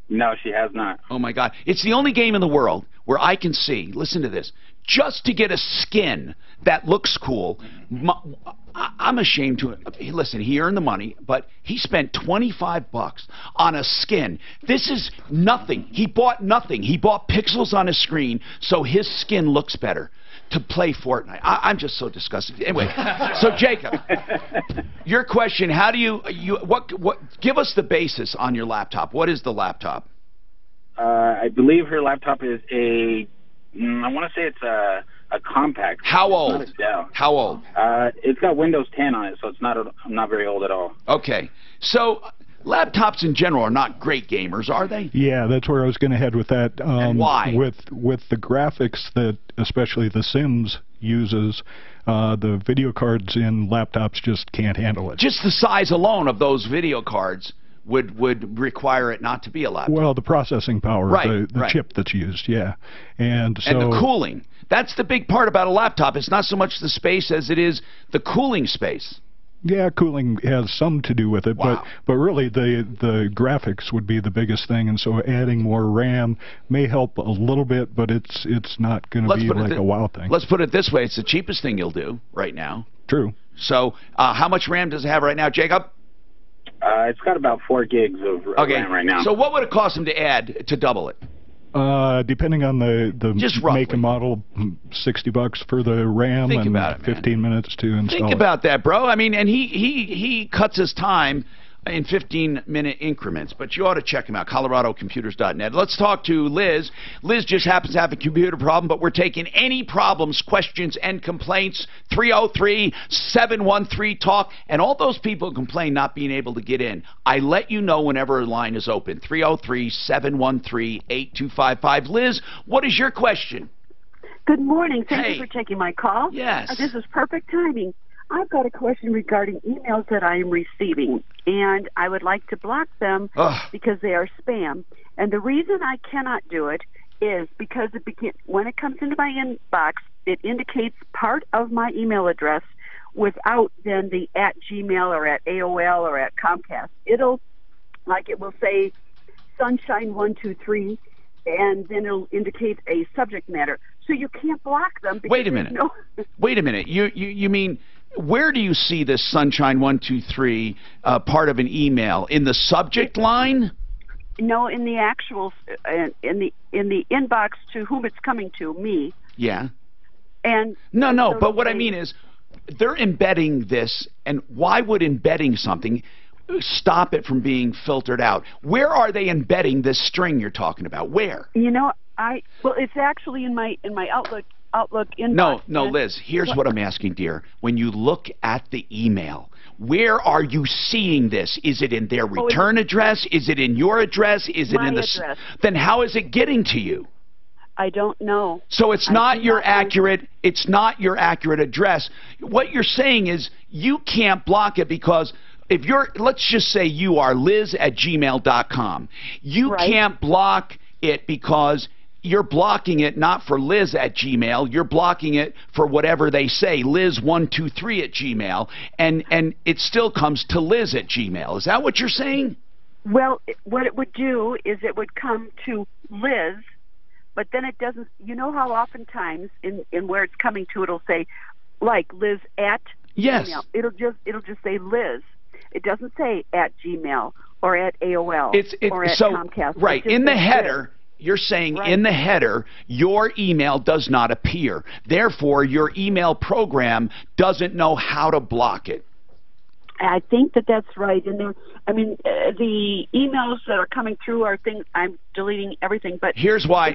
No, she has not. Oh my God! It's the only game in the world where I can see. Listen to this. Just to get a skin that looks cool, I'm ashamed to. Listen, he earned the money, but he spent $25 on a skin. This is nothing. He bought nothing. He bought pixels on his screen so his skin looks better to play Fortnite. I'm just so disgusted. Anyway, so Jacob, your question: how do you give us the basis on your laptop? What is the laptop? I believe her laptop is I want to say it's a compact. How old? It's not a Dell. How old? It's got Windows 10 on it, so it's not very old at all. Okay, so laptops in general are not great gamers, are they? Yeah, that's where I was going to head with that. And why? With the graphics that especially The Sims uses, the video cards in laptops just can't handle it. Just the size alone of those video cards would require it not to be a laptop. Well, the processing power, Right, the chip that's used, yeah. And so... And the cooling. That's the big part about a laptop. It's not so much the space as it is the cooling space. Yeah, cooling has some to do with it, Wow. but really the graphics would be the biggest thing, and so adding more RAM may help a little bit, but it's not going to be like a wow thing. Let's put it this way. It's the cheapest thing you'll do right now. True. So how much RAM does it have right now, Jacob? It's got about 4 gigs of RAM right now. So what would it cost him to add to double it? Depending on the Just make and model, $60 for the RAM Think and about it, man. 15 minutes to install. Think about that, bro. I mean, and he cuts his time in 15-minute increments, but you ought to check him out, coloradocomputers.net. Let's talk to Liz. Liz just happens to have a computer problem, but we're taking any problems, questions, and complaints. 303-713-TALK. And all those people who complain not being able to get in, I let you know whenever a line is open. 303-713-8255. Liz, what is your question? Good morning. Thank you for taking my call. Yes. This is perfect timing. I've got a question regarding emails that I am receiving, and I would like to block them because they are spam. And the reason I cannot do it is because when it comes into my inbox, it indicates part of my email address without then the @Gmail or @AOL or @Comcast. It will say sunshine123, and then it'll indicate a subject matter. So you can't block them. Because Wait a minute. Wait a minute. You mean, where do you see this Sunshine123 part of an email? In the subject line? No, in the actual in the inbox to whom it's coming to, me. Yeah. And no, but what I mean is they're embedding this, and why would embedding something stop it from being filtered out? Where are they embedding this string you're talking about? Where? Well, it's actually in my Outlook inbox. No, Liz, here's what I'm asking, dear. When you look at the email, where are you seeing this? Is it in their return address? Is it in your address? Is it in the address. Then how is it getting to you? I don't know. So it's not your accurate address. What you're saying is you can't block it because if you're, let's just say you are liz@gmail.com. You can't block it because you're blocking it not for Liz@Gmail, you're blocking it for whatever they say, Liz123@Gmail, and it still comes to Liz@Gmail. Is that what you're saying? Well, what it would do is it would come to Liz, but then it doesn't. You know how oftentimes in where it's coming to, it'll say like Liz@Gmail. Yes. It'll just say Liz. It doesn't say @Gmail or @AOL or @Comcast. Right in the header. You're saying in the header, your email does not appear. Therefore, your email program doesn't know how to block it. I think that's right. And the emails that are coming through are things I'm deleting everything. But here's why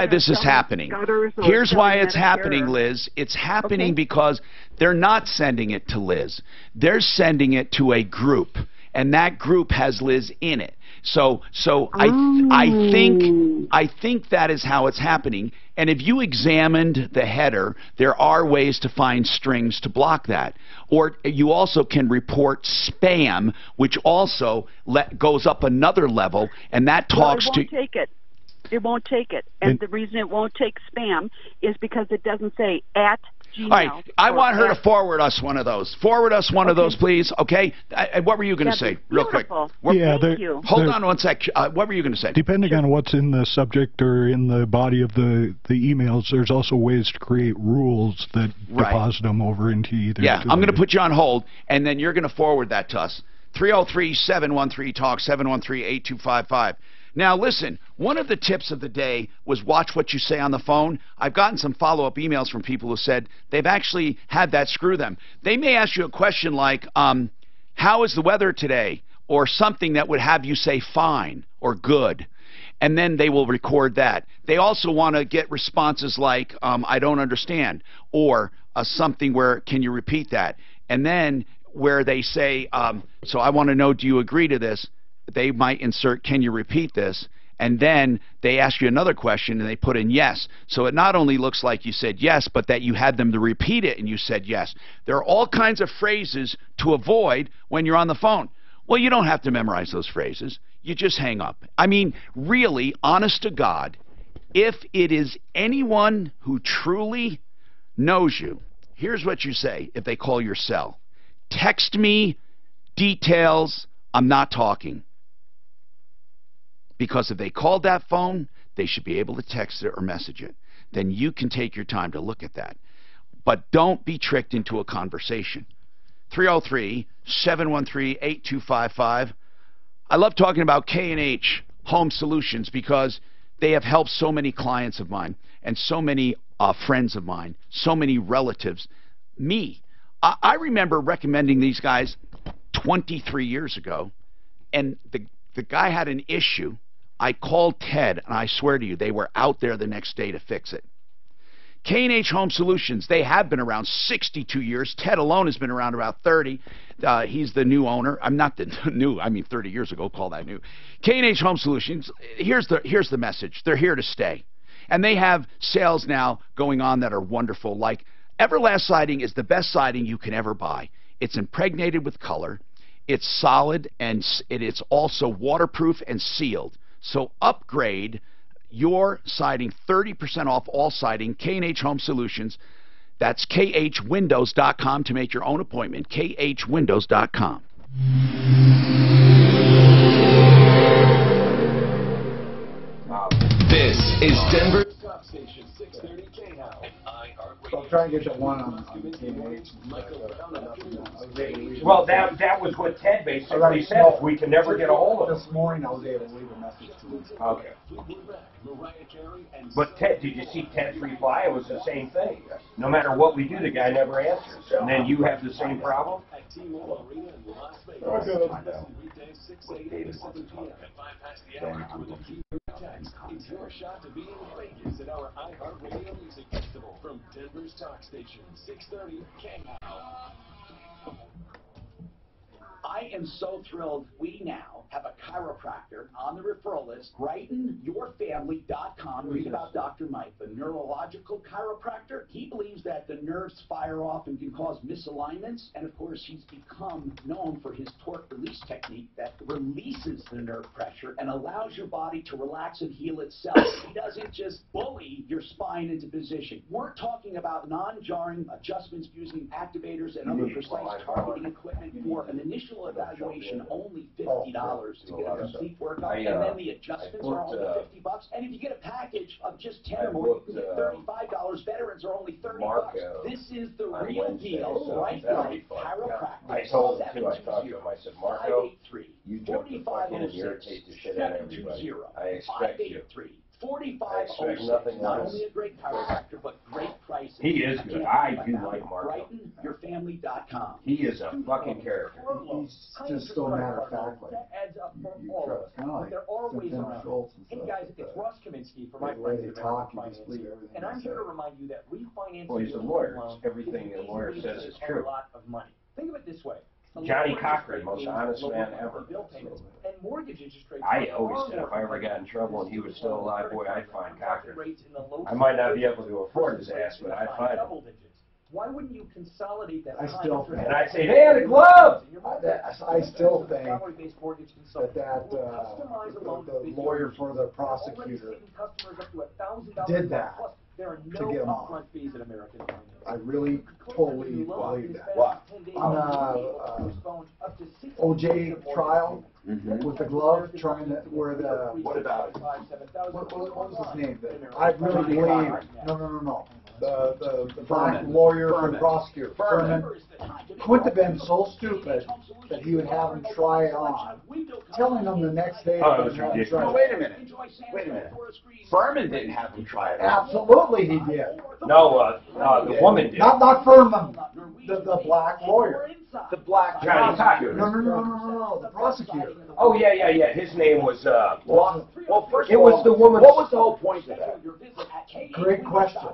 this is happening. Here's why it's happening, Liz. It's happening because they're not sending it to Liz. They're sending it to a group, and that group has Liz in it. So I think that is how it's happening. And if you examined the header, there are ways to find strings to block that. Or you also can report spam, which also goes up another level, and that talks to. It won't take it. It won't take it. And the reason it won't take spam is because it doesn't say @Gmail. All right, I want her to forward us one of those. Forward us one of those, please, okay? What were you going to say, real quick? Thank you. Hold on one sec. What were you going to say? Depending on what's in the subject or in the body of the emails, there's also ways to create rules that deposit them over into either. Yeah, I'm going to put you on hold, and then you're going to forward that to us. 303-713-TALK, 713-8255. Now, listen, one of the tips of the day was watch what you say on the phone. I've gotten some follow-up emails from people who said they've actually had that screw them. They may ask you a question like, how is the weather today? Or something that would have you say fine or good. And then they will record that. They also want to get responses like, I don't understand. Or something where, can you repeat that? And then where they say, so I want to know, do you agree to this? They might insert, can you repeat this? And then they ask you another question and they put in yes. So it not only looks like you said yes, but that you had them to repeat it and you said yes. There are all kinds of phrases to avoid when you're on the phone. Well, you don't have to memorize those phrases. You just hang up. I mean, really, honest to God, if it is anyone who truly knows you, here's what you say if they call your cell. Text me details. I'm not talking. Because if they called that phone, they should be able to text it or message it. Then you can take your time to look at that. But don't be tricked into a conversation. 303-713-8255. I love talking about K&H Home Solutions because they have helped so many clients of mine and so many friends of mine, so many relatives. Me. I remember recommending these guys 23 years ago, and the guy had an issue. I called Ted, and I swear to you, they were out there the next day to fix it. K&H Home Solutions, they have been around 62 years. Ted alone has been around about 30. He's the new owner. I'm not the new, I mean 30 years ago, call that new. K&H Home Solutions, here's the message. They're here to stay. And they have sales now going on that are wonderful. Like Everlast Siding is the best siding you can ever buy. It's impregnated with color. It's solid, and it's also waterproof and sealed. So upgrade your siding, 30% off all siding, K&H Home Solutions. That's khwindows.com to make your own appointment, khwindows.com. This is Denver. I'll try and get that one on K&H. Well, that was what Ted basically said. We can never get a hold of him. This morning I was able to leave a message to him. Okay. But Ted, did you see Ted's reply? It was the same thing. No matter what we do, the guy never answers. And then you have the same problem? It's your shot to be in Vegas at our iHeartRadio Music Festival from Denver's Talk Station, 630 KHOW. I am so thrilled we now have a chiropractor on the referral list. BrightenYourFamily.com. Read about Dr. Mike, the neurological chiropractor. He believes that the nerves fire off and can cause misalignments. And of course, he's become known for his torque release technique that releases the nerve pressure and allows your body to relax and heal itself. He doesn't just bully your spine into position. We're talking about non-jarring adjustments using activators and other precise targeting equipment for an initial evaluation, only $50 to get a complete workup, and then the adjustments are only $50. And if you get a package of just 10 or more, you can get $35. Veterans are only $30. This is the real deal, right now. Chiropractic. I told him too. I talked to him. I said, Marco, you jump the fucking and irritate the shit out of everybody. I expect you. 4506. Not only a great chiropractor, but great prices. He is good. I do like Marco. BrightenYourFamily.com. He is a fucking character. He's just so matter of fact. That adds up for all of us. But they're always around. Hey guys, it's Russ Kaminsky for my friends at American Finance, and I'm here to remind you that refinancing Well, he's a lawyer. Everything a lawyer says is true. A lot of money. Think of it this way. Johnny Cochran, most honest man ever. And mortgage interest rates. I always said if I ever got in trouble and he was still alive, boy, I'd find Cochran. I might not be able to afford his ass, but I'd find him. Why wouldn't you consolidate that? I still think. And I'd say, hey, the glove! I still think that the lawyer for the prosecutor did that There are to no get him upfront off. fees at American Finance. I really totally believe that. What? On OJ trial with the glove, trying to where the What about it? what was his name? I really believe no. The black lawyer for the prosecutor, Furman, couldn't have been so stupid that he would have him try it on, telling them the next day. Oh, it was ridiculous. No, wait a minute. Furman didn't have him try it. Absolutely, he did. No, the woman did. Not Furman, the black lawyer. The black Johnny Cochran. No, the prosecutor. Oh, yeah. His name was, well, first it of was all, the woman. what was the whole point of that? Great question.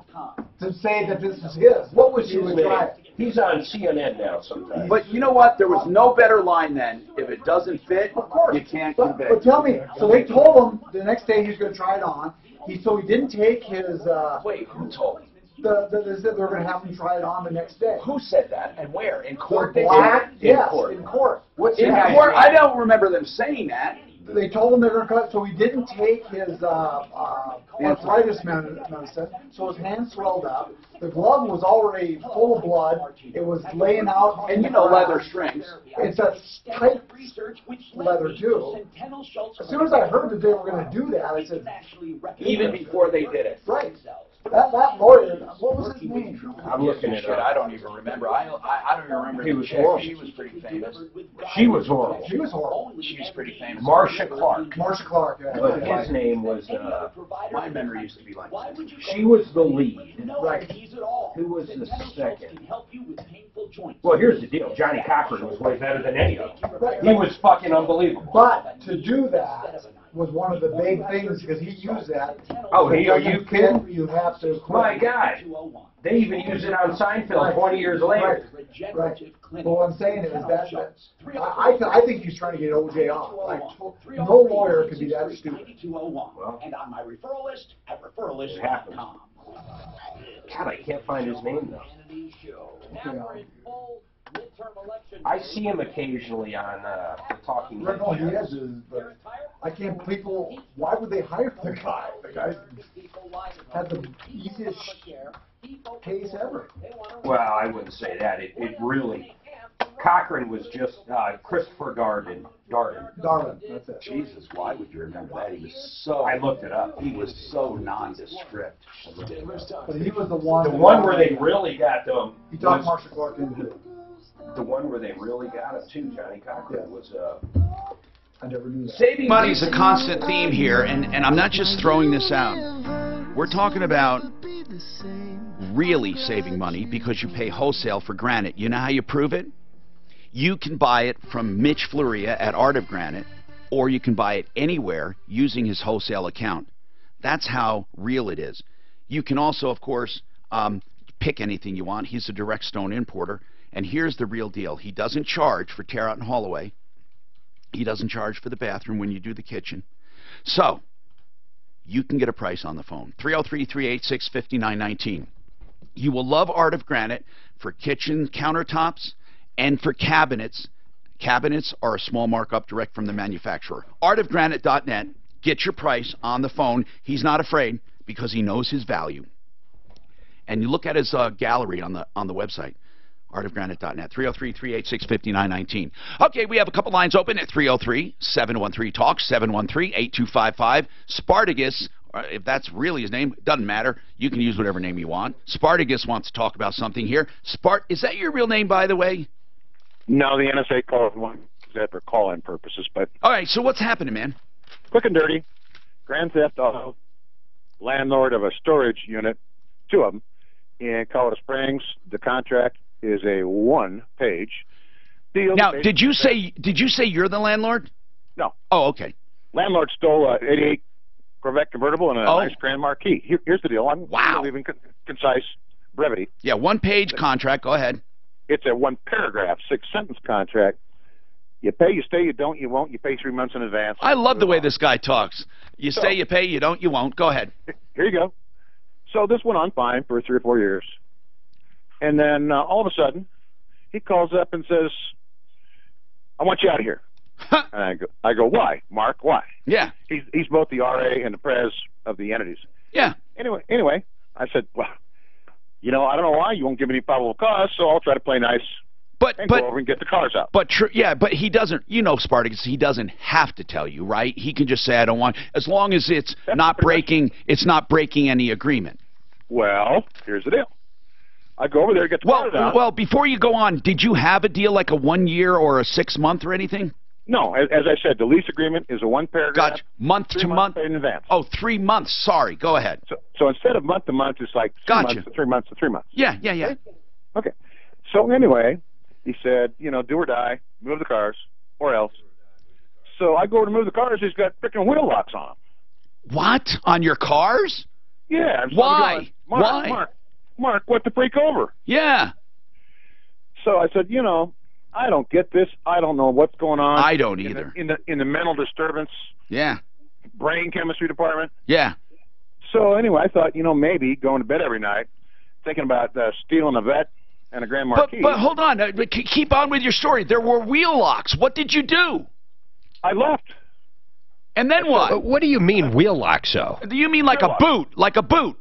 To say that this is his. What was his name? Try it. He's on CNN now sometimes. But you know what? There was no better line then. If it doesn't fit, you can't convict. But tell me, so they told him the next day he was going to try it on. So he didn't take his. Wait, who told him? They said they were going to have them try it on the next day. Who said that and where? In court? In court. What's in court? I don't remember them saying that. They told him they were going to cut, so he didn't take his arthritis medicine, so his hand swelled up. The glove was already full of blood. It was laying out. And you know leather strings. It's a tight leather, too. As soon as I heard that they were going to do that, I said... Even before they did it. Right. That lawyer, what was his name? I'm looking at it. I don't even remember. I don't even remember. He was horrible. She was pretty famous. She was horrible. She was horrible. She was pretty famous. Marcia Clark. Marcia Clark, yeah. But his name was... my memory used to be like that. She was the lead. Right. Who was the second? Well, here's the deal. Johnny Cochran was way better than any of them. He was fucking unbelievable. But to do that was one of the big things because he used that. Oh, are you kidding? You have to quit. My God. They even used it on Seinfeld 20 years later. Right. But what I'm saying is that I think he's trying to get OJ off. Like, no lawyer could be that stupid. Well, and on my referral list at referralist.com. God, I can't find his name though. I see him occasionally on the Talking Heads. No, he is, but I can't. People, why would they hire the guy? The guy had the easiest case ever. Well, I wouldn't say that. It really. Cochran was just Christopher Darden. Darden, that's it. Jesus, why would you remember that? He was so... I looked it up. He was so nondescript. But he was the one... The one where they really got them... He talked Marcia Clark into it. The one where they really got him, too, Johnny Cochran, was... I never knew that. Saving money is a constant theme here, and I'm not just throwing this out. We're talking about really saving money because you pay wholesale for granite. You know how you prove it? You can buy it from Mitch Floria at Art of Granite, or you can buy it anywhere using his wholesale account. That's how real it is. You can also, of course, pick anything you want. He's a direct stone importer. And here's the real deal. He doesn't charge for tear out and haul away. He doesn't charge for the bathroom when you do the kitchen. So, you can get a price on the phone. 303-386-5919. You will love Art of Granite for kitchen countertops and for cabinets. Cabinets are a small markup direct from the manufacturer. Artofgranite.net. Get your price on the phone. He's not afraid because he knows his value. And you look at his gallery on the website. Artofgranite.net. 303-386-5919. Okay, we have a couple lines open at 303-713-TALK, 713-8255. Spartacus, if that's really his name, doesn't matter. You can use whatever name you want. Spartacus wants to talk about something here. Is that your real name, by the way? No, the NSA called one for call-in purposes, but... All right, so what's happening, man? Quick and dirty. Grand Theft Auto. Landlord of a storage unit, 2 of them, in Colorado Springs. The contract is a 1-page deal. Now, did you say you're the landlord? No. Oh, okay. Landlord stole a '88 Corvette convertible and a nice Grand Marquis. Here's the deal. I'm leaving concise brevity. Yeah, 1-page contract. Go ahead. It's a 1-paragraph, 6-sentence contract. You pay, you stay, you don't, you won't. You pay 3 months in advance. I love the way this guy talks. You stay, you pay, you don't, you won't. Go ahead. Here you go. So this went on fine for 3 or 4 years. And then all of a sudden, he calls up and says, I want you out of here. And I go, why? Mark, why? Yeah. He's both the RA and the pres of the entities. Yeah. Anyway, I said, well, I don't know why. You won't give me any probable cause, so I'll try to play nice and go over and get the cars out. But he doesn't, Spartacus, he doesn't have to tell you, right? He can just say, I don't want, as long as it's not breaking any agreement. Well, here's the deal. I go over there, get the cars out. Well, before you go on, did you have a deal like a 1 year or a 6 month or anything? No, as I said, the lease agreement is a 1-paragraph. Gotcha. Month to month? Paid in advance. Oh, 3 months. Sorry. Go ahead. So instead of month to month, it's like 3 months to 3 months to 3 months. Yeah. Okay. So anyway, he said, do or die, move the cars, or else. So I go to move the cars, he's got freaking wheel locks on them. What? On your cars? Yeah. Why? Why? Mark, what the freak over? Yeah. So I said, I don't get this. I don't know what's going on. I don't either. In the mental disturbance. Yeah. Brain chemistry department. Yeah. So anyway, I thought, maybe going to bed every night thinking about stealing a Vet and a Grand Marquis. But hold on. Keep on with your story. There were wheel locks. What did you do? I left. And then what? What do you mean wheel locks, though? Do you mean like a boot? Like a boot?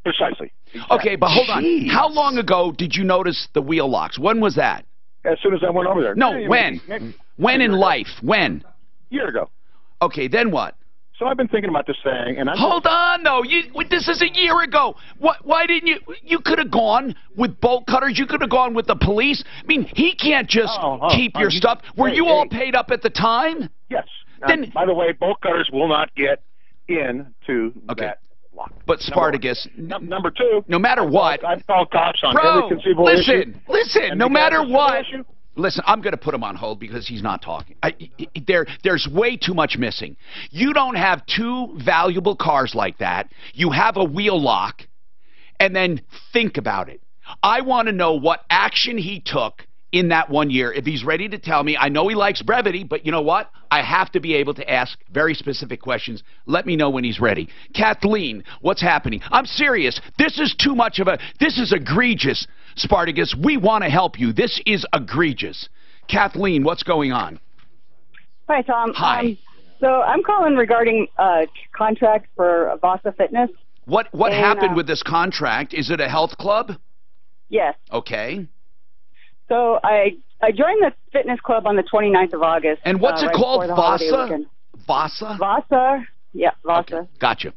Precisely. Okay, but hold on. Jeez. How long ago did you notice the wheel locks? When was that? As soon as I went over there. No, when? When in life? When? A year ago. Okay, then what? So I've been thinking about this thing, and Hold on, though. This is a year ago. Why didn't you? You could have gone with bolt cutters. You could have gone with the police. I mean, he can't just keep your stuff. Were you all paid up at the time? Yes. Then, by the way, bolt cutters will not get into that lock. But Spartacus, number two, no matter what, I've called cops on bro, every conceivable issue. Listen, no matter what. Listen, I'm going to put him on hold because he's not talking. There's way too much missing. You don't have two valuable cars like that. You have a wheel lock, and then think about it. I want to know what action he took in that 1 year. If he's ready to tell me, I know he likes brevity, but you know what? I have to be able to ask very specific questions. Let me know when he's ready. Kathleen, what's happening? I'm serious. This is too much of this is egregious, Spartacus. We want to help you. This is egregious. Kathleen, what's going on? Hi, Tom. Hi. So I'm calling regarding contract for Vasa Fitness. What happened with this contract? Is it a health club? Yes. Okay. So I joined the fitness club on the 29th of August. And what's it right called? Vasa? Vasa? Vasa. Yeah, Vasa. Okay. Gotcha.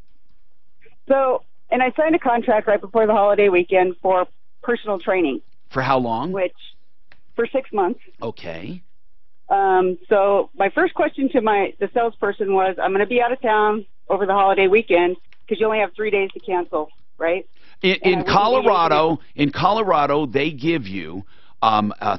So, and I signed a contract right before the holiday weekend for personal training. For how long? For 6 months. Okay. So my first question to the salesperson was, I'm going to be out of town over the holiday weekend because you only have 3 days to cancel, right? In Colorado, they give you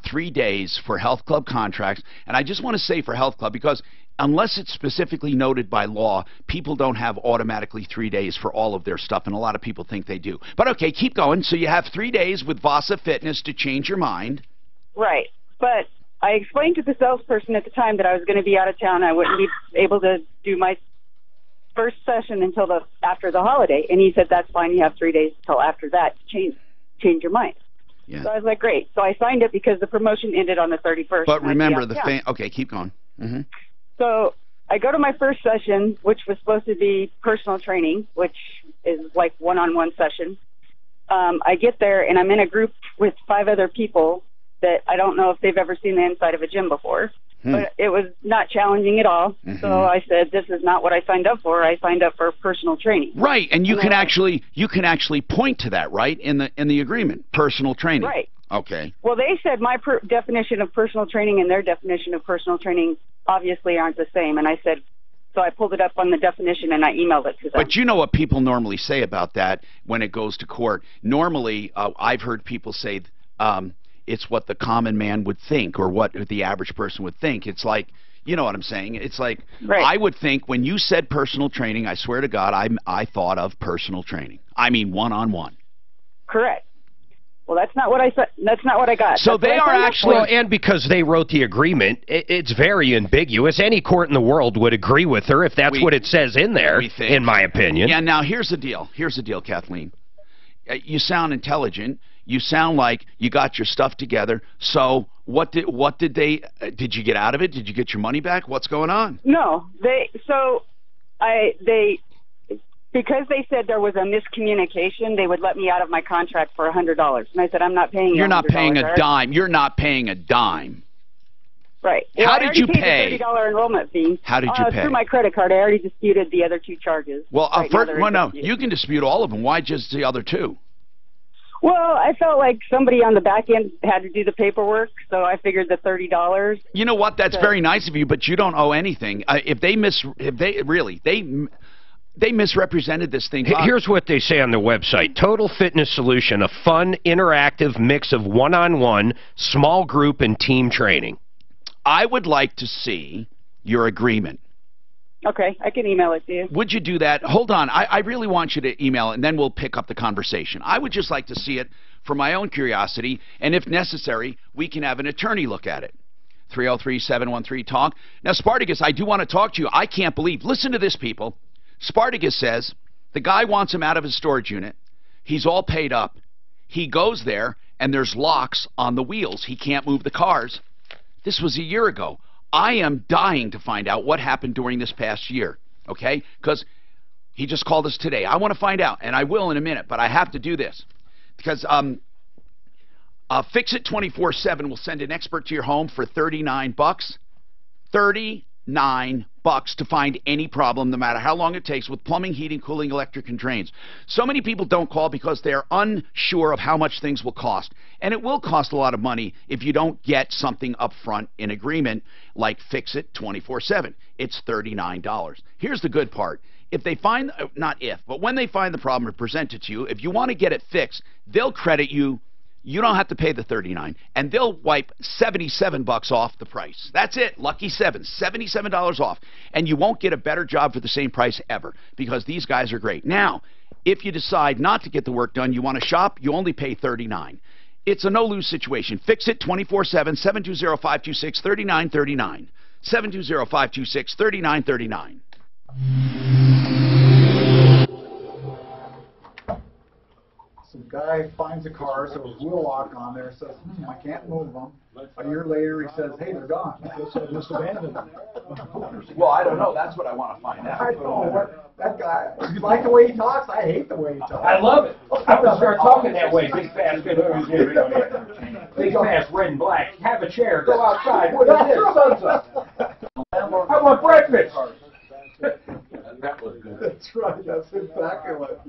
3 days for health club contracts. And I just want to say for health club, because unless it's specifically noted by law, people don't have automatically 3 days for all of their stuff, and a lot of people think they do. But okay, keep going. So you have 3 days with Vasa Fitness to change your mind. Right. But I explained to the salesperson at the time that I was going to be out of town. I wouldn't be able to do my first session until after the holiday. And he said, that's fine. You have 3 days until after that to change your mind. Yeah. So I was like, great. So I signed it because the promotion ended on the 31st. But remember, okay, keep going. Mm-hmm. So I go to my first session, which was supposed to be personal training, which is like one-on-one session. I get there, and I'm in a group with 5 other people that I don't know if they've ever seen the inside of a gym before. But it was not challenging at all. Mm-hmm. So I said, this is not what I signed up for. I signed up for personal training. Right, and you can actually point to that, right, in the agreement, personal training. Right. Okay. Well, they said my definition of personal training and their definition of personal training obviously aren't the same. And I said, so I pulled it up on the definition and I emailed it to them. But you know what people normally say about that when it goes to court. Normally, I've heard people say, it's what the common man would think or what the average person would think. It's like, you know what I'm saying? It's like, right. I would think when you said personal training, I swear to God, I thought of personal training. I mean, one-on-one. Correct. Well, that's not what I said. That's not what I got. So they are actually, and because they wrote the agreement, it's very ambiguous. Any court in the world would agree with her if that's what it says in there, in my opinion. Yeah, now here's the deal. Here's the deal, Kathleen. You sound intelligent. You sound like you got your stuff together. So did you get out of it? Did you get your money back? What's going on? No, because they said there was a miscommunication, they would let me out of my contract for $100. And I said, I'm not paying you. You're not paying a dime. You're not paying a dime. Right. Well, How did you pay? The $30 enrollment fee. How did you pay? Through my credit card. I already disputed the other 2 charges. Well, no, you can dispute all of them. Why just the other 2? Well, I felt like somebody on the back end had to do the paperwork, so I figured the $30. You know what? That's very nice of you, but you don't owe anything. If they misrepresented this thing. Here's what they say on their website. Total Fitness Solution, a fun, interactive mix of one-on-one, small group, and team training. I would like to see your agreement. Okay, I can email it to you. Would you do that? Hold on. I really want you to email it, and then we'll pick up the conversation. I would just like to see it for my own curiosity, and if necessary, we can have an attorney look at it. 303-713-TALK. Now, Spartacus, I do want to talk to you. I can't believe. Listen to this, people. Spartacus says the guy wants him out of his storage unit. He's all paid up. He goes there, and there's locks on the wheels. He can't move the cars. This was a year ago. I am dying to find out what happened during this past year, okay? Because he just called us today. I want to find out, and I will in a minute, but I have to do this. Because Fix It 24/7 will send an expert to your home for $39. $39 to find any problem, no matter how long it takes, with plumbing, heating, cooling, electric, and drains. So many people don't call because they're unsure of how much things will cost. And it will cost a lot of money if you don't get something up front in agreement like Fix It 24/7. It's $39. Here's the good part. If they find, not if, but when they find the problem and present it to you, if you want to get it fixed, they'll credit you. You don't have to pay the $39, and they'll wipe $77 off the price. That's it. Lucky 7, $77 off, and you won't get a better job for the same price ever, because these guys are great. Now, if you decide not to get the work done, you want to shop, you only pay $39. It's a no-lose situation. Fix It 24/7, 720-526-3939. 720-526-3939. Some guy finds a car, so there's wheel lock on there, says, I can't move them. A year later, he says, hey, they're gone. So just abandoned them. Well, I don't know. That's what I want to find out. I know, but that guy, you like the way he talks? I hate the way he talks. I love it. I'm going to start talking that way. Big, fast, good. Big, fast, red and black. Have a chair. Go outside. What is this? Sun's up. I want breakfast. That was good. That's right. That's exactly what.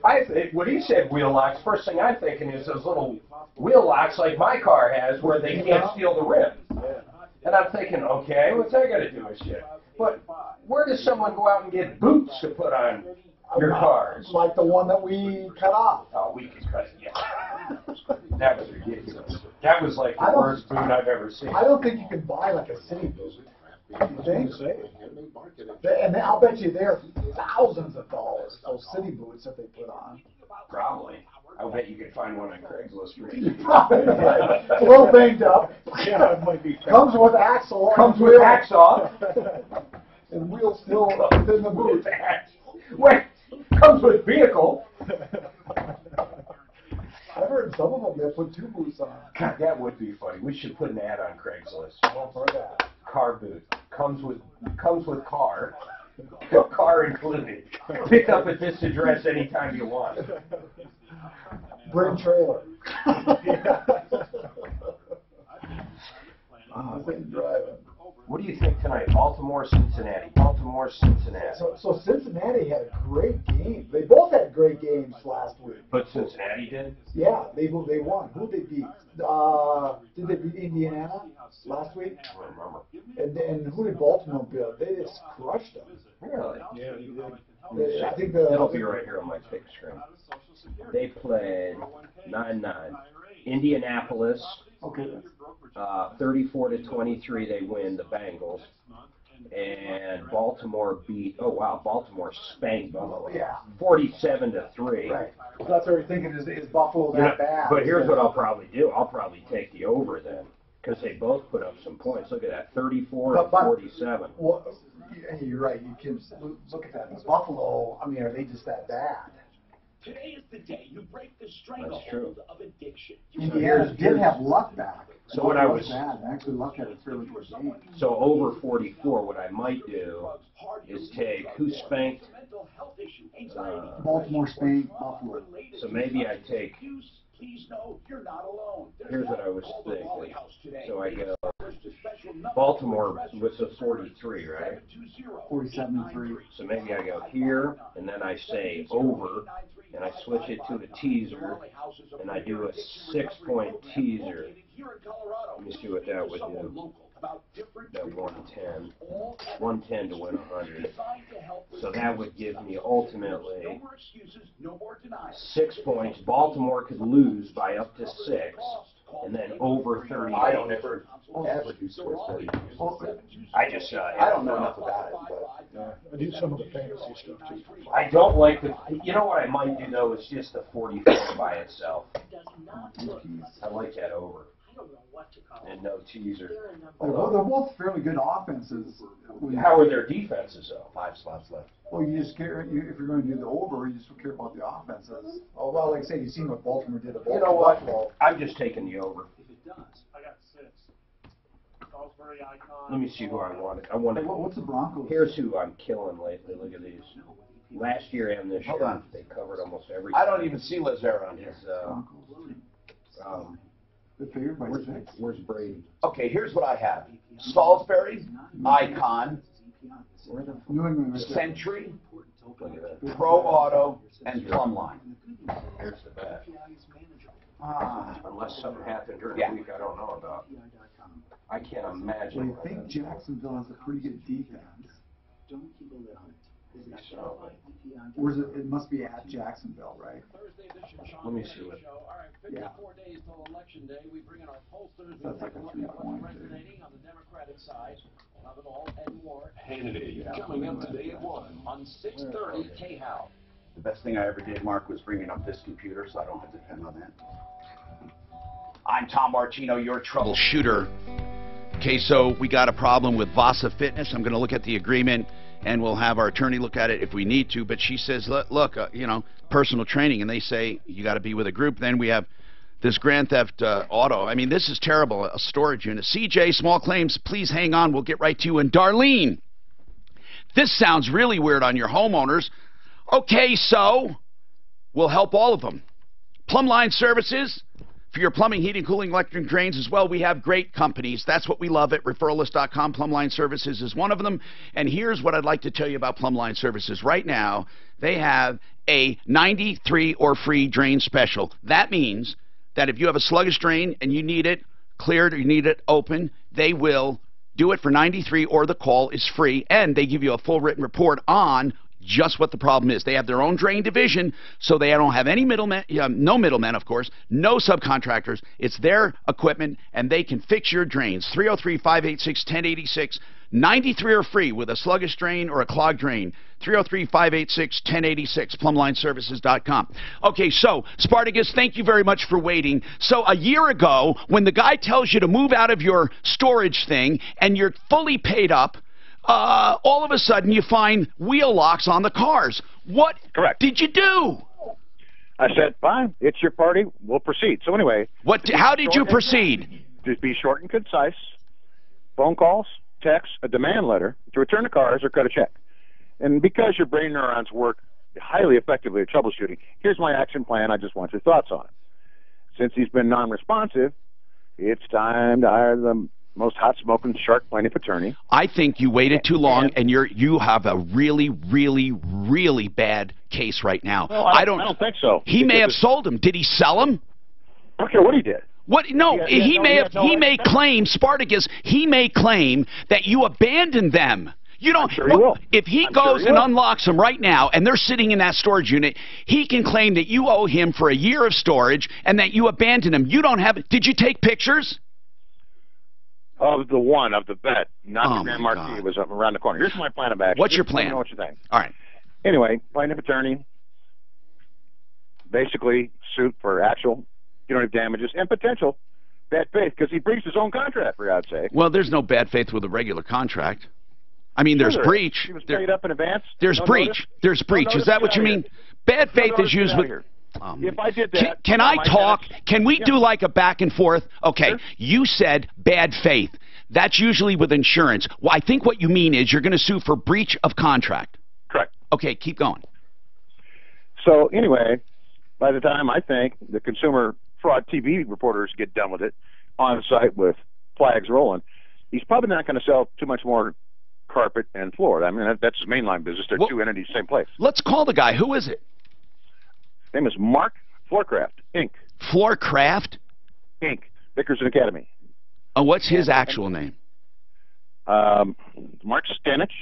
I think when he said wheel locks, first thing I'm thinking is those little wheel locks like my car has, where they can't steal the rim. And I'm thinking, okay, what's that got to do with shit? But where does someone go out and get boots to put on your cars? Like the one that we cut off. Oh, we can cut it. Yeah. That was ridiculous. That was like the worst boot I've ever seen. I don't think you can buy like a city boot. You think? And I'll bet you they're thousands of dollars, those city boots that they put on. Probably. I'll bet you could find one on Craigslist for you. It's a little banged up. Yeah, it might be. Comes with axle. Comes with hacksaw. And wheels still within the boot. Wait, comes with vehicle. I've heard some of them they put 2 boots on. God, that would be funny. We should put an ad on Craigslist. Well, for that. Car boot. Comes with car. Car included. Pick up at this address anytime you want. Bring trailer. What do you think tonight? Baltimore, Cincinnati. Baltimore, Cincinnati. So Cincinnati had a great game. They both had great games last week. But Cincinnati did? Yeah, they won. Who did they beat? Did they beat Indiana last week? I don't remember. And who did Baltimore beat? They just crushed them. Really? Yeah, they did. I think it'll be right here on my big screen. They played 9-9. Indianapolis. Okay. 34-23, they win the Bengals. And Baltimore beat. Oh wow, Baltimore spanked Buffalo. Yeah. 47-3. Right. So that's what you're thinking is Buffalo that bad? But here's what I'll probably do. I'll probably take the over then, because they both put up some points. Look at that, 34-47. Well, you're right. You can look at that. Buffalo. I mean, are they just that bad? Today is the day you break the stranglehold of addiction. Indiana did have luck back. So what I was actually luck had a fairly good game. So over 44, what I might do is take who spanked Baltimore spanked Buffalo. So maybe I take. Please know you're not alone. Here's what I was thinking. So I go. Baltimore was a 43, right? 47-3. So maybe I go here, and then I say over, and I switch it to a teaser, and I do a 6-point teaser. Let me see what that would do. That 110 to win 100. So that would give me ultimately 6 points. Baltimore could lose by up to 6, and then over 30. I don't ever do sports betting. I just I don't know enough about it, but I do some of the fantasy stuff too. I don't like the. You know what I might do though is just the 44 by itself. I like that over. And no teaser. They're both fairly good offenses. How are their defenses, though? 5 slots left. Well, you just care, if you're going to do the over, you just care about the offenses. Oh, well, like I said, you've seen what Baltimore did. You know what? I'm just taking the over. I got 6. Salisbury Icon. Let me see who I wanted. I wanted. What's the Broncos? Here's who I'm killing lately. Look at these. Last year and this Hold year, on. they covered almost everything. I don't even see Lazare on here. They're favored by 6. Where's Brady? Okay, here's what I have. Salisbury, Icon, New England, Century, Pro Auto, and Plumline. Here's the bet. Ah, Unless something happened during Yeah. the week I don't know about. I can't imagine. Well, I think Jacksonville has a pretty good defense. So, Or is it? It must be at Jacksonville, right? let me see what. Yeah. 54 days till election day. We bring in our pollsters. That's like a What's 3-point. resonating on the Democratic side. We'll have it all and more. Hannity coming up today at 1 On 630 KHOW. the best thing I ever did, Mark, was bringing up this computer, so I don't have to depend on that. I'm Tom Martino, your troubleshooter. Okay, so we got a problem with Vasa Fitness. I'm going to look at the agreement, and we'll have our attorney look at it if we need to. But she says, look, you know, personal training, and they say you got to be with a group. Then we have this Grand Theft Auto. I mean, this is terrible, a storage unit. CJ, small claims, please hang on. We'll get right to you. And Darlene, this sounds really weird on your homeowners. Okay, so we'll help all of them. Plumline Services. For your plumbing, heating, cooling, electric drains as well, we have great companies. That's what we love at referralist.com. Plumline Services is one of them. And here's what I'd like to tell you about Plumline Services. Right now, they have a 93 or free drain special. That means that if you have a sluggish drain and you need it cleared or you need it open, they will do it for 93 or the call is free. And they give you a full written report on just what the problem is. They have their own drain division, so they don't have any middlemen, no middlemen, of course, no subcontractors. It's their equipment, and they can fix your drains. 303-586-1086. 93 are free with a sluggish drain or a clogged drain. 303-586-1086, plumlineservices.com. Okay, so, Spartacus, thank you very much for waiting. So, a year ago, when the guy tells you to move out of your storage thing, and you're fully paid up, all of a sudden you find wheel locks on the cars. What did you do? I said, fine, it's your party, we'll proceed. So anyway. How did you proceed? Just be short and concise. Phone calls, texts, a demand letter to return the cars or cut a check. And because your brain neurons work highly effectively at troubleshooting, here's my action plan. I just want your thoughts on it. Since he's been non-responsive, it's time to hire the most hot-smoking shark plaintiff attorney. I think you waited too long, and you have a really, really, really bad case right now. Well, I don't think so. He may have sold them. Did he sell them? I don't care what he did. What? No, he may claim, Spartacus, he may claim that you abandoned them. You don't. Sure he will. If he goes and unlocks them right now, and they're sitting in that storage unit, he can claim that you owe him for a year of storage and that you abandoned him. You don't have. Did you take pictures? Of the bet, not the Grand Marquis was up around the corner. Here's my plan of action. What's your plan? Let me know what you think. All right. Anyway, plaintiff attorney, basically suit for actual punitive damages and potential bad faith because he breached his own contract, for God's sake. Well, there's no bad faith with a regular contract. I mean, there's breach. He was paid up in advance. There's breach. There's breach. Is that what you mean? Bad faith is used with. If I did that, can I talk? Can we do like a back and forth? Okay, sure. You said bad faith. That's usually with insurance. Well, I think what you mean is you're going to sue for breach of contract. Correct. Okay, keep going. So anyway, by the time I think the consumer fraud TV reporters get done with it on site with flags rolling, he's probably not going to sell too much more carpet and floor. I mean, that's his mainline business. They're two entities, same place. Let's call the guy. Who is it? His name is Mark Floorcraft, Inc. Floorcraft? Inc. Dickerson Academy. What's his actual name? Mark Stanich.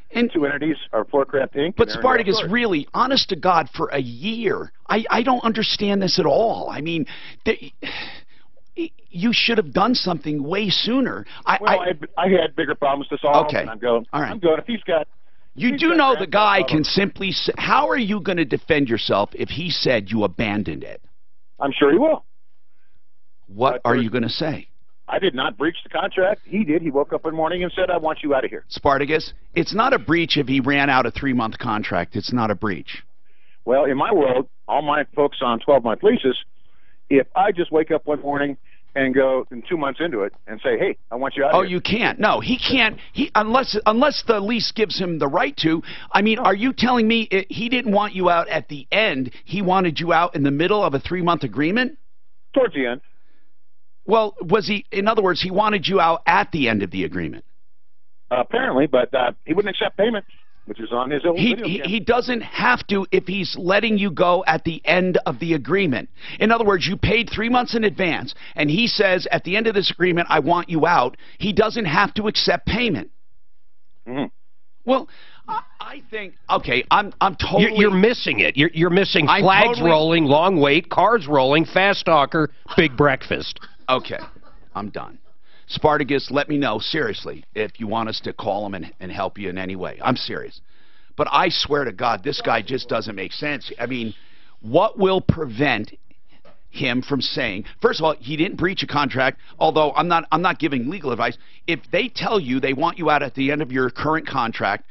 And two entities are Floorcraft, Inc. But Spartacus, really, honest to God, for a year, I don't understand this at all. I mean, you should have done something way sooner. I had bigger problems to solve. Okay. And I'm going. All right. I'm going. If he's got. You do know the guy can simply say, how are you going to defend yourself if he said you abandoned it? I'm sure he will. What are you going to say? I did not breach the contract. He did. He woke up one morning and said, I want you out of here. Spartacus, it's not a breach if he ran out a 3-month contract. It's not a breach. Well, in my world, all my folks on 12-month leases, if I just wake up one morning and go in 2 months into it and say, hey, I want you out of here. Oh, you can't. No, he can't. Unless the lease gives him the right to. I mean, are you telling me he didn't want you out at the end? He wanted you out in the middle of a 3-month agreement? Towards the end. Well, was he, in other words, he wanted you out at the end of the agreement? Apparently, but he wouldn't accept payment, which is on his own video camera. He doesn't have to if he's letting you go at the end of the agreement. In other words, you paid 3 months in advance, and he says, at the end of this agreement, I want you out. He doesn't have to accept payment. Mm-hmm. Well, I think, okay, I'm totally... You're missing it. You're missing flags rolling, long wait, cars rolling, fast talker, big breakfast. Okay, I'm done. Spartacus, let me know, seriously, if you want us to call him and help you in any way. I'm serious. But I swear to God, this guy just doesn't make sense. I mean, what will prevent him from saying, first of all, he didn't breach a contract, although I'm not giving legal advice. If they tell you they want you out at the end of your current contract,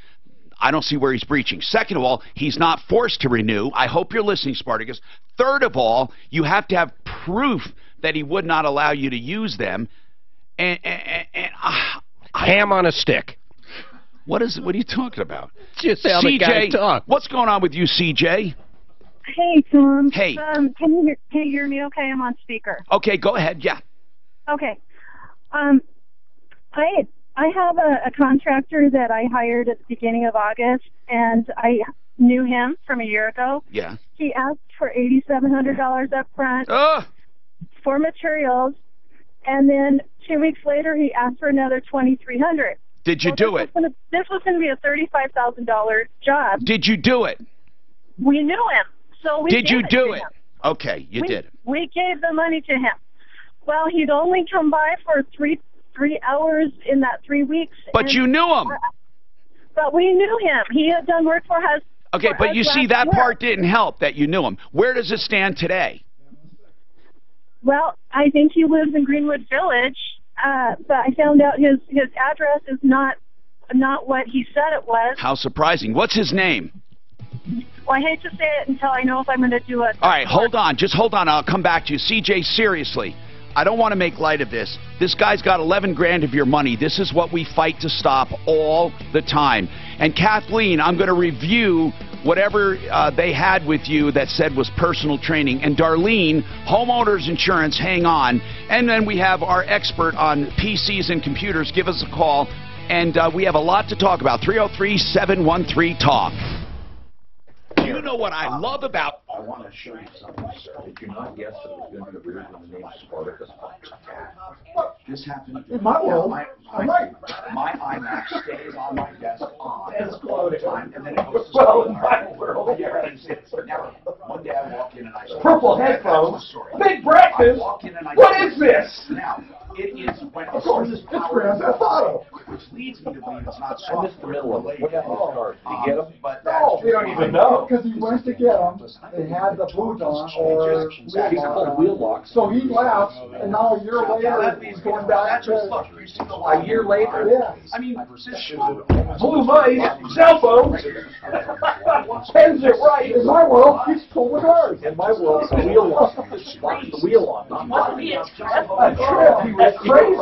I don't see where he's breaching. Second of all, he's not forced to renew. I hope you're listening, Spartacus. Third of all, you have to have proof that he would not allow you to use them. Ham on a stick. What are you talking about? Just how the guy talk. What's going on with you, CJ? Hey, Tom. Hey. Can you hear me okay? I'm on speaker. Okay, go ahead. Yeah. Okay. I have a contractor that I hired at the beginning of August, and I knew him from a year ago. Yeah. He asked for $8,700 up front for materials, and then 2 weeks later he asked for another $2,300. Did you do it? This was going to be a $35,000 job. Did you do it? We knew him, so we did gave you it do to it? him. Okay, you did. We gave the money to him. Well, he'd only come by for three hours in that 3 weeks. But you knew him. But we knew him. He had done work for us. Okay, but you see, that part didn't help that you knew him. Where does it stand today? Well, I think he lives in Greenwood Village, but I found out his address is not what he said it was. How surprising. What's his name? Well, I hate to say it until I know if I'm going to do it. All right, hold on. Just hold on. I'll come back to you. CJ, seriously, I don't want to make light of this. This guy's got 11 grand of your money. This is what we fight to stop all the time. And Kathleen, I'm going to review whatever they had with you that said was personal training. And Darlene, homeowners insurance, hang on. And then we have our expert on PCs and computers. Give us a call. And we have a lot to talk about. 303-713-TALK. You know what I love about... I want to show you something, sir. Did you not guess that it was going to be weird when the name Spartacus? This happened in my world. My iMac stays on my desk all the time, and then it goes to Well, in my world, Never. One day I walk in and I... Purple headphones, big breakfast. What is this? Now, it is when of course, it's Grand Theft Auto. Which leads me to believe it's not I missed the middle of it. What happened to his cars? Did you get them? But No, you don't even know. Because he went to get them, they had the boot on or wheel lock. So he left, and now a year later he's going back to. A year later? Yeah. I mean, Blue mice, cell phones, pens it right. In my world, he's full with cars. In my world, the wheel lock. Locks the wheel on. A trip. That's crazy.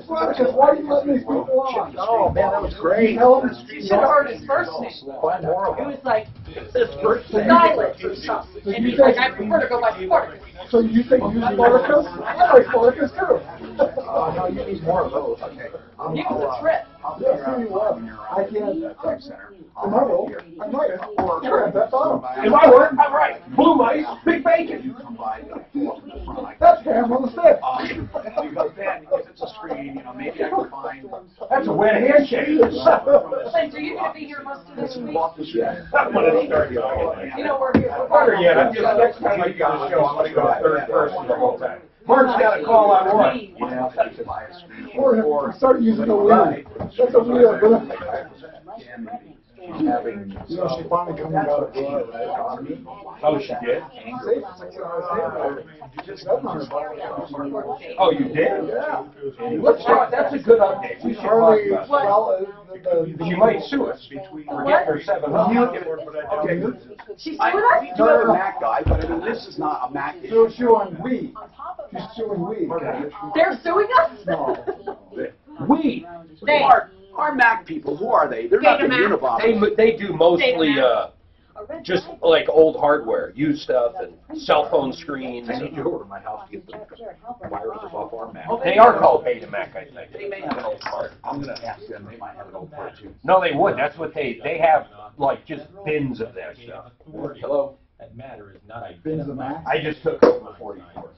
Because why are you letting these people on? Oh man, that was great. You tell him, You should have heard his first name. Find more of It them. was like This first thing. Silas or something. And he's like, I prefer to go by Spartacus. So you think you Spartacus? I like Spartacus too. no, you need more of those. Okay. He was a trip. Yes, he was. I can't. In my world, I might. Grand Theft Auto. In my world, I'm right. Blue mice, big bacon. That's ham on the stick. Because then, if it's a screen, maybe I can find... That's a wet handshake. Say, so you're going to be here most of this week? I'm going to start going. You know, we're here. Better yet, I'm just, next time I do the show, I'm going to go third person the whole time. Mark's got a call on one. Or start using the wheel. That's a wheel. she's having. You know, she finally coming out of jail, right? Oh, she did? Oh, you did? Yeah. Let's talk. That's a good update. We should talk about that. She might sue us. We're getting her $700. Okay. She's I suing us? not a Mac guy, but I mean, this is not a Mac issue. She's suing we. She's suing we. They're suing us? No. We. They. Our Mac people, who are they? They're not the Unabomber. They do mostly just like old hardware, used stuff, and cell phone screens. I need you over to my house to get the viruses off our Mac. They are called Betamac, I think. They may have an old part. I'm going to ask them. They might have an old part too. No, they would. That's what they have, like just bins of that stuff. Hello. That matter is not Bins of Mac. I just took over 44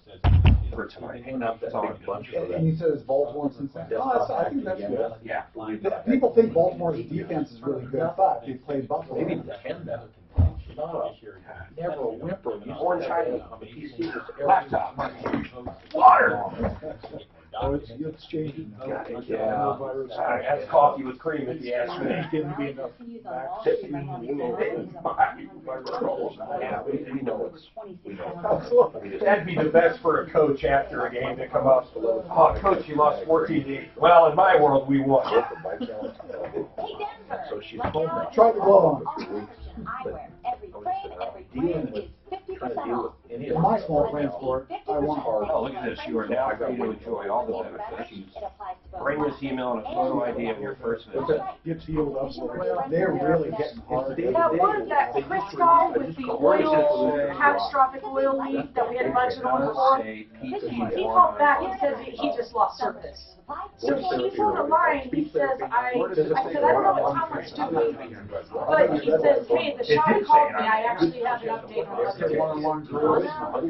for tonight. Hanging out that big bunch of And you said it's Baltimore and Cincinnati. Oh, I think that's good. Yeah. People think Baltimore's defense is really good, but they played Buffalo. Maybe 10 that. Never a whimper. He's Orange China. PC laptop. Water. Oh, it's changing. Yeah. That's coffee with cream if you ask me. Yeah, we know it's. That'd be the best for a coach after a game to come up. Oh, coach, you lost 14-8. Well, in my world, we won. So she's told me. Try the glove on. In my small claim sport, I want hard. Oh, look at this. You are now free to enjoy all the benefits. Bring this email and a photo ID of your first visit. Gets healed up. They're really getting hard. That one, that crystal with the oil, catastrophic oil leak that we had budget on for, he called back and said that he just lost service. So he's on the line, he says, I said, I don't know how much to move. But he says, hey, the shop called me, I actually have an update on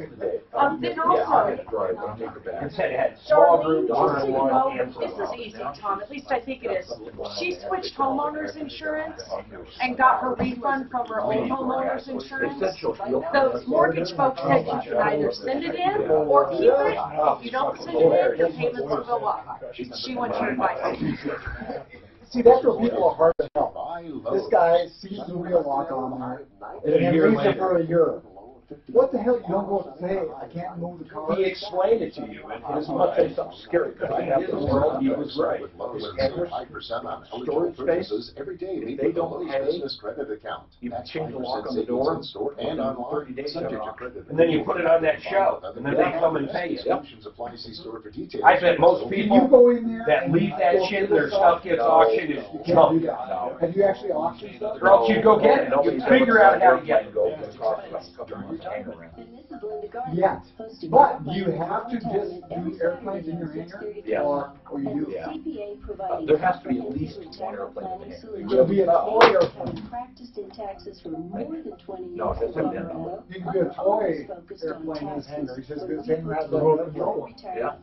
it. Then also, It said it had small group, one-on-one, and this is easy, Tom, at least I think it is. She switched homeowners insurance and got her refund from her old homeowners insurance. The mortgage folks said you can either send it in or keep it. If you don't send it in, your payments will go up. She wants your advice. See, that's where people are hard to help. This guy sees the real lock on there, and then leaves it for a year. What the hell? You don't go say, I can't move the car. he explained it to you. This is not something scary because I have the world. He was right. Storage space every day. They don't pay. You change the lock on the door and on 30 days. And then you put it on that shelf, and then they come and pay you. I bet most people that leave that shit and their stuff gets auctioned is junk. Have you actually auctioned stuff? Or else you go get it. You figure out how to get it. Yeah, but you have to just do airplanes in your hangar, or you do. Yeah. There has to be at least one airplane in the hangar. It could be a toy airplane. No, it doesn't matter. You can do a toy airplane in his hangar. He says his hangar has remote control. Yeah.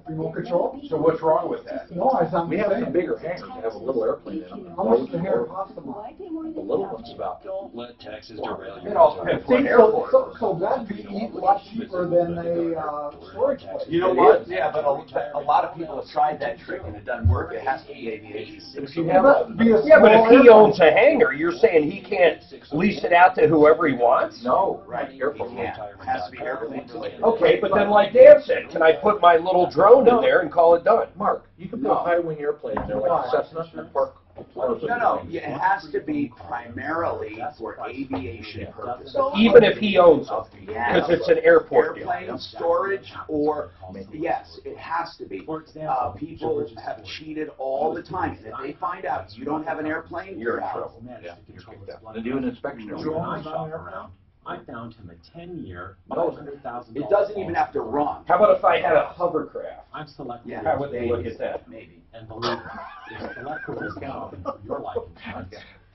Remote control? So what's wrong with that? No, I thought We have some bigger hangars that have a little airplane in them. How much does the hangar cost them? The little one's about. Don't let taxes derail your It all depends what See, airport. so that'd be a lot cheaper than a storage place. You know what? Yeah, but a lot of people have tried that trick and it doesn't work. It has to be aviation. Yeah, but if he owns a hangar, you're saying he can't lease it out to whoever he wants? No, Right, airplane. It has to be airplane related. Okay, but then like Dan said, can I put my little drone in there and call it done? Mark, you can put a high wing airplane in there like a Cessna and park. No, it has to be primarily for aviation purposes. Even if he owns it, because it's an airport deal. Airplane storage, or yes, it has to be. People have cheated all the time, and if they find out you don't have an airplane, you're in trouble. Yeah, you're kicked out. They do an inspection every year. I found him a 10-year, $500,000. It doesn't even have to run. How about if I had a hovercraft? I'm selecting. Yeah, how would they look at that? Maybe. And believe me, if select will discount for your life insurance.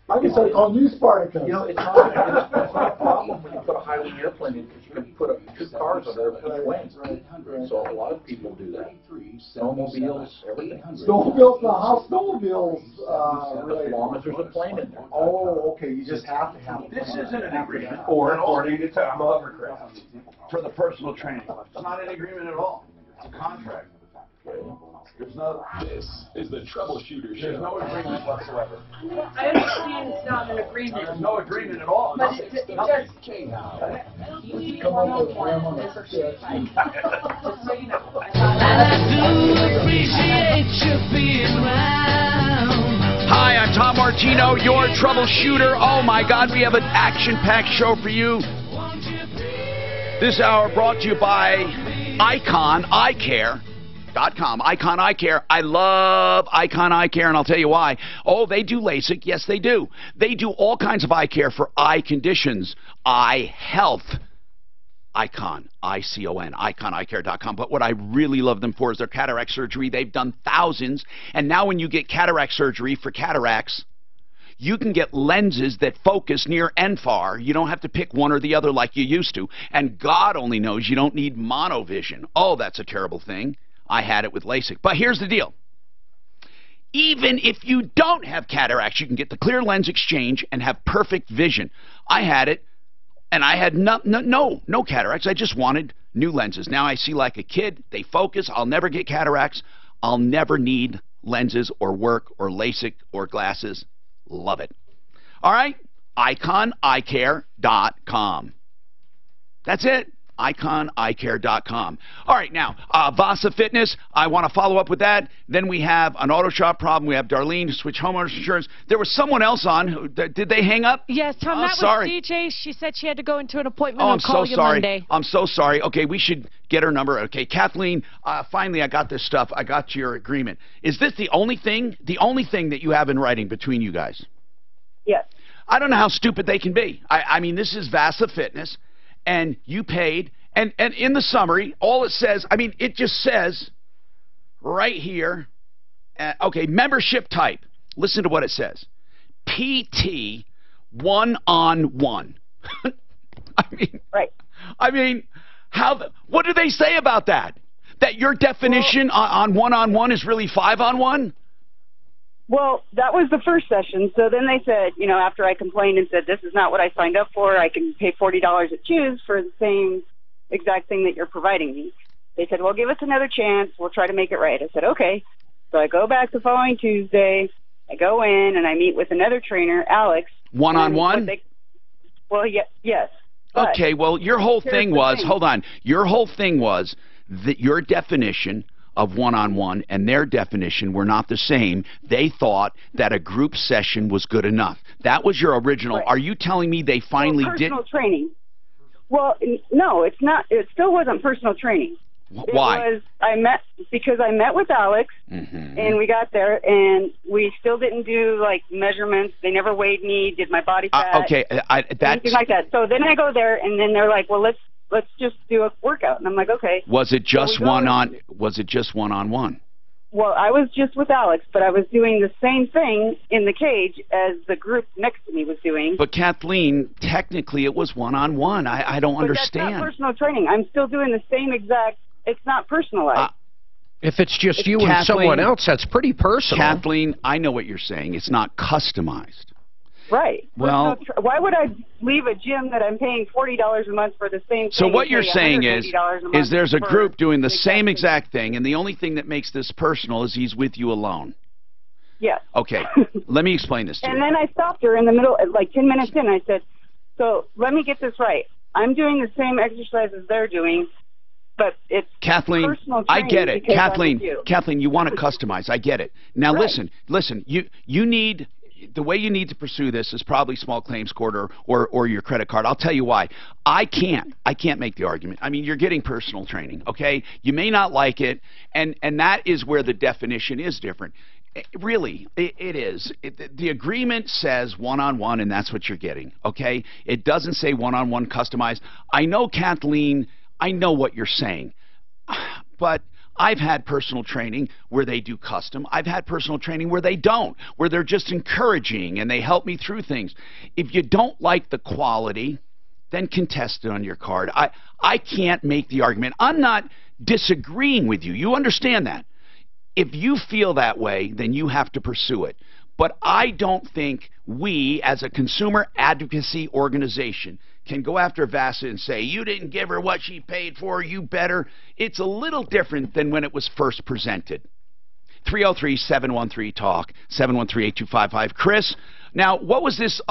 I can start calling you Spartacus. You know, it's not a problem when you put a high wing airplane in because you can put two cars on there with each wing. So a lot of people do that. Snowmobiles, everything. Snowmobiles, how snowmobiles As long as there's a plane in there. Oh, okay, you just have to have it. This isn't an agreement. Or according to Tom Hovercraft. For the personal training. It's not an agreement at all. It's a contract. There's no. This is the Troubleshooter Show. There's no agreement whatsoever. I understand it's not an agreement. There's no agreement at all. But it just, you need one-on-one. Just so you know. Hi, I'm Tom Martino, your troubleshooter. Oh my God, we have an action-packed show for you. This hour brought to you by IconEyeCare.com. Icon Eye Care. I love Icon Eye Care, and I'll tell you why. Oh, they do LASIK. Yes, they do. They do all kinds of eye care for eye conditions, eye health. Icon, I-C-O-N, IconEyeCare.com. But what I really love them for is their cataract surgery. They've done thousands, and now when you get cataract surgery for cataracts, you can get lenses that focus near and far. You don't have to pick one or the other like you used to. And God only knows you don't need monovision. Oh, that's a terrible thing. I had it with LASIK. But here's the deal. Even if you don't have cataracts, you can get the clear lens exchange and have perfect vision. I had it, and I had no cataracts. I just wanted new lenses. Now I see like a kid. They focus. I'll never get cataracts. I'll never need lenses or work or LASIK or glasses. Love it. All right? IconEyeCare.com. That's it. IconEyeCare.com. All right, now, Vasa Fitness, I want to follow up with that. Then we have an auto shop problem. We have Darlene, Switch Homeowners Insurance. There was someone else on. Did they hang up? Yes, Tom, that was DJ. She said she had to go into an appointment. Oh, I'm so sorry. Monday. I'm so sorry. Okay, we should get her number. Okay, Kathleen, finally I got this stuff. I got your agreement. Is this the only thing that you have in writing between you guys? Yes. I don't know how stupid they can be. I mean, this is Vasa Fitness, and you paid, and in the summary, all it says, I mean, it just says right here, okay, membership type. Listen to what it says. PT one-on-one. Right. I mean, what do they say about that? That your definition on one-on-one is really five-on-one? Well, that was the first session. So then they said, you know, after I complained and said, this is not what I signed up for, I can pay $40 at Choose for the same exact thing that you're providing me. They said, well, give us another chance. We'll try to make it right. I said, okay. So I go back the following Tuesday. I go in and I meet with another trainer, Alex. One-on-one? Well, yes. Okay, well, your whole thing was, hold on, your whole thing was that your definition of one-on-one and their definition were not the same. They thought that a group session was good enough. That was your original. Right. Are you telling me they finally did? Personal training. Well, no, it's not. It still wasn't personal training. Why? Because I met with Alex, and we got there, and we still didn't do like measurements. They never weighed me, did my body fat, anything like that. So then I go there, and then they're like, "Well, let's just do a workout." And I'm like, "Okay." Was it just one-on-one? Well, I was just with Alex, but I was doing the same thing in the cage as the group next to me was doing. But Kathleen, technically, it was one-on-one. I don't understand. That's not personal training. I'm still doing the same exact. It's not personalized. If it's just you and someone else, that's pretty personal. Kathleen, I know what you're saying. It's not customized. Right. Well, why would I leave a gym that I'm paying $40 a month for the same thing? So what you're saying is there's a group doing the same exact thing, and the only thing that makes this personal is he's with you alone. Yes. Okay. Let me explain this to you. And then I stopped her in the middle, like 10 minutes in. I said, so let me get this right. I'm doing the same exercises they're doing, but it's Kathleen, personal I get it. Kathleen, you want to customize. I get it. Now listen. You need. The way you need to pursue this is probably small claims court or your credit card. I'll tell you why. I can't make the argument. I mean, you're getting personal training, okay? You may not like it, and that is where the definition is different. It is. The agreement says one-on-one, and that's what you're getting, okay? It doesn't say one-on-one customized. I know, Kathleen, I know what you're saying, but I've had personal training where they do custom. I've had personal training where they don't, where they're just encouraging and they help me through things. If you don't like the quality, then contest it on your card. I can't make the argument. I'm not disagreeing with you. You understand that. If you feel that way, then you have to pursue it. But I don't think we, as a consumer advocacy organization, can go after Vasa and say, you didn't give her what she paid for, you better. It's a little different than when it was first presented. 303-713-TALK, 713-8255. Chris, now, what was this?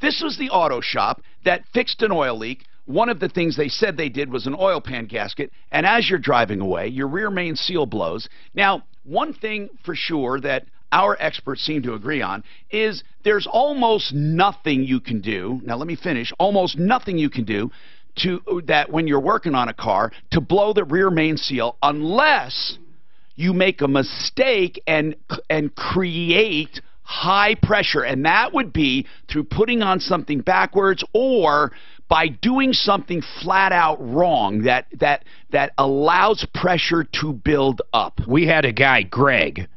This was the auto shop that fixed an oil leak. One of the things they said they did was an oil pan gasket, and as you're driving away, your rear main seal blows. Now, one thing for sure that our experts seem to agree on is there's almost nothing you can do. Now, let me finish. Almost nothing you can do that when you're working on a car to blow the rear main seal unless you make a mistake and create high pressure, and that would be through putting on something backwards or by doing something flat out wrong that allows pressure to build up. We had a guy, Greg,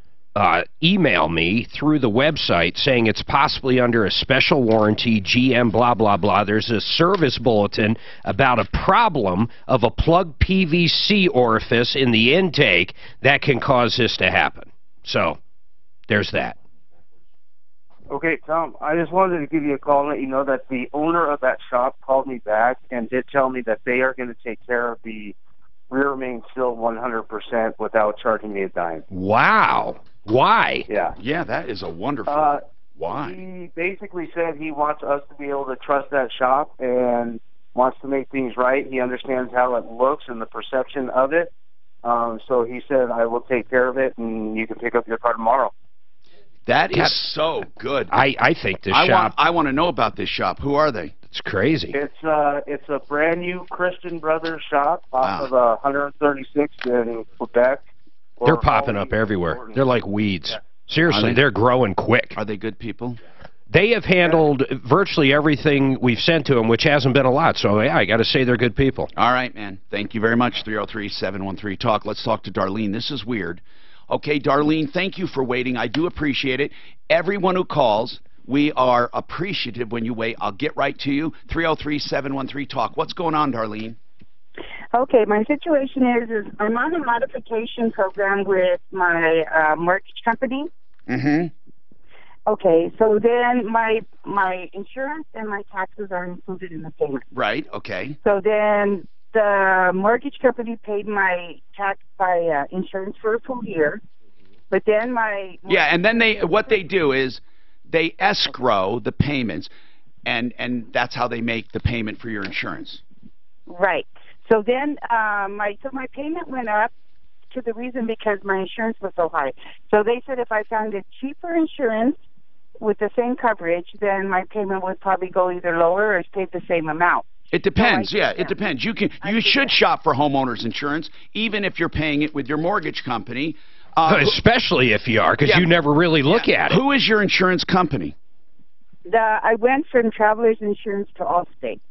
email me through the website saying it's possibly under a special warranty, GM, blah, blah, blah. There's a service bulletin about a problem of a plug PVC orifice in the intake that can cause this to happen. So, there's that. Okay, Tom, I just wanted to give you a call and let you know that the owner of that shop called me back and did tell me that they are going to take care of the rear main seal 100% without charging me a dime. Wow. Why? Yeah. Yeah, that is a wonderful... Why? He basically said he wants us to be able to trust that shop and wants to make things right. He understands how it looks and the perception of it. So he said, I will take care of it and you can pick up your car tomorrow. That is so good. I think this shop... I want to know about this shop. Who are they? It's crazy. It's a brand new Christian Brothers shop off of 136 in Quebec. They're popping up everywhere. They're like weeds. Yeah. Seriously, they're growing quick. Are they good people? They have handled virtually everything we've sent to them, which hasn't been a lot. So, yeah, I got to say they're good people. All right, man. Thank you very much, 303-713-TALK. Let's talk to Darlene. This is weird. Okay, Darlene, thank you for waiting. I do appreciate it. Everyone who calls, we are appreciative when you wait. I'll get right to you. 303-713-TALK. What's going on, Darlene? Okay, my situation is I'm on a modification program with my mortgage company. Mm-hmm. Okay, so then my insurance and my taxes are included in the payment. Right, okay. So then the mortgage company paid my insurance for a full year, but then and then what they do is they escrow the payments, and that's how they make the payment for your insurance. Right. So then my payment went up to the reason because my insurance was so high. So they said if I found a cheaper insurance with the same coverage, then my payment would probably go either lower or stay the same amount. It depends. It depends. You should shop for homeowners insurance, even if you're paying it with your mortgage company. Especially if you are, because you never really look at it. Who is your insurance company? I went from Travelers Insurance to Allstate.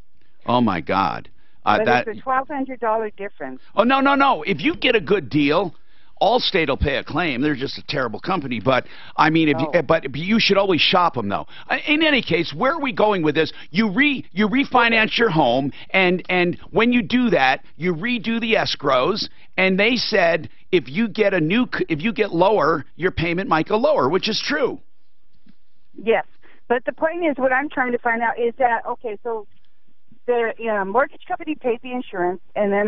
Oh my God! But it's a $1,200 difference. Oh no! If you get a good deal, Allstate will pay a claim. They're just a terrible company. But I mean, but you should always shop them, though. In any case, where are we going with this? You refinance your home, and when you do that, you redo the escrows. And they said if you get lower, your payment might go lower, which is true. Yes, but the point is, what I'm trying to find out is that so the mortgage company paid the insurance, and then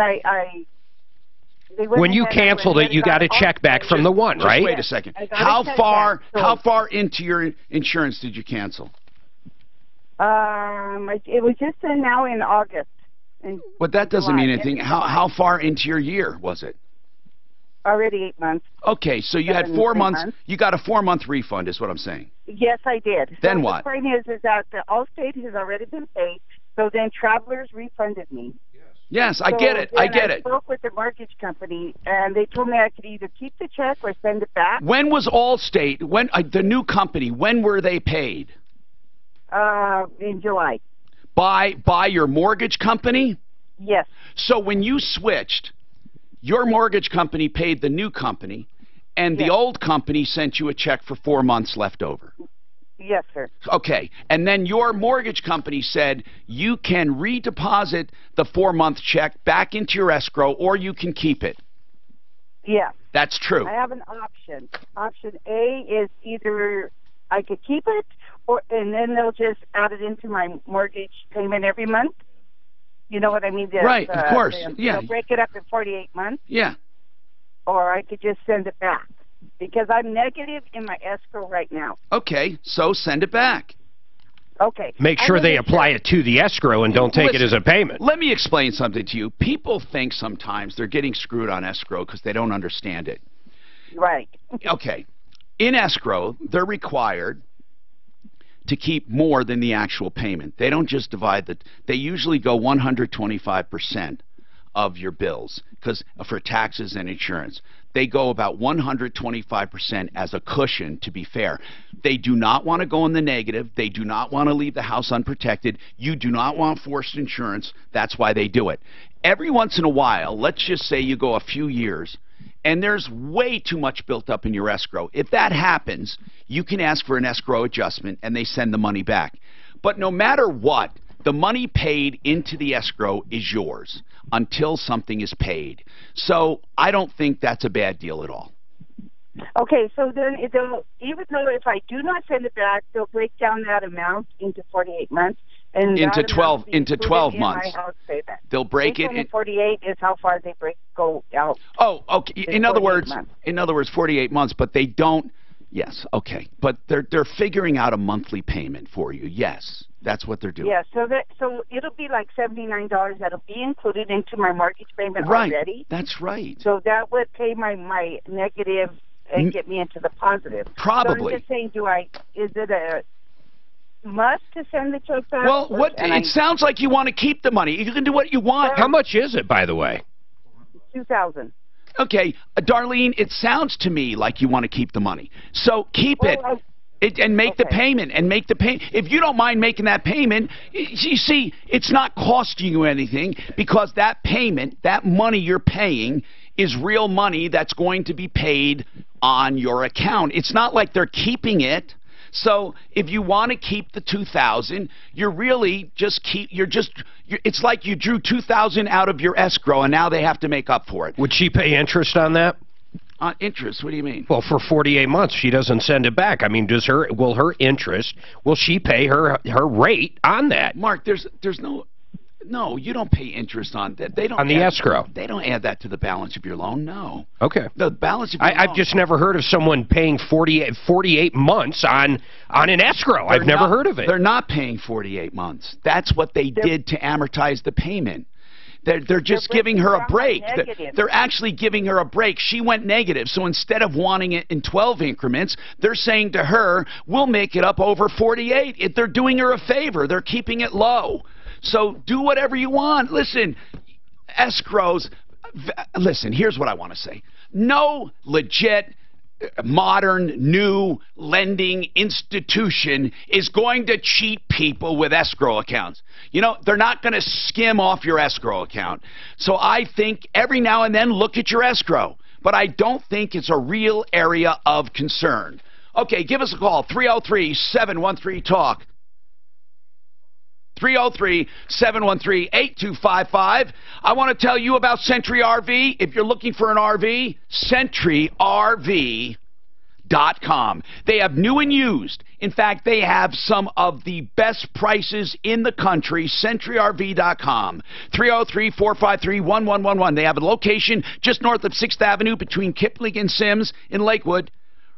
when you canceled it, you got a check back from the one, right? Just wait a second. How far into your insurance did you cancel? It was just now in August. But that doesn't mean anything. How far into your year was it? Already 8 months. Okay, so you had 4 months. You got a 4-month refund, is what I'm saying. Yes, I did. Then what? The point is that the Allstate has already been paid, so then Travelers refunded me. Yes, I get it. I get it. I spoke with the mortgage company, and they told me I could either keep the check or send it back. When was Allstate, the new company, when were they paid? In July. By your mortgage company? Yes. So when you switched, your mortgage company paid the new company, and the old company sent you a check for 4 months left over. Yes, sir. Okay, and then your mortgage company said you can redeposit the 4-month check back into your escrow, or you can keep it. Yeah. That's true. I have an option. Option A is either I could keep it, and then they'll just add it into my mortgage payment every month. You know what I mean? Right, of course. They'll break it up in 48 months. Yeah. Or I could just send it back. because I'm negative in my escrow right now. Okay, so send it back. Okay. Make sure they apply it to the escrow and don't take it as a payment. Let me explain something to you. People think sometimes they're getting screwed on escrow because they don't understand it. Right. Okay. In escrow, they're required to keep more than the actual payment. They don't just divide they usually go 125% of your bills because for taxes and insurance. They go about 125% as a cushion, to be fair. They do not want to go in the negative. They do not want to leave the house unprotected. You do not want forced insurance. That's why they do it. Every once in a while, let's just say you go a few years, and there's way too much built up in your escrow. If that happens, you can ask for an escrow adjustment, and they send the money back. But no matter what, the money paid into the escrow is yours until something is paid. So I don't think that's a bad deal at all. Okay, so then even though if I do not send it back, they'll break down that amount into 48 months. And into that 12 amount into 12 in months. My house payment. They'll break it in 48 is how far they go out. Oh, okay. In other words, 48 months, but they don't. Yes, okay. But they're figuring out a monthly payment for you. Yes. That's what they're doing. Yeah, so it'll be like $79 that'll be included into my mortgage payment right. already. That's right. So that would pay my negative and get me into the positive. Probably. So I'm just saying, is it a must to send the check back? Well, it sounds like you want to keep the money. You can do what you want. How much is it, by the way? $2,000. Okay, Darlene, it sounds to me like you want to keep the money. So keep it. And make the payment, If you don't mind making that payment, you see, it's not costing you anything because that payment, that money you're paying is real money that's going to be paid on your account. It's not like they're keeping it. So if you want to keep the $2,000, you're really just it's like you drew $2,000 out of your escrow and now they have to make up for it. Would she pay interest on that? Interest? What do you mean? Well, for 48 months, she doesn't send it back. I mean, will she pay her rate on that? Mark, there's no, you don't pay interest on that. They don't on the escrow. They don't add that to the balance of your loan. No. Okay. The balance of your loan. I've just never heard of someone paying 48 months on an escrow. I've never heard of it. They're not paying 48 months. That's what they did to amortize the payment. They're just giving her a break. They're actually giving her a break. She went negative, so instead of wanting it in 12 increments, they're saying to her, we'll make it up over 48. They're doing her a favor. They're keeping it low. So do whatever you want. Listen, escrows, listen, here's what I want to say. No legit modern, new lending institution is going to cheat people with escrow accounts. You know, they're not going to skim off your escrow account. So I think every now and then look at your escrow. But I don't think it's a real area of concern. Okay, give us a call, 303-713-TALK. 303-713-8255. I want to tell you about Century RV. If you're looking for an RV, CentryRV.com. They have new and used. In fact, they have some of the best prices in the country. CentryRV.com. 303-453-1111. They have a location just north of 6th Avenue between Kipling and Sims in Lakewood,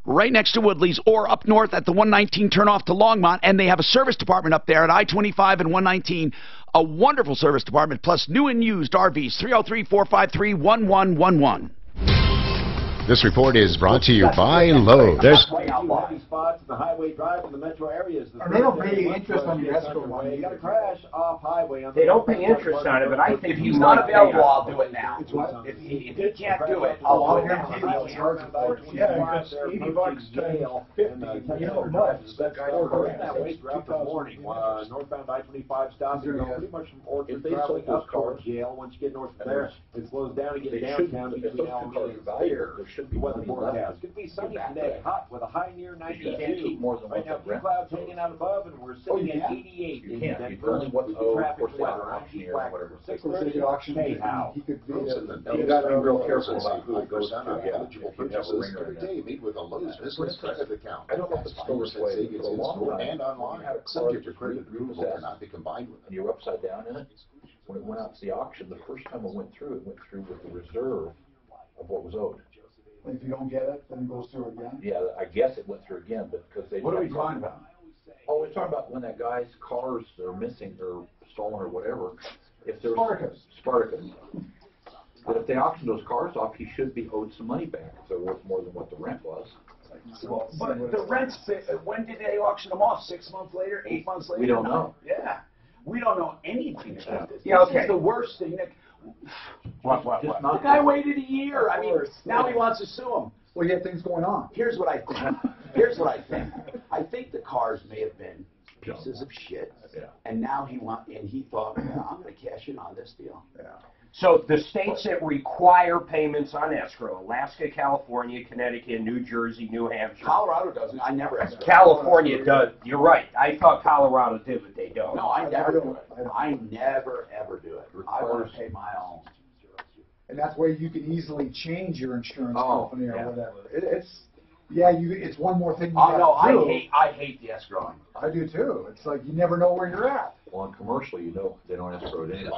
right next to Woodley's, or up north at the 119 turnoff to Longmont, and they have a service department up there at I-25 and 119, a wonderful service department, plus new and used RVs, 303-453-1111. This report is brought to you by Lowe's. There's spots in the highway drive in the metro areas. They don't pay interest on your escrow money. You got to crash off highway. They don't pay interest on it, but I think if he's not available, I'll do it now. If he can't do it, I'll do it now. Yeah, because $80 to $50. You know what? That way throughout the morning. Northbound I-25 stops. You go pretty much from Orchard traveling up towards Yale. Once you get north of there, it slows down to get downtown between Alameda and Bayer. The weather forecast. It's going to be sunny today, hot with a high near 92. Right now, few clouds hanging out above, and we're sitting at 88 in Denver. Traffic weather on G-Whacker. 6:30. Hey, how? You got to be real careful about who it goes on eligible purchases. Every day, meet with a Lowe's business credit account. I don't know if it's still this way in store and online. Subject to credit approval cannot be combined with it. And you're upside down in it. When it went out to the auction, the first time it went through with the reserve of what was owed. If you don't get it, then it goes through again? Yeah, I guess it went through again, but because they. What are we talking about? Oh, we're talking about when that guy's cars are missing or stolen or whatever. If there's Spartacus. But if they auction those cars off, he should be owed some money back if they're worth more than what the rent was. Well, but the rent's, when did they auction them off? 6 months later? 8 months later? We don't know. Yeah. We don't know anything about this. Yeah, okay. This is the worst thing that... What? The guy waited a year. I mean, now he wants to sue him. Well, you have things going on. Here's what I think. I think the cars may have been pieces of shit. Yeah. And now he thought, yeah, I'm going to cash in on this deal. Yeah. So the states that require payments on escrow: Alaska, California, Connecticut, New Jersey, New Hampshire. Colorado doesn't. I never escrow. California does. You're right. I thought Colorado did, but they don't. No, I never do it. I never, ever do it. I want to pay my own. And that's where you can easily change your insurance company or yeah. whatever. It's one more thing you Oh no, gotta do. I hate the escrowing. I do too. It's like you never know where you're at. Well, on commercial, you know, they don't escrow it anyway.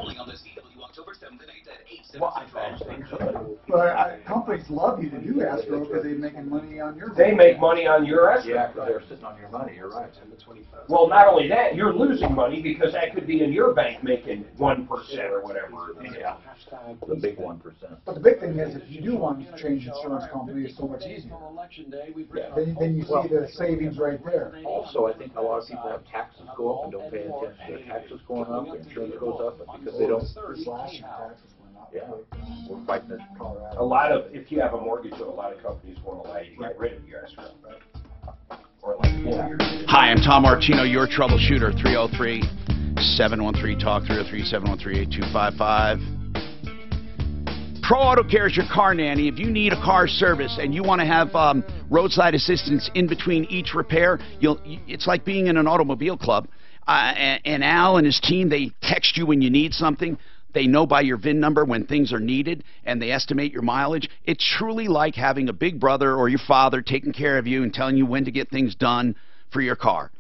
Well, I think so. But companies love you to do escrow because they're making money on your. They make money on your escrow. Yeah, because they're sitting on your money. You're right. Well, not only that, you're losing money because that could be in your bank making 1% or whatever. Yeah, the big 1%. But the big thing is, if you do want to change insurance company, it's so much easier. Yeah. Then you see the savings right there. Also, I think a lot of people have taxes go up and don't pay attention to their taxes going up, their insurance goes up, because they don't. Slashing taxes went up. Yeah, we're fighting this. Colorado. A lot of, if you have a mortgage, a lot of companies won't allow you to get rid of your escrow. Or like 4 years. Hi, I'm Tom Martino, your troubleshooter. 303-713-TALK, 303-713-8255. Pro Auto Care is your car nanny. If you need a car service and you want to have roadside assistance in between each repair, it's like being in an automobile club. And Al and his team, they text you when you need something. They know by your VIN number when things are needed, and they estimate your mileage. It's truly like having a big brother or your father taking care of you and telling you when to get things done for your car.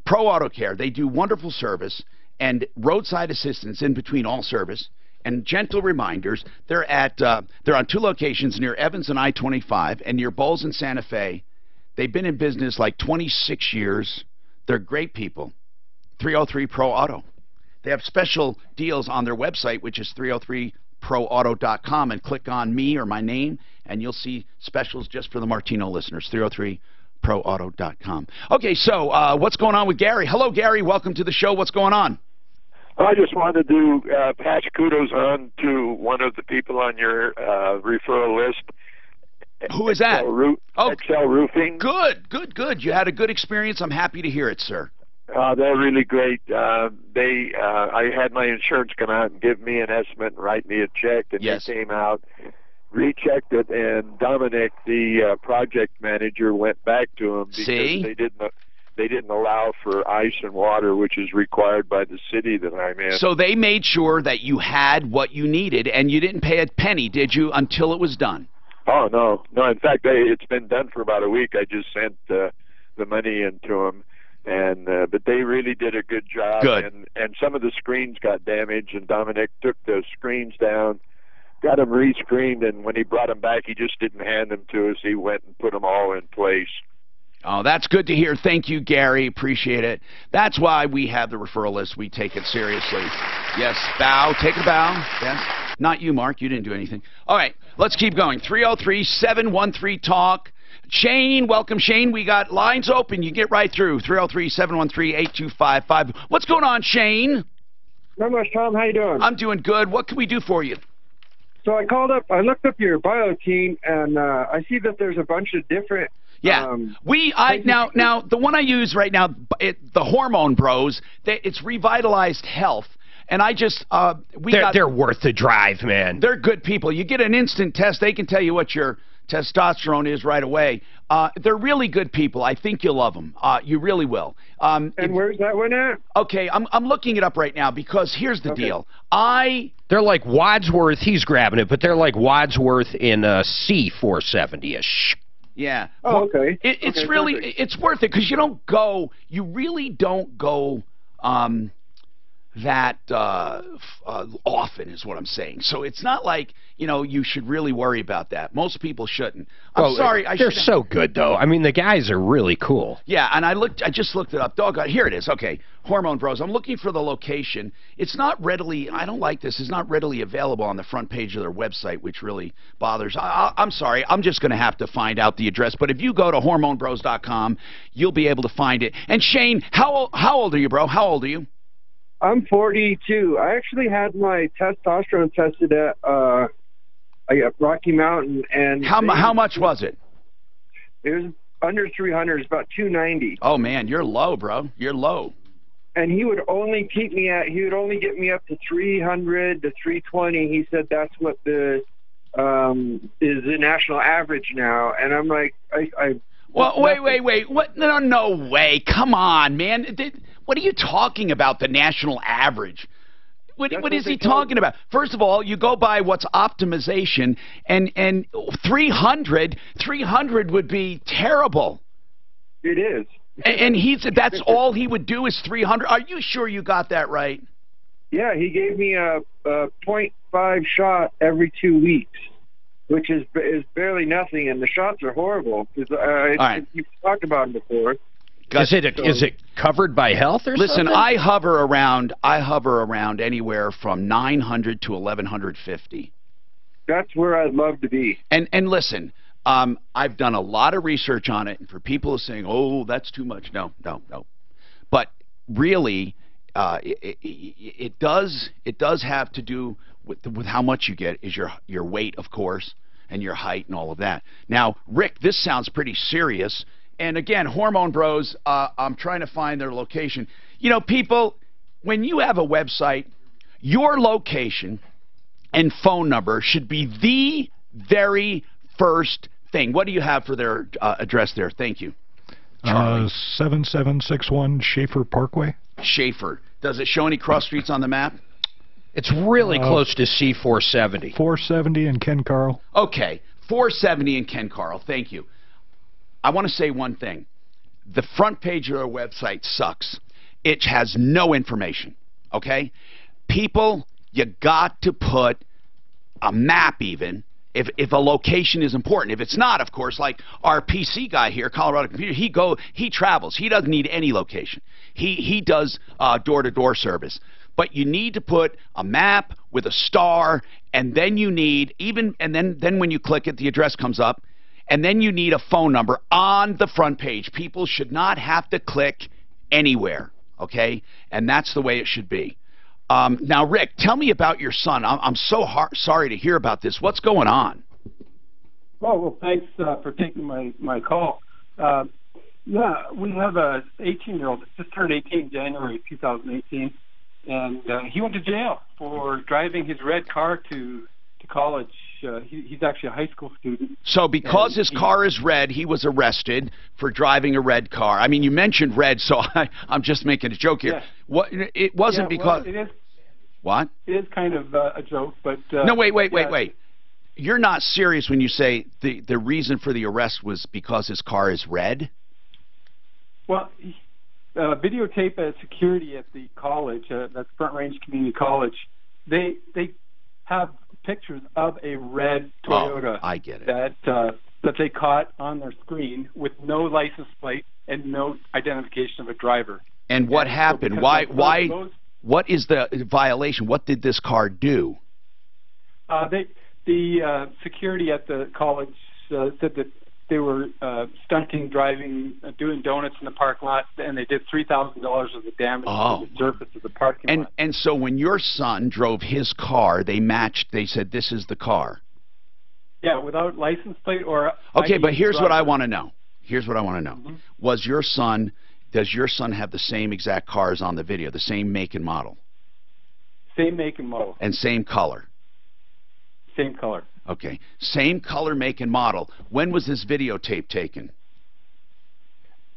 Pro Auto Care, they do wonderful service and roadside assistance in between all service. And gentle reminders, they're on 2 locations near Evans and I-25 and near Bowles and Santa Fe. They've been in business like 26 years. They're great people. 303 Pro Auto. They have special deals on their website, which is 303proauto.com, and click on me or my name, and you'll see specials just for the Martino listeners, 303proauto.com. Okay, so what's going on with Gary? Hello, Gary. Welcome to the show. What's going on? I just wanted to pass kudos on to one of the people on your referral list. Who is that? Excel Roofing. Good. You had a good experience. I'm happy to hear it, sir. They're really great. I had my insurance come out and give me an estimate and write me a check, and they came out, rechecked it, and Dominic, the project manager, went back to them because they didn't allow for ice and water, which is required by the city that I'm in. So they made sure that you had what you needed, and you didn't pay a penny, did you, until it was done? Oh, no. In fact, it's been done for about a week. I just sent the money into them. But they really did a good job. Good. And some of the screens got damaged, and Dominic took the screens down, got them re-screened, and when he brought them back, he just didn't hand them to us. He went and put them all in place. Oh, that's good to hear. Thank you, Gary. Appreciate it. That's why we have the referral list. We take it seriously. Yes, bow. Take a bow. Yes. Not you, Mark. You didn't do anything. All right, let's keep going. 303-713-TALK. Shane, welcome, Shane. We got lines open. You get right through. 303-713-8255. What's going on, Shane? Not much, Tom. How you doing? I'm doing good. What can we do for you? So I looked up your bio team, and I see that there's a bunch of different... Yeah, now the one I use right now, the Hormone Bros, it's Revitalized Health. And I just, they're worth the drive, man. They're good people. You get an instant test. They can tell you what your testosterone is right away. They're really good people. I think you'll love them. You really will. And where's that one at? Okay, I'm looking it up right now because here's the deal. They're like Wadsworth. He's grabbing it, but they're like Wadsworth in C470-ish. Yeah. Oh, okay. It's okay, really, it's worth it because you really don't go, that often, is what I'm saying. So it's not like, you know, you should really worry about that. Most people shouldn't. I'm sorry. They're so good, though. I mean, the guys are really cool. Yeah, and I just looked it up. Doggone, here it is. Okay, Hormone Bros. I'm looking for the location. It's not readily, I don't like this, it's not readily available on the front page of their website, which really bothers. I'm sorry, I'm just going to have to find out the address. But if you go to hormonebros.com, you'll be able to find it. And Shane, how old are you, bro? How old are you? I'm 42. I actually had my testosterone tested at Rocky Mountain, and how much was it? It was under 300. It's about 290. Oh man, you're low, bro. You're low. And he would only get me up to 300 to 320. He said that's what the is the national average now. And I'm like, Well, wait. What? No way. Come on, man. What are you talking about, the national average? What is he talking about? First of all, you go by what's optimization, and 300 would be terrible. It is. And that's all he would do is 300. Are you sure you got that right? Yeah, he gave me a 0.5 shot every 2 weeks, which is barely nothing, and the shots are horrible. Right. You've talked about them before. Is it covered by health or something? Listen, I hover around anywhere from 900 to 1150. That's where I'd love to be. And listen, I've done a lot of research on it, and for people saying, "Oh, that's too much," no. But really, it does have to do with how much you get, is your weight, of course, and your height and all of that. Now, Rick, this sounds pretty serious. And again, Hormone Bros, I'm trying to find their location. You know, people, when you have a website, your location and phone number should be the very first thing. What do you have for their address there? Thank you. 7761 Schaefer Parkway. Schaefer. Does it show any cross streets on the map? It's really close to C470. 470 and Ken Carl. Okay, 470 and Ken Carl. Thank you. I want to say one thing. The front page of their website sucks. It has no information, okay? People, you got to put a map even if a location is important. If it's not, of course, like our PC guy here, Colorado Computer, he travels. He doesn't need any location. He does door-to-door service. But you need to put a map with a star, and then you need then when you click it, the address comes up. And then you need a phone number on the front page. People should not have to click anywhere, okay? And that's the way it should be. Now, Rick, tell me about your son. I'm so sorry to hear about this. What's going on? Oh, well, thanks for taking my call. Yeah, we have a 18-year-old that just turned 18 January 2018, and he went to jail for driving his red car to college. He's actually a high school student. So because his car is red, he was arrested for driving a red car. I mean, you mentioned red, so I'm just making a joke here. Yeah. What? It wasn't because... Well, it is. What? It is kind of a joke, but... no, wait. You're not serious when you say the reason for the arrest was because his car is red? Well, videotape security at the college, that's Front Range Community College, they have pictures of a red Toyota. Oh, I get it. That they caught on their screen with no license plate and no identification of a driver. And what happened? Why? What is the violation? What did this car do? The security at the college said that they were stunting, driving, doing donuts in the parking lot, and they did $3,000 of the damage to the surface of the parking lot. And so when your son drove his car, they said, this is the car. Yeah, without license plate or... Okay, but here's what I want to know. Was your son... Does your son have the same exact cars on the video, the same make and model? Same make and model. And same color? Same color. Okay. Same color, make, and model. When was this videotape taken?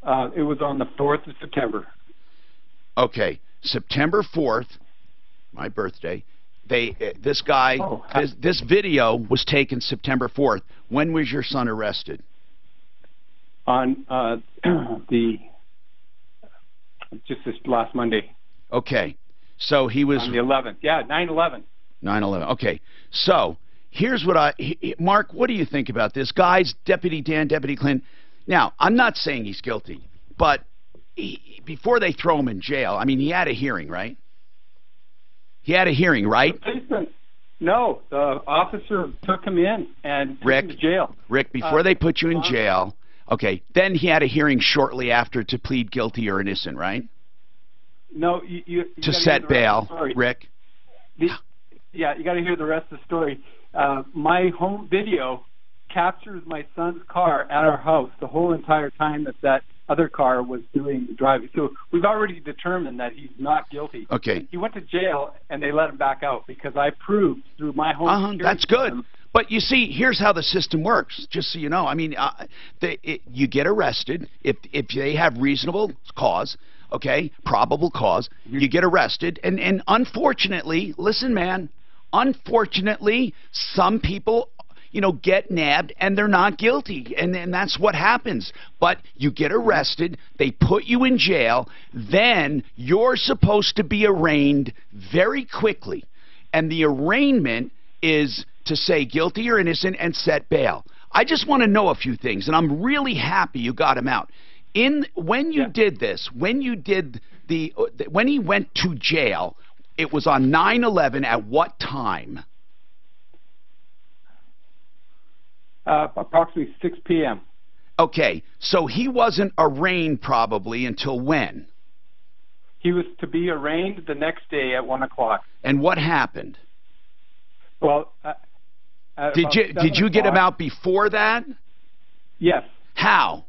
It was on the 4th of September. Okay. September 4th, my birthday, this video was taken September 4th. When was your son arrested? On just this last Monday. Okay. So he was on the 11th. Yeah, 9/11. 9/11. Okay. So here's what Mark, what do you think about this? Guys, Deputy Dan, Deputy Clint. Now, I'm not saying he's guilty, but before they throw him in jail, I mean, he had a hearing, right? He had a hearing, right? No, the officer took him in and took him to jail. Rick, before they put you in jail, okay, then he had a hearing shortly after to plead guilty or innocent, right? No, you to set bail, Rick. Yeah, you got to hear the rest of the story. My home video captures my son's car at our house the whole entire time that other car was doing driving. So we've already determined that he's not guilty. Okay. He went to jail and they let him back out because I proved through my home. That's good. But you see, here's how the system works. Just so you know, I mean, you get arrested if they have reasonable cause. Okay, probable cause. You get arrested, and unfortunately, listen, man. Unfortunately, some people, get nabbed and they're not guilty, and that's what happens. But you get arrested, they put you in jail, then you're supposed to be arraigned very quickly, and the arraignment is to say guilty or innocent and set bail. I just want to know a few things, and I'm really happy you got him out. When you did this, when he went to jail, it was on 9/11 at what time? Approximately 6 p.m. Okay, so he wasn't arraigned probably until when? He was to be arraigned the next day at 1 o'clock. And what happened? Well, did you get him out before that? Yes. How?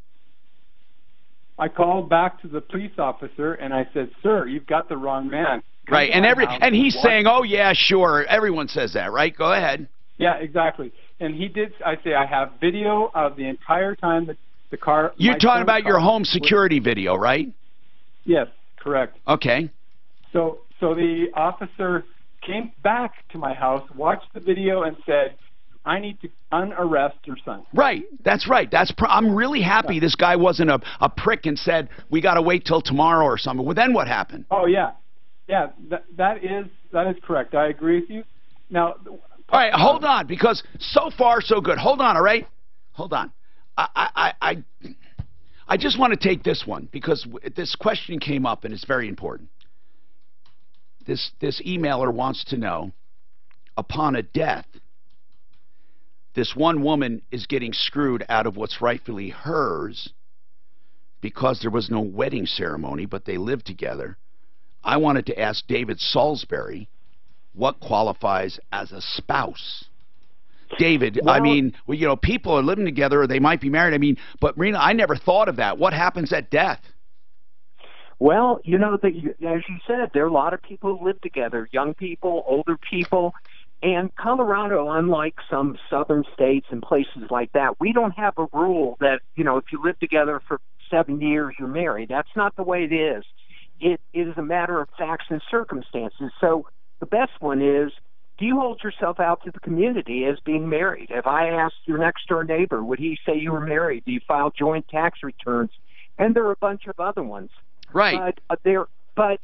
I called back to the police officer and I said, "Sir, you've got the wrong man." Right, and he's saying, "Oh yeah, sure." Everyone says that, right? Go ahead. Yeah, exactly. And he did. I say I have video of the entire time that the car. You're talking about your home security video, right? Yes, correct. Okay. So the officer came back to my house, watched the video, and said, "I need to unarrest your son." Right. That's right. I'm really happy this guy wasn't a prick and said, "We got to wait till tomorrow" or something. Well, then what happened? Oh yeah, yeah. That is correct. I agree with you. Now, all right. Hold on, because so far so good. Hold on. All right. Hold on. I just want to take this one because this question came up and it's very important. This emailer wants to know, upon a death, this one woman is getting screwed out of what's rightfully hers because there was no wedding ceremony, but they lived together. I wanted to ask David Salisbury what qualifies as a spouse. David, well, I mean, people are living together or they might be married. I mean, but Marina, I never thought of that. What happens at death? Well, as you said, there are a lot of people who live together, young people, older people. And Colorado, unlike some southern states and places like that, we don't have a rule that, if you live together for 7 years, you're married. That's not the way it is. It is a matter of facts and circumstances. So the best one is, do you hold yourself out to the community as being married? If I asked your next-door neighbor, would he say you were married? Do you file joint tax returns? And there are a bunch of other ones. Right. But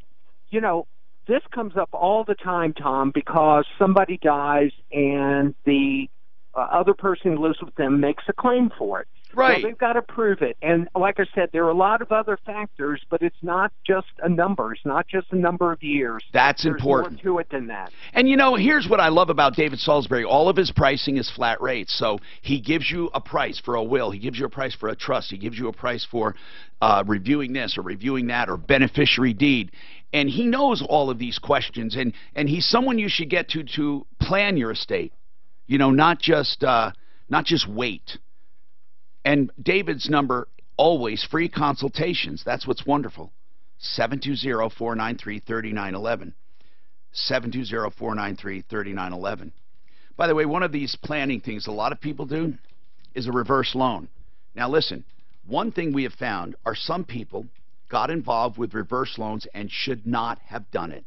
this comes up all the time, Tom, because somebody dies and the other person who lives with them makes a claim for it. Right. Well, they've got to prove it. And like I said, there are a lot of other factors, but it's not just a number. It's not just a number of years. That's There's important. More to it than that. And here's what I love about David Salisbury. All of his pricing is flat rates. So he gives you a price for a will. He gives you a price for a trust. He gives you a price for reviewing this or reviewing that or beneficiary deed. And he knows all of these questions. And he's someone you should get to plan your estate. Not just wait. And David's number, always free consultations. That's what's wonderful. 720-493-3911. 720-493-3911. By the way, one of these planning things a lot of people do is a reverse loan. Now listen, one thing we have found are some people got involved with reverse loans and should not have done it.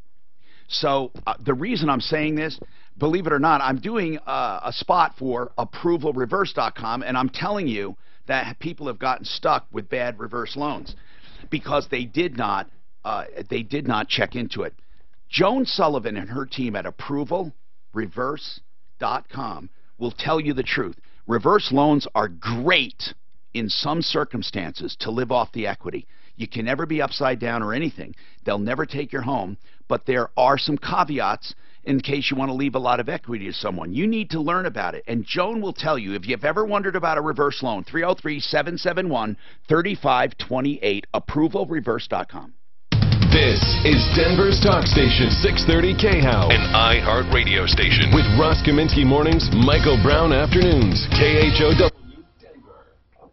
So the reason I'm saying this, believe it or not, I'm doing a spot for approvalreverse.com, and I'm telling you that people have gotten stuck with bad reverse loans because they did not check into it. Joan Sullivan and her team at ApprovalReverse.com will tell you the truth. Reverse loans are great in some circumstances to live off the equity. You can never be upside down or anything. They'll never take your home, but there are some caveats in case you want to leave a lot of equity to someone. You need to learn about it. And Joan will tell you, if you've ever wondered about a reverse loan, 303-771-3528, ApprovalReverse.com. This is Denver's Talk Station, 630 KHOW, an iHeart radio station with Ross Kaminsky mornings, Michael Brown afternoons, KHOW.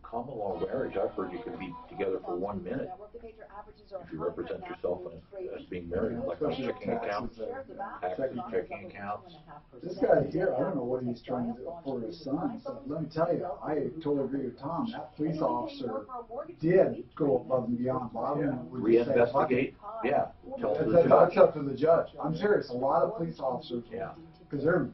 Common law marriage, I've heard you can be together for 1 minute if you represent yourself as being married, like on checking accounts, taxes, checking accounts. This guy here, I don't know what he's trying to do for his son. So let me tell you, I totally agree with Tom. That police officer did go above and beyond. Reinvestigate? Yeah. That's up to the judge. I'm serious. A lot of police officers, because they're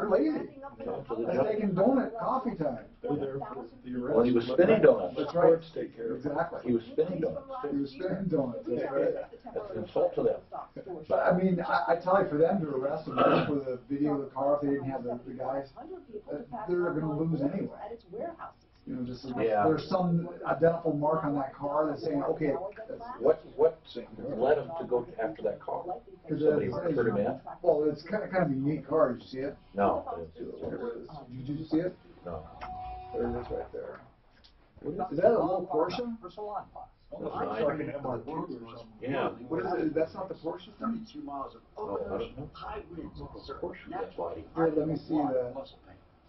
lazy. They're taking donut coffee time. They're there for the arrest. Well, he was spinning donuts. That's right. Take care of Exactly. He was spinning donuts. He was spinning donuts. That's right. That's an insult to them. But I mean, I tell you, for them to arrest him just for the video of the car, if they didn't have the guys, they're going to lose anyway. You know, just there's some identifiable mark on that car that's saying, okay. What led him to go after that car? Somebody turned him in? Well, it's kind of a unique car. Did you see it? No, I didn't see it. Did you see it? No. There it is right there. Is that a little Porsche? That's right. Yeah. What is it? That's not the Porsche thing? 32 miles of high winds. It's a Porsche. That's why. Here, let me see that.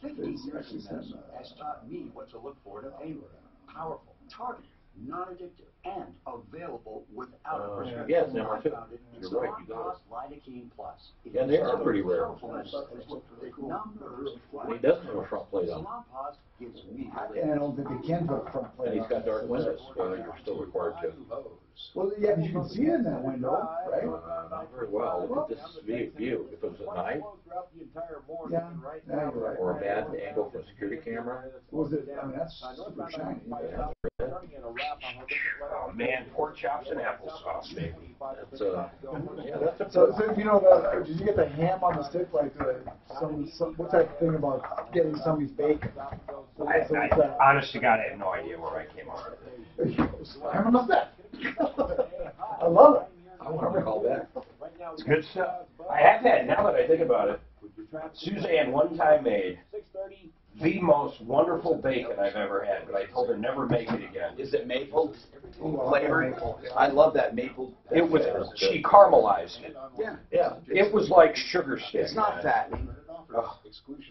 50 years of medicine has taught me what to look for in a pain relief. Powerful, targeted, non-addictive, and available without a prescription. Yes, Number 2. You're right, you got it. Lidocaine Plus. Yeah, they are pretty rare. He doesn't have a front plate on. And I don't think they can put a front plate And he's got dark windows. You're still required to. Well, yeah, but you can see it in that window, right? Not very well. Look at this view. If it was at night, Yeah, you're right. or a bad angle from a security camera. What was it? I mean, that's super shiny. Oh man, pork chops and applesauce, baby. That's that's a So you know, did you get the ham on the stick? Like what's that thing about getting somebody's bacon? I honest to God, I have no idea where I came up with it. Ham on the stick. I love it. I want to call back. It's good stuff. I have had, now that I think about it, Suzanne one time made the most wonderful bacon I've ever had, but I told her never make it again. Is it maple flavored? I love that maple. It was, she caramelized it. Yeah. It was like sugar stick. It's not fattening. Oh.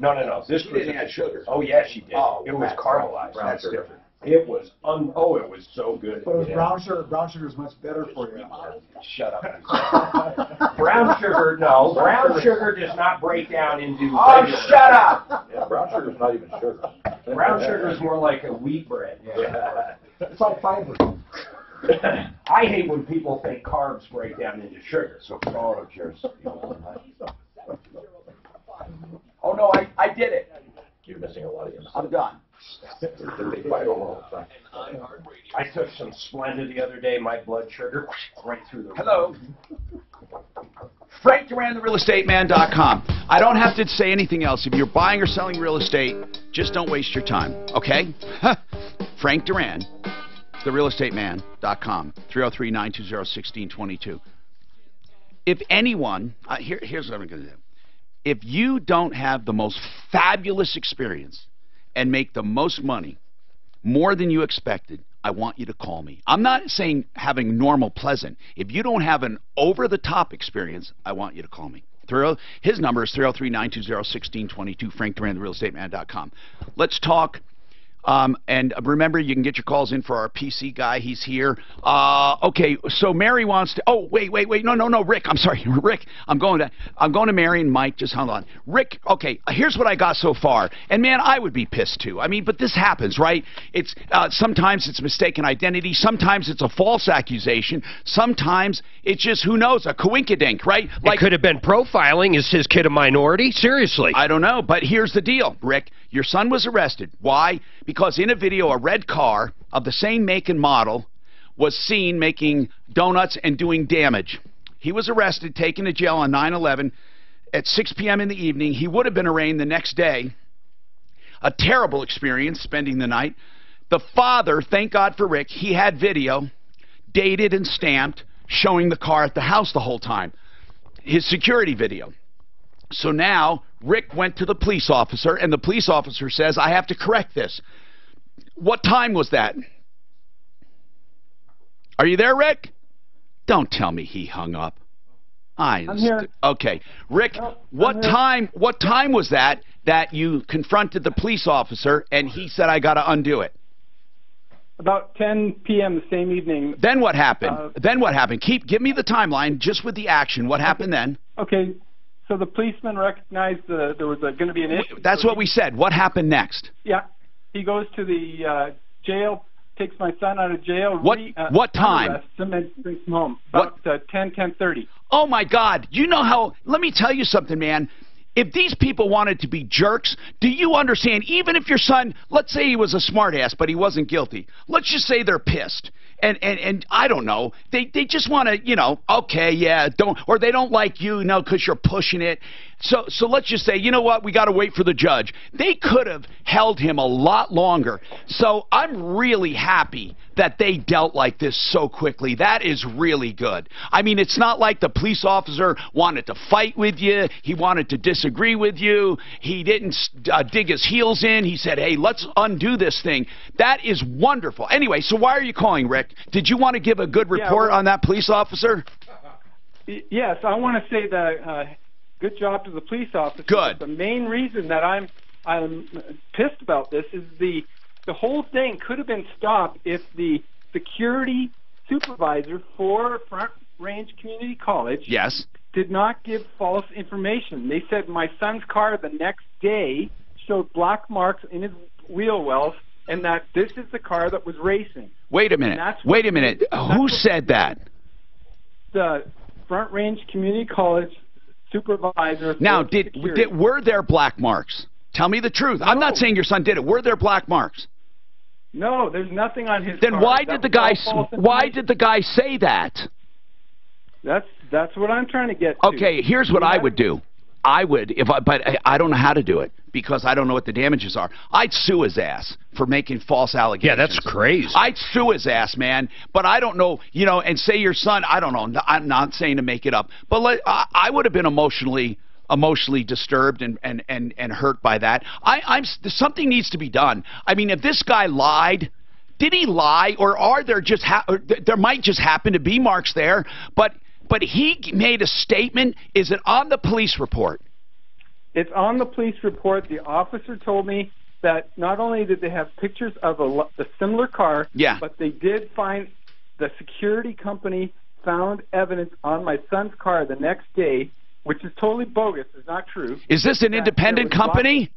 No. This She was didn't add sugar. Oh yeah, she did. Oh, it was caramelized. That's different. It was it was so good. But it was brown sugar. Brown sugar is much better for you. Shut up. Brown sugar, no. Brown sugar does not break down into. Oh, shut up! Yeah, brown sugar's not even sugar. Brown sugar is more like a wheat bread. Yeah. It's like fiber. I hate when people think carbs break down into sugar. So, Oh no, I did it. You're missing a lot of I'm done. They fight over all the time. I took some Splenda the other day. My blood sugar right through the roof. Hello. Frank Duran, therealestateman.com. I don't have to say anything else. If you're buying or selling real estate, just don't waste your time, okay? Frank Duran, therealestateman.com, 303-920-1622. If anyone, here's what I'm going to do. If you don't have the most fabulous experience and make the most money, more than you expected, I want you to call me. I'm not saying having normal pleasant. If you don't have an over-the-top experience, I want you to call me. His number is 303-920-1622, Frank Duran, therealestateman.com. Let's talk. And remember, you can get your calls in for our PC guy. He's here. Okay, so Mary wants to. Oh, wait. No, Rick. I'm sorry, Rick. I'm going to Mary and Mike. Just hold on, Rick. Okay, here's what I got so far. And man, I would be pissed too. I mean, but this happens, right? It's sometimes it's mistaken identity. Sometimes it's a false accusation. Sometimes it's just who knows, a coinkydink, right? Like, it could have been profiling. Is his kid a minority? Seriously. I don't know, but here's the deal, Rick. Your son was arrested. Why? Because in a video, a red car of the same make and model was seen making donuts and doing damage. He was arrested, taken to jail on 9/11 at 6 p.m. in the evening. He would have been arraigned the next day. A terrible experience spending the night. The father, thank God for Rick, he had video, dated and stamped, showing the car at the house the whole time. His security video. So now Rick went to the police officer, and the police officer says, I have to correct this. What time was that? Are you there, Rick? Don't tell me he hung up. I'm here. Okay. Rick, what time was that you confronted the police officer and he said, I got to undo it? About 10 p.m. the same evening. Then what happened? Give me the timeline just with the action. What happened then? Okay. So the policeman recognized there was going to be an issue. That's what we said. What happened next? Yeah. He goes to the jail, takes my son out of jail. What time? Arrests him and brings him home. About 10:30. Oh, my God. You know how... Let me tell you something, man. If these people wanted to be jerks, do you understand, even if your son, let's say he was a smartass, but he wasn't guilty. Let's just say they're pissed. And I don't know, they just want to, okay, yeah, or they don't like you, because you're pushing it. So let's just say, you know what, we got to wait for the judge. They could have held him a lot longer. So I'm really happy that they dealt like this so quickly. That is really good. I mean, it's not like the police officer wanted to fight with you. He wanted to disagree with you. He didn't dig his heels in. He said, hey, let's undo this thing. That is wonderful. Anyway, so why are you calling, Rick? Did you want to give a good report on that police officer? Yes, I want to say that good job to the police officer. Good. The main reason that I'm pissed about this is the whole thing could have been stopped if the security supervisor for Front Range Community College did not give false information. They said my son's car the next day showed black marks in his wheel wells and that this is the car that was racing. Wait a minute. Who said that? The Front Range Community College supervisor. Now, were there black marks? Tell me the truth. No. I'm not saying your son did it. Were there black marks? No, there's nothing on his Then car. why did the guy say that? That's what I'm trying to get to. Okay, here's what I would do. But I don't know how to do it because I don't know what the damages are. I'd sue his ass for making false allegations. Yeah, that's crazy. I'd sue his ass, man. But I don't know, and say your son, I don't know. I'm not saying to make it up. But I would have been emotionally disturbed and hurt by that. Something needs to be done. I mean, if this guy lied, did he lie, or are there just there might just happen to be marks there, but he made a statement. Is it on the police report? It's on the police report. The officer told me that not only did they have pictures of a similar car, but they did find the security company found evidence on my son's car the next day, which is totally bogus. It's not true. Is this an independent company?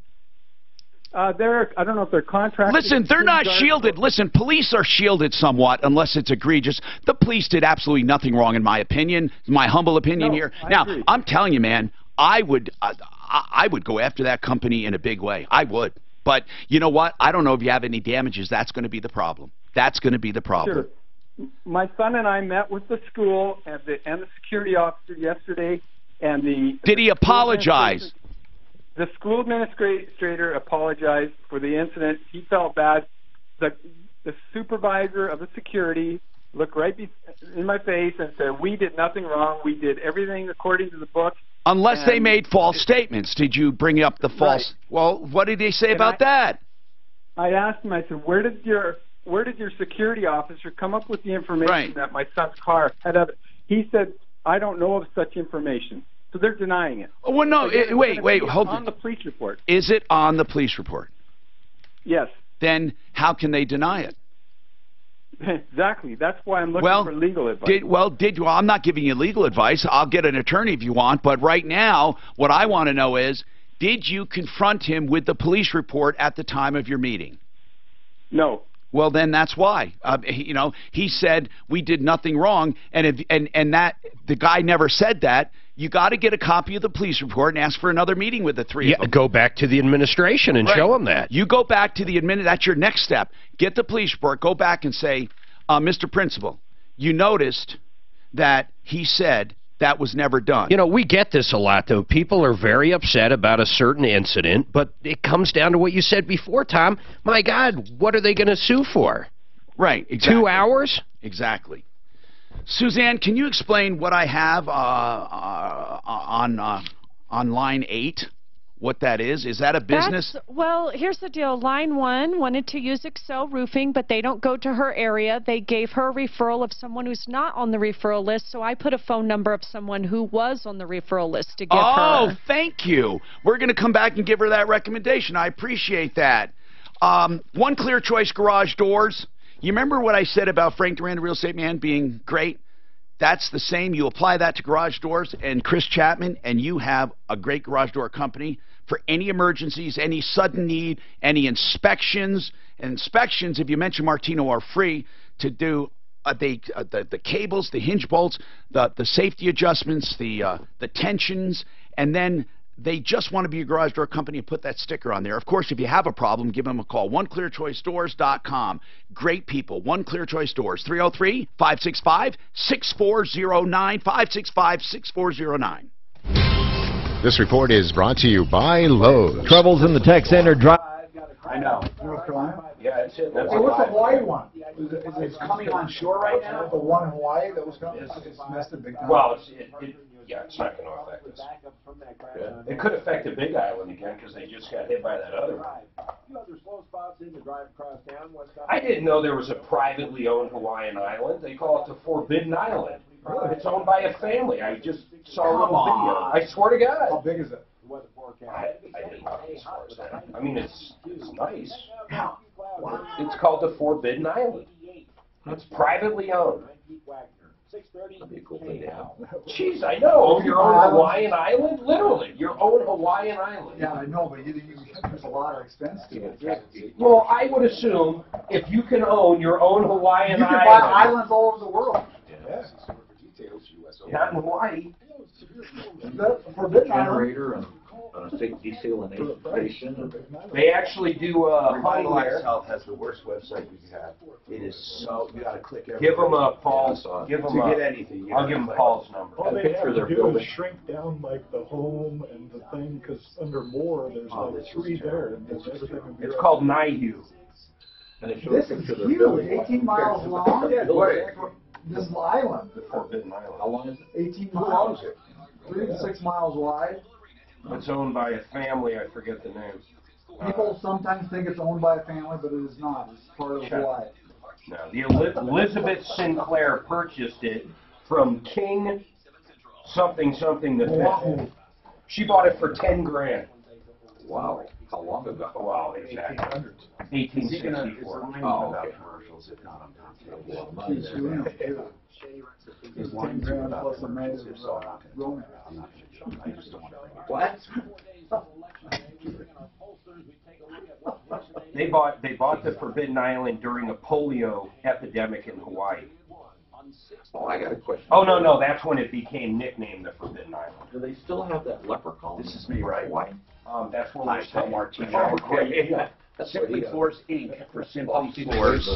I don't know if they're contracted. Listen, they're not shielded. Listen, police are shielded somewhat unless it's egregious. The police did absolutely nothing wrong, in my opinion, my humble opinion here. Now, I'm telling you, man, I would go after that company in a big way. I would. But you know what? I don't know if you have any damages. That's going to be the problem. That's going to be the problem. Sure. My son and I met with the school and the security officer yesterday. Did he apologize? The school administrator apologized for the incident. He felt bad. The supervisor of the security looked right in my face and said, we did nothing wrong. We did everything according to the book. Unless they made false statements. Did you bring up the false? Right. Well, what did he say about that? I asked him, I said, where did your security officer come up with the information that my son's car had evidence? He said, I don't know of such information. So they're denying it. Oh, well, no, wait, hold on. On the police report. Is it on the police report? Yes. Then how can they deny it? Exactly. That's why I'm looking for legal advice. I'm not giving you legal advice. I'll get an attorney if you want. But right now, what I want to know is, did you confront him with the police report at the time of your meeting? No. Well, then that's why. He said we did nothing wrong, and that the guy never said that. You got to get a copy of the police report and ask for another meeting with the three of them. Go back to the administration and show them that. You go back to the that's your next step. Get the police report. Go back and say, Mr. Principal, you noticed that he said that was never done. You know, we get this a lot, though. People are very upset about a certain incident, but it comes down to what you said before, Tom. My God, what are they going to sue for? Right, exactly. 2 hours? Exactly. Suzanne, can you explain what I have on line 8? What that is? Is that a business? Well, here's the deal. Line 1 wanted to use Excel Roofing, but they don't go to her area. They gave her a referral of someone who's not on the referral list, so I put a phone number of someone who was on the referral list to give her. Oh, thank you. We're going to come back and give her that recommendation. I appreciate that. One Clear Choice Garage Doors. You remember what I said about Frank Duran, the real estate man, being great? That's the same. You apply that to garage doors and Chris Chapman, and you have a great garage door company for any emergencies, any sudden need, any inspections. And inspections, if you mention Martino, are free to do the cables, the hinge bolts, the safety adjustments, the tensions, and then they just want to be a garage door company and put that sticker on there. Of course, if you have a problem, give them a call. OneClearChoiceDoors.com. Great people. One Clear Choice Doors. 303-565-6409. 565-6409. This report is brought to you by Lowe's. Troubles in the tech center. I know. North Carolina? Yeah, that's it. Hey, what's the Hawaii one? It's coming on shore right now? The one in Hawaii that was coming? It's messed up big time. Well, it's not going to affect us. It could affect the Big Island again because they just got hit by that other one. I didn't know there was a privately owned Hawaiian island. They call it the Forbidden Island. It's owned by a family. I just saw a little video. I swear to God. How big is it? I didn't know as far as that. I mean, it's nice. It's called the Forbidden Island. It's privately owned. That'd be a cool thing to have. Jeez, I know. Your own Hawaiian island? Literally, your own Hawaiian island. Yeah, I know, but there's a lot of expense to it. Well, I would assume if you can own your own Hawaiian You can island. buy islands all over the world. Not in Hawaii. The Forbidden Island. Generator and desalination station. They actually do Revitalize Health has the worst website you can have. It is so, you gotta click everything. Give them a Paul's. Give them to a, get anything. I'll give them Paul's number. All they have to do is shrink down like the home and the thing, because under more there's like 3 there. And everything would be It's right. called Naihu. And it shows This a is picture of their huge, building. 18 miles long. This is the island. The Forbidden Island. How long is it? 18 miles. 3 to 6 miles wide. It's owned by a family. I forget the name. People sometimes think it's owned by a family, but it is not. It's part of Hawaii. No, the Elizabeth Sinclair purchased it from King something the fifth. She bought it for $10,000. Wow. How long ago? Wow, exactly. 1864. Oh, okay. Commercials, if not, I'm It's 10 grand plus a massive room. I just don't want to bring it. What? They bought the Forbidden Island during a polio epidemic in Hawaii. Oh, I got a question. Oh no, that's when it became nicknamed the Forbidden Island. Do they still have that leprechaun? This is me, right? Why? That's when Hi, we Tom Martino. That's Simply what he Floors Inc. for Simply Floors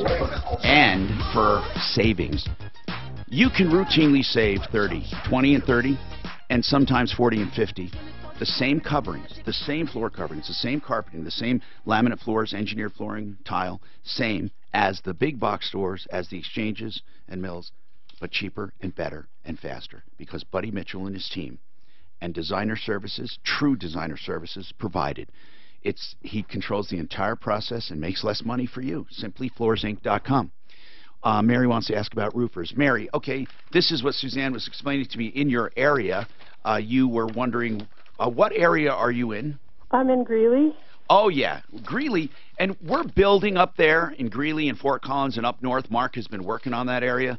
And for savings. You can routinely save 30, 20 and 30, and sometimes 40 and 50. The same coverings, the same floor coverings, the same carpeting, the same laminate floors, engineered flooring, tile, same as the big box stores, as the exchanges and mills, but cheaper and better and faster, because Buddy Mitchell and his team and designer services, true designer services, provided. He controls the entire process and makes less money for you. SimplyFloorsInc.com. Mary wants to ask about roofers. Mary, okay, this is what Suzanne was explaining to me. In your area, you were wondering, what area are you in? I'm in Greeley. Oh, yeah, Greeley. And we're building up there in Greeley and Fort Collins and up north. Mark has been working on that area.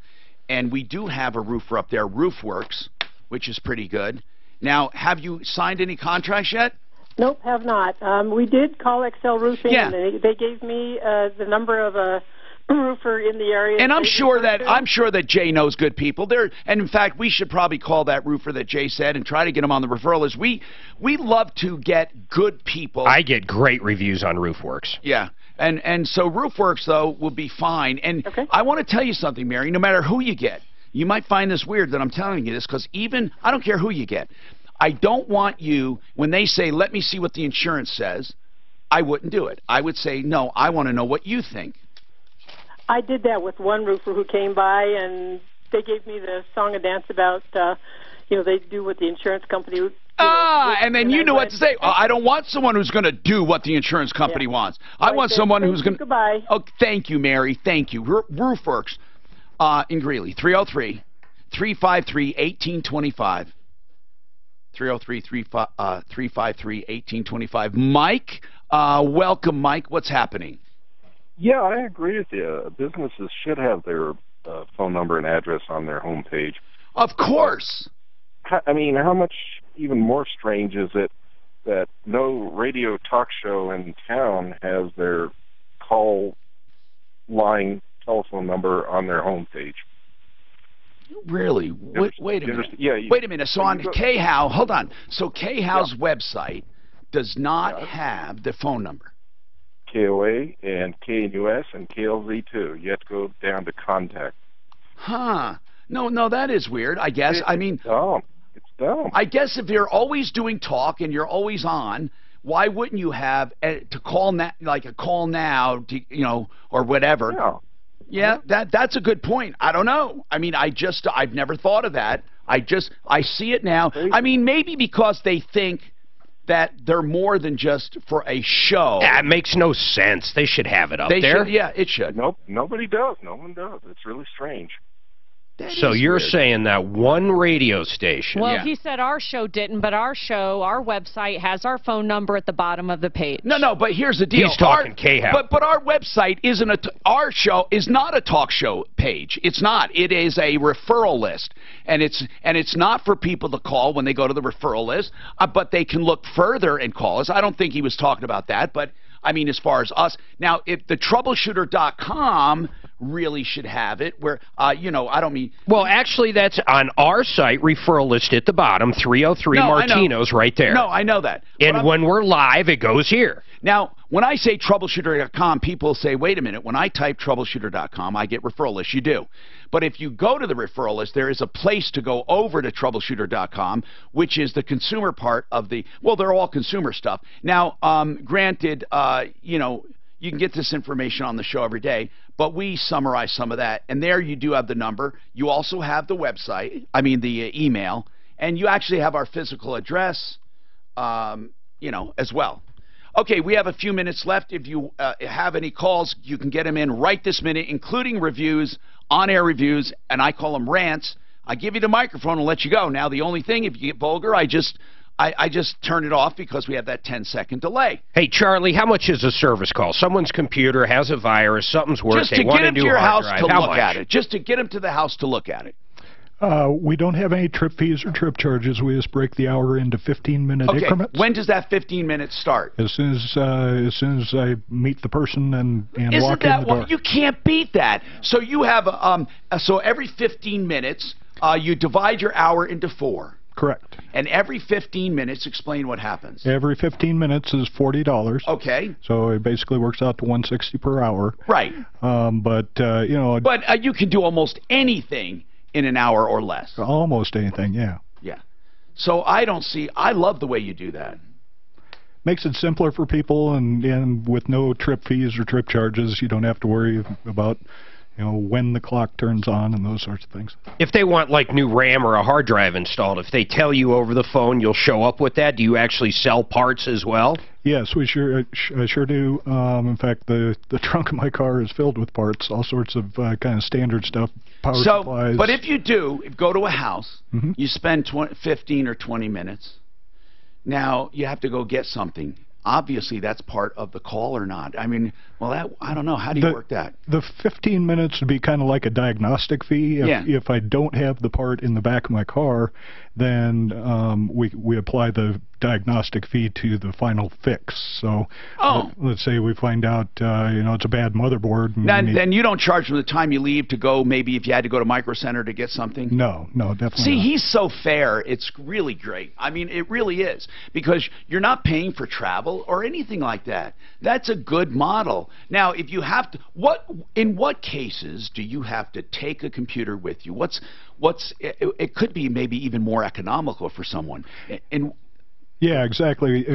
And we do have a roofer up there, Roofworks, which is pretty good. Now, have you signed any contracts yet? Nope, have not. We did call Excel Roofing, Yeah. and they gave me the number of a roofer in the area. And I'm sure that Jay knows good people there. And in fact, we should probably call that roofer that Jay said and try to get him on the referral list. We love to get good people. I get great reviews on Roofworks. Yeah. And so Roofworks, though, will be fine. And I want to tell you something, Mary. No matter who you get, you might find this weird that I'm telling you this, because even, I don't care who you get, I don't want you, when they say, let me see what the insurance says, I wouldn't do it. I would say, no, I want to know what you think. I did that with one roofer who came by, and they gave me the song and dance about, they do what the insurance company. And then you know what to say. I don't want someone who's going to do what the insurance company wants. I want someone who's going to. Goodbye. Oh, thank you, Mary. Thank you. Roofworks in Greeley, 303-353-1825. 303-353-1825. Mike, welcome, Mike. What's happening? Yeah, I agree with you. Businesses should have their phone number and address on their homepage. Of course. I mean, how much even more strange is it that no radio talk show in town has their call line telephone number on their homepage? Really? Wait a minute. Yeah, wait a minute. So on KHOW, hold on. So KHOW's website does not have the phone number. KOA and KNUS and KLZ too. You have to go down to contact. Huh. No, that is weird, I guess. It's dumb. I guess if you're always doing talk and you're always on, why wouldn't you have to call like a call now, or whatever? Yeah, that's a good point. I don't know. I mean, I've never thought of that. I see it now. I mean, maybe because they think that they're more than just for a show. Yeah, it makes no sense. They should have it up there. Yeah, it should. Nope, nobody does. No one does. It's really strange. So you're saying that one radio station. Well, he said our show didn't, but our website has our phone number at the bottom of the page. No, but here's the deal. He's talking KHOW. But our website isn't our show is not a talk show page. It's not. It is a referral list, and it's not for people to call when they go to the referral list. But they can look further and call us. I don't think he was talking about that, but I mean, as far as us now, if the Troubleshooter.com really should have it, where I don't mean. Well, actually, that's on our site. Referral list at the bottom. 303 Martino's right there. No, I know that. And when we're live, it goes here. Now, when I say Troubleshooter.com, people say, wait a minute, when I type Troubleshooter.com, I get referral lists. You do. But if you go to the referral list, there is a place to go over to Troubleshooter.com, which is the consumer part of well, they're all consumer stuff. Now, granted, you can get this information on the show every day, but we summarize some of that. And there you do have the number. You also have the website, the email, and you actually have our physical address, as well. Okay, we have a few minutes left. If you have any calls, you can get them in right this minute, including reviews, on-air reviews, and I call them rants. I give you the microphone and let you go. Now, the only thing, if you get vulgar, I just turn it off because we have that 10-second delay. Hey, Charlie, how much is a service call? Someone's computer has a virus, something's worse, they want to do a hard drive. Just to get them to your house to look at it. Just to get them to the house to look at it. We don't have any trip fees or trip charges. We just break the hour into 15-minute increments. When does that 15 minutes start? As soon as I meet the person and walk in the door. You can't beat that. So you have so every 15 minutes you divide your hour into 4. Correct. And every 15 minutes, explain what happens. Every 15 minutes is $40. Okay. So it basically works out to $160 per hour. Right. But you can do almost anything in an hour or less. Almost anything, yeah. Yeah. So I love the way you do that. Makes it simpler for people, and with no trip fees or trip charges, you don't have to worry about when the clock turns on and those sorts of things. If they want like new RAM or a hard drive installed, if they tell you over the phone, you'll show up with that. Do you actually sell parts as well? Yes, we sure do. In fact, the trunk of my car is filled with parts, all sorts of kind of standard stuff, power supplies. But if you go to a house, you spend 15 or 20 minutes. Now, you have to go get something. Obviously, that's part of the call or not. I mean, well, I don't know. How do you work that? The 15 minutes would be kind of like a diagnostic fee. If I don't have the part in the back of my car, then we apply the diagnostic fee to the final fix. So let's say we find out it's a bad motherboard. And then you don't charge from the time you leave to go, maybe if you had to go to Micro Center to get something? No, definitely See, not. he's so fair. It's really great. I mean, it really is, because you're not paying for travel or anything like that. That's a good model. Now, if you have to, in what cases do you have to take a computer with you? It could be maybe even more economical for someone. Yeah, exactly.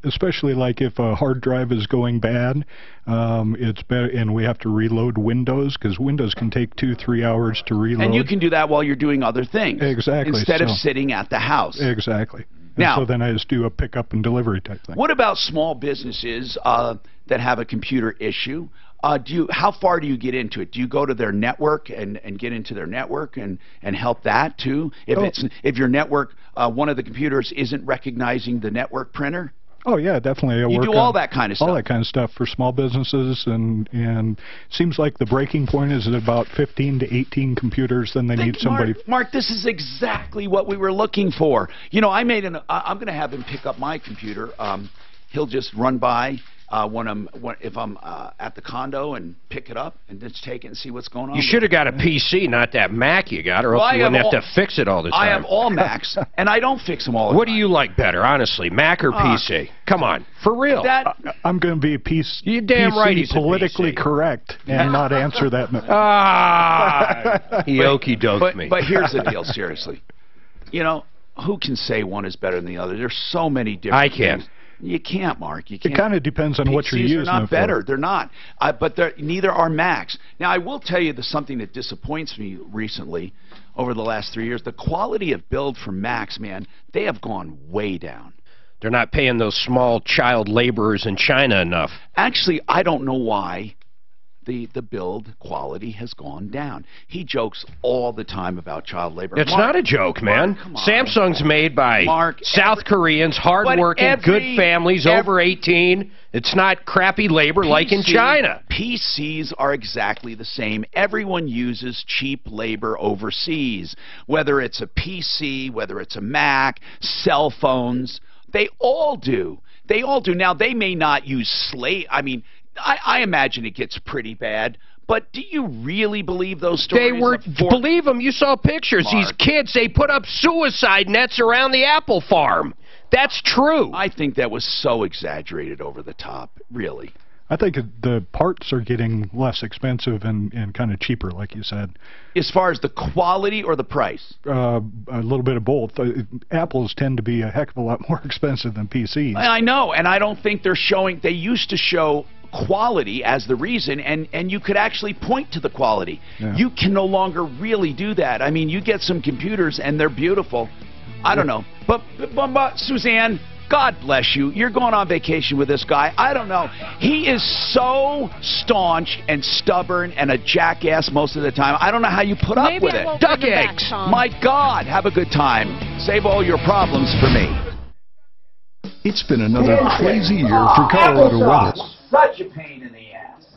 Especially like if a hard drive is going bad, it's better, and we have to reload Windows, because Windows can take 2-3 hours to reload. And you can do that while you're doing other things. Exactly. Instead of sitting at the house. Exactly. Now, so then I just do a pickup and delivery type thing. What about small businesses that have a computer issue? How far do you get into it? Do you go to their network and get into their network and help that too? If your network, one of the computers isn't recognizing the network printer? Oh yeah, definitely. You do all that kind of stuff. All that kind of stuff for small businesses, and seems like the breaking point is at about 15 to 18 computers. Then they need somebody. Mark, this is exactly what we were looking for. You know, I'm going to have him pick up my computer. He'll just run by if I'm at the condo and pick it up and just take it and see what's going on. You should have got a PC, not that Mac you got, or else you wouldn't have to fix it all the time. I have all Macs, and I don't fix them all the time. What do you like better, honestly, Mac or PC? Come on, for real. I'm going to be PC. You're damn right he's politically correct and not answer that. He okey-doked me. But here's the deal, seriously. You know, who can say one is better than the other? There's so many different I can. things. You can't, Mark. You can't. It kind of depends on what you're using. They're not better. They're not. But neither are Macs. Now, I will tell you something that disappoints me recently over the last 3 years. The quality of build for Macs, man, they have gone way down. They're not paying those small child laborers in China enough. Actually, I don't know why the build quality has gone down. He jokes all the time about child labor. It's not a joke, man. Samsung's made by South Koreans, hard-working, good families, over 18. It's not crappy labor like in China. PCs are exactly the same. Everyone uses cheap labor overseas, whether it's a PC, whether it's a Mac, cell phones. They all do. They all do. Now, they may not use slave. I mean, I imagine it gets pretty bad, but do you really believe those stories? Believe them. You saw pictures. Mark. These kids, they put up suicide nets around the apple farm. That's true. I think that was so exaggerated over the top, really. I think the parts are getting less expensive and kind of cheaper, like you said. As far as the quality or the price? A little bit of both. Apples tend to be a heck of a lot more expensive than PCs. I know, and I don't think they're showing. They used to show quality as the reason, and you could actually point to the quality. Yeah. You can no longer really do that. I mean, you get some computers, and they're beautiful. I don't know. But Suzanne, God bless you. You're going on vacation with this guy. I don't know. He is so staunch and stubborn and a jackass most of the time. I don't know how you put up with it. Duck eggs. My God, have a good time. Save all your problems for me. It's been another crazy year for Colorado weather. Such a pain in the ass.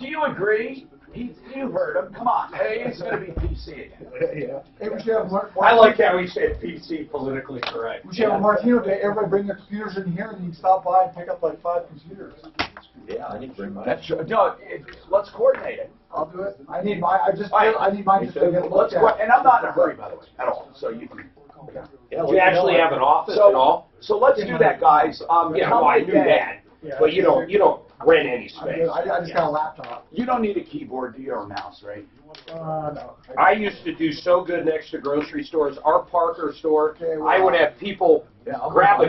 Do you agree? You heard him. Come on. Hey, it's going to be PC again. Hey, we should have I like how he said PC, politically correct. We should have a Martino Day. Everybody bring their computers in here, and you can stop by and pick up like 5 computers. Yeah, I need to bring mine. That's true. No, let's coordinate it. I'll do it. I need mine. I need mine just to get looked at. And I'm not in a hurry, by the way, at all. So you can. Do you actually have an office at all? So let's do that, guys. Yeah, well, I knew that. But you don't rent any space. I just got a laptop. You don't need a keyboard, do you, or a mouse, right? No. I used to do so good next to grocery stores. Our Parker store, I would have people grab a